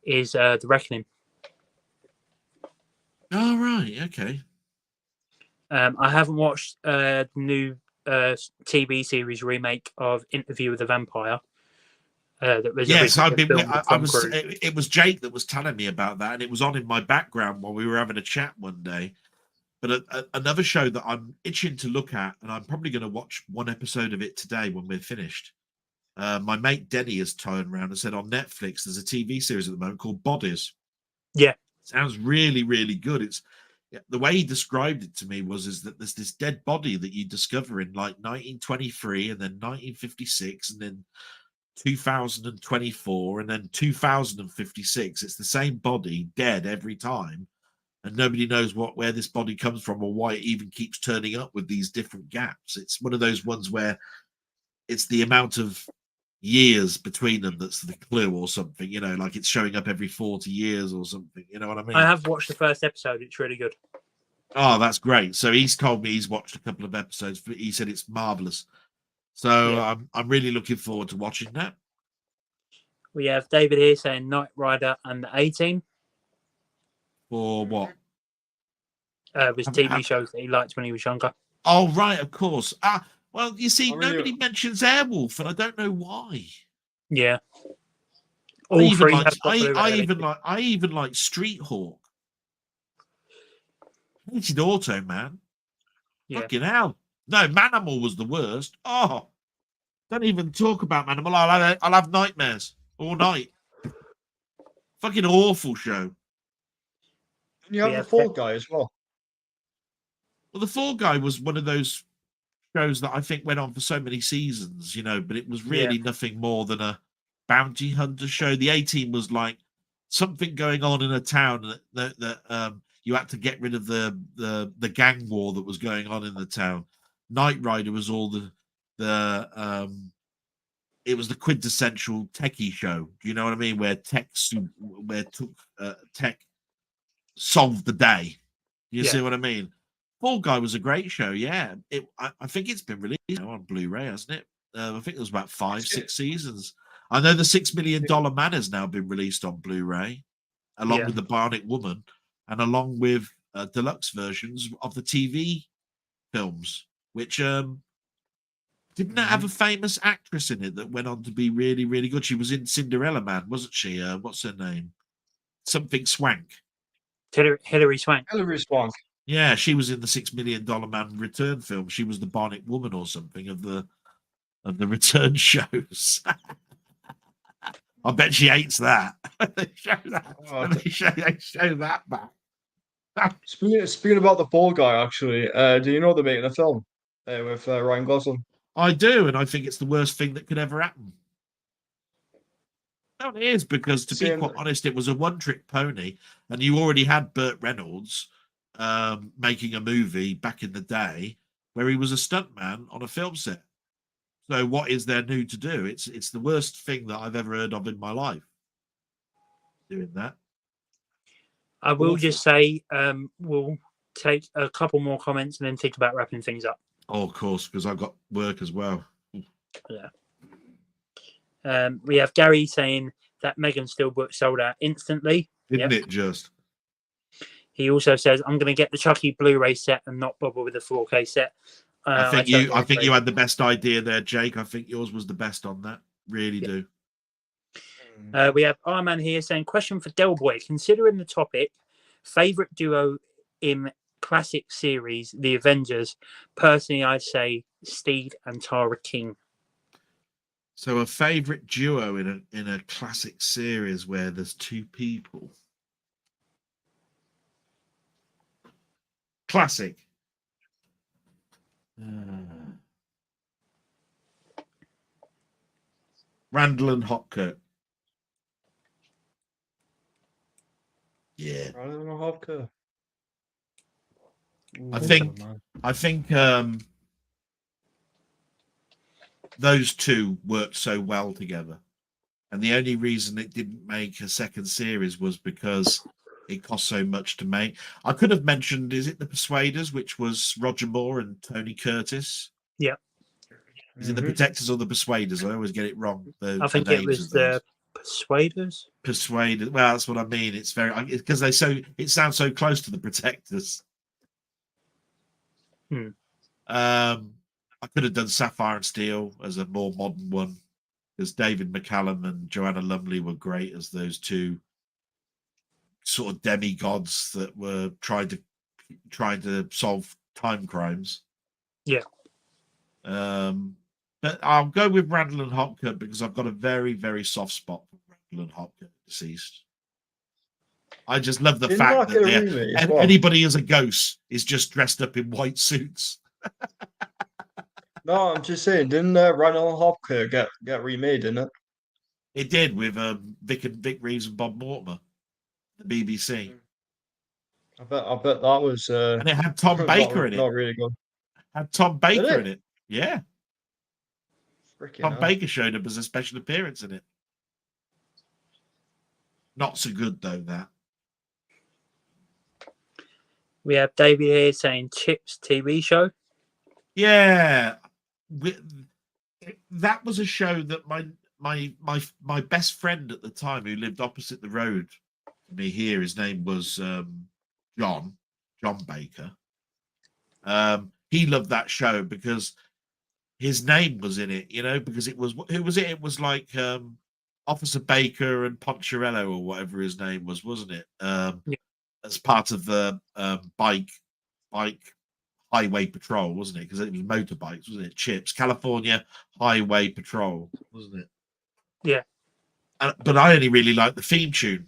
is The Reckoning. Oh, right, okay. I haven't watched the new TV series remake of Interview with the Vampire. That was Yes, originally filmed with Tom Cruise. it was Jake that was telling me about that, and it was on in my background while we were having a chat one day. But another show that I'm itching to look at, and I'm probably going to watch one episode of it today when we're finished. My mate Denny has turned around and said on Netflix there's a TV series at the moment called Bodies. Yeah. Sounds really, really good. It's the way he described it to me is that there's this dead body that you discover in like 1923 and then 1956 and then 2024 and then 2056. It's the same body dead every time, and nobody knows where this body comes from or why it even keeps turning up with these different gaps. It's one of those ones where it's the amount of years between them that's the clue or something, like it's showing up every 40 years or something, you know what I mean? I have watched the first episode. It's really good. Oh, that's great. So he's told me he's watched a couple of episodes. He said it's marvelous. So Yeah. I'm really looking forward to watching that. We have David here saying Knight Rider and the 18. For what? Was TV shows that he liked when he was younger. Oh, right, of course. Well, you see, I really- nobody mentions Airwolf, and I don't know why. Yeah. I All even three like have got I even like Street Hawk. Hated Auto Man. Yeah. Fucking hell. No, Manimal was the worst. Oh, don't even talk about Manimal. I'll have nightmares all night. Fucking awful show. And you have Yeah, the Fall Guy as well. Well, the Fall Guy was one of those shows that I think went on for so many seasons, but it was really nothing more than a bounty hunter show. The 18 was like something going on in a town that you had to get rid of the gang war that was going on in the town. Knight Rider was all it was the quintessential techie show. Do you know what I mean? Where tech solved the day. You see what I mean? Fall Guy was a great show. Yeah, I think it's been released on Blu-ray, hasn't it? I think it was about 5-6 seasons. I know the $6 Million Man has now been released on Blu-ray, along with the Bionic Woman, and along with deluxe versions of the TV films, which didn't that have a famous actress in it that went on to be really, really good? She was in Cinderella Man, wasn't she? What's her name? Something Swank. Hilary Swank. Hilary Swank. Yeah, she was in the $6 Million Man return film. She was the Bionic Woman or something of the return shows. I bet she hates that. They show that. They show that back. Speaking about the Fall Guy, actually, do you know they're making a film with Ryan Gosling? I do, and I think it's the worst thing that could ever happen. No, it is, because to be quite honest, it was a one-trick pony, and you already had Burt Reynolds making a movie back in the day where he was a stuntman on a film set. So what is there new to do? It's the worst thing that I've ever heard of in my life. Doing that. I will just say we'll take a couple more comments and then think about wrapping things up. Oh, of course, because I've got work as well. Yeah. We have Gary saying that Megan Steelbook sold out instantly. Didn't it just? He also says, I'm going to get the Chucky Blu-ray set and not bother with the 4K set. I think you had the best idea there, Jake. I think yours was the best on that. Really do. We have our man here saying, question for Del Boy. Considering the topic, favorite duo in classic series, The Avengers. Personally, I'd say Steve and Tara King. So a favorite duo in a classic series where there's two people. Classic. Randall and Hopkirk. Yeah. I don't know Hopkirk. I think those two worked so well together. And the only reason it didn't make a second series was because it cost so much to make. I could have mentioned, is it The Persuaders, which was Roger Moore and Tony Curtis? Yeah. Is it The Protectors or The Persuaders? I always get it wrong. I think it was The Persuaders. Persuaders. Well, that's what I mean. It's very because it sounds so close to The Protectors. I could have done Sapphire and Steel as a more modern one, because David McCallum and Joanna Lumley were great as those two sort of demigods that were trying to solve time crimes. Yeah. But I'll go with Randall and Hopkirk because I've got a very, very soft spot for Randall and Hopkirk deceased. I just love the fact that anybody as a ghost is just dressed up in white suits. No, I'm just saying, didn't Randall and Hopkirk get remade, didn't it? It did with Vic Reeves and Bob Mortimer, the BBC. I bet that was and it had Tom Baker in it. Not really good. Had Tom Baker in it. Yeah. Tom Baker showed up as a special appearance in it. Not so good though, that. We have David here saying Chips TV show. Yeah. That was a show that my best friend at the time, who lived opposite the road to me here, his name was John Baker. He loved that show because his name was in it, because it was, who was it? It was like Officer Baker and Poncherello or whatever his name was, wasn't it? Yeah. As part of the bike highway patrol, wasn't it? Because it was motorbikes, wasn't it? Chips, California Highway Patrol, wasn't it? Yeah. But I only really liked the theme tune.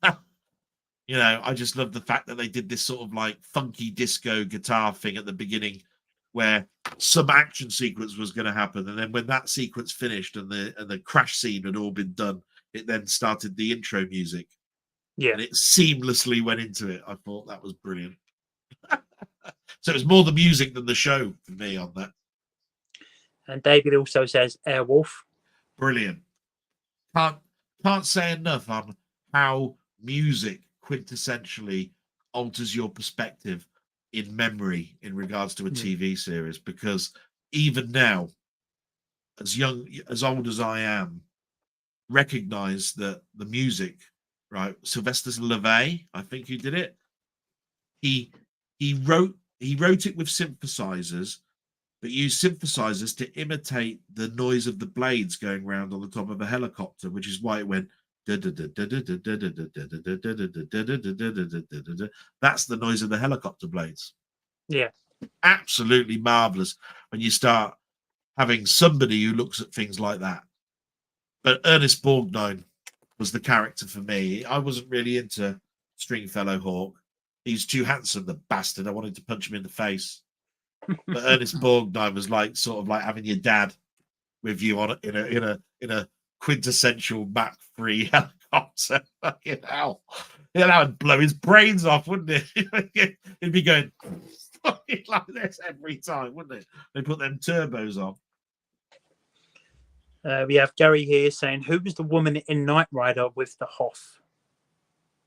I just love the fact that they did this sort of like funky disco guitar thing at the beginning, where some action sequence was going to happen, and then when that sequence finished and the crash scene had all been done, it then started the intro music. Yeah, and it seamlessly went into it. I thought that was brilliant. So it was more the music than the show for me on that. And David also says Airwolf. Brilliant. Can't say enough on how music quintessentially alters your perspective in memory in regards to a TV series, because even now, as old as I am, recognize that the music, right? Sylvester LeVay, I think who did it. He wrote it with synthesizers, but used synthesizers to imitate the noise of the blades going round on the top of a helicopter, which is why it went. That's the noise of the helicopter blades. Yeah, absolutely marvelous when you start having somebody who looks at things like that. But Ernest Borgnine was the character for me. I wasn't really into Stringfellow Hawk. He's too handsome, the bastard. I wanted to punch him in the face. But Ernest Borgnine was like sort of like having your dad with you on in a quintessential Mach 3 helicopter. Fucking hell. Yeah, that would blow his brains off, wouldn't it? He'd be going like this every time, wouldn't it? They put them turbos on. We have Gary here saying, who was the woman in Knight Rider with the Hoff?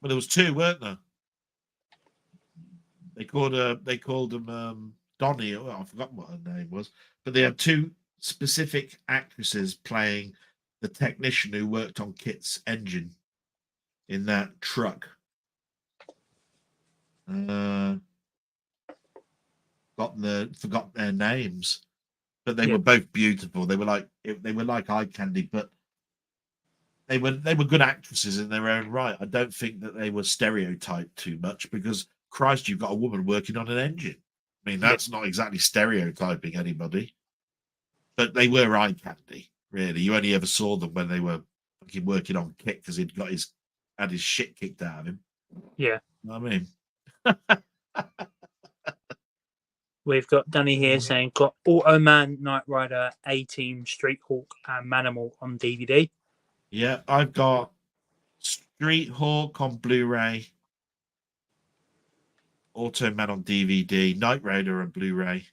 Well, there was two, weren't there? They called them Donnie. Oh, I forgot what her name was, but they had two specific actresses playing the technician who worked on Kit's engine in that truck. Forgot their names, but they were both beautiful. They were like eye candy, but they were good actresses in their own right. I don't think that they were stereotyped too much, because Christ, you've got a woman working on an engine. I mean, that's not exactly stereotyping anybody, but they were eye candy. Really, you only ever saw them when they were working on Kit, because had his shit kicked out of him. Yeah, You know what I mean. We've got Danny here saying got Automan, Knight Rider, A-Team, Street Hawk, and Manimal on DVD. Yeah, I've got Street Hawk on Blu-ray, Automan on DVD, Knight Rider on Blu-ray,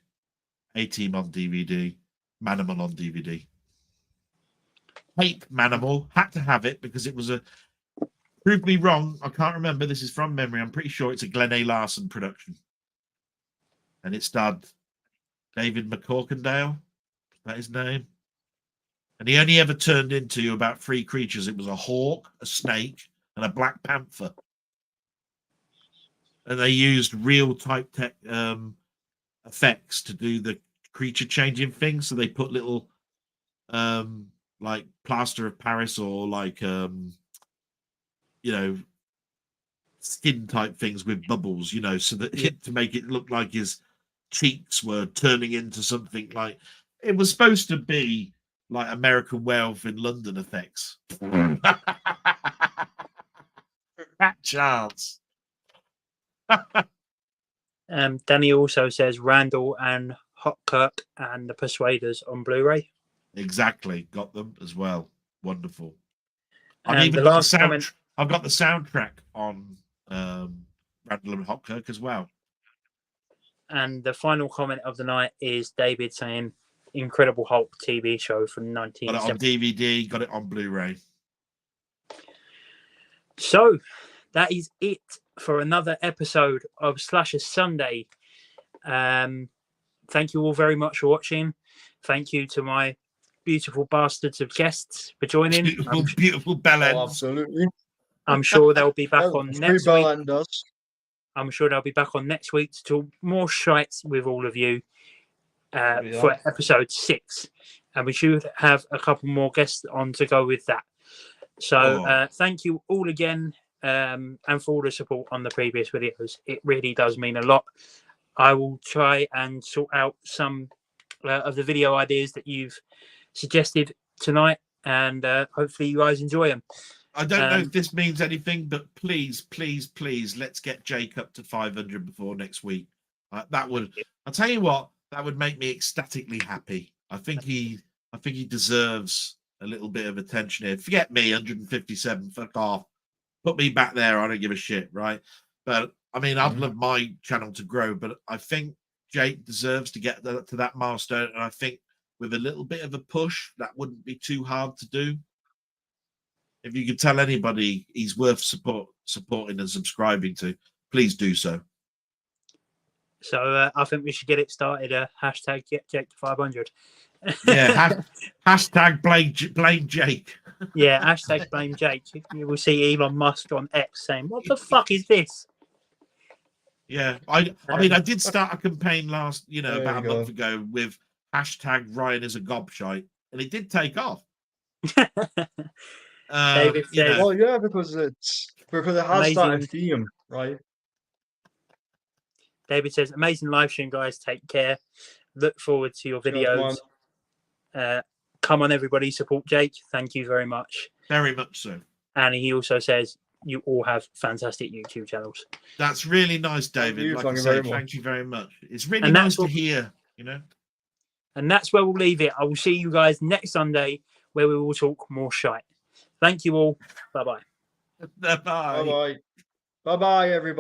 A-Team on DVD, Manimal on DVD. Hate Manimal, had to have it because it was a. Prove me wrong, I can't remember. This is from memory. I'm pretty sure it's a Glenn A. Larson production. And it starred David McCorkindale. Is that his name? And he only ever turned into about 3 creatures. It was a hawk, a snake, and a black panther. And they used real type tech effects to do the creature changing thing. So they put little like plaster of Paris or like skin type things with bubbles, so that to make it look like his cheeks were turning into something like it was supposed to be like American Werewolf in London effects. That chance. Danny also says Randall and Hotkirk and the Persuaders on Blu-ray. Exactly, got them as well. Wonderful. And I've even the got last comment. I've got the soundtrack on Randall and Hotkirk as well. And the final comment of the night is David saying Incredible Hulk TV show from 1970. Got it on DVD, got it on Blu-ray. So that is it for another episode of Slasher Sunday. Thank you all very much for watching. Thank you to my beautiful bastards of guests for joining. Beautiful Bellends. Oh, absolutely. I'm sure they'll be back on next week. I'm sure they'll be back on next week to talk more shites with all of you for episode 6. And we should have a couple more guests on to go with that. So thank you all again and for all the support on the previous videos. It really does mean a lot. I will try and sort out some of the video ideas that you've suggested tonight, and hopefully you guys enjoy them. I don't know if this means anything, but please, let's get Jake up to 500 before next week. That would, I'll tell you what, that would make me ecstatically happy. I think he deserves a little bit of attention here. Forget me, 157, fuck off. Put me back there, I don't give a shit, right? But I mean, I'd love my channel to grow, but I think Jake deserves to get to that milestone, and I think with a little bit of a push, that wouldn't be too hard to do. If you could tell anybody he's worth supporting and subscribing to, please do so. So I think we should get it started. Hashtag get Jake to 500. Yeah, hashtag blame Jake. Yeah, hashtag blame Jake. You will see Elon Musk on X saying, "What the fuck is this?" Yeah, I mean, I did start a campaign about a month ago with hashtag Ryan is a gobshite, and it did take off. David says, well, yeah, because it has that theme, right? David says, amazing live stream, guys. Take care. Look forward to your videos. Come on, everybody, support Jake. Thank you very much. Very much so. And he also says, you all have fantastic YouTube channels. That's really nice, David. Thank you very much. It's really nice to hear, And that's where we'll leave it. I will see you guys next Sunday where we will talk more shite. Thank you all. Bye-bye. Bye-bye. Bye-bye. Bye-bye, everybody.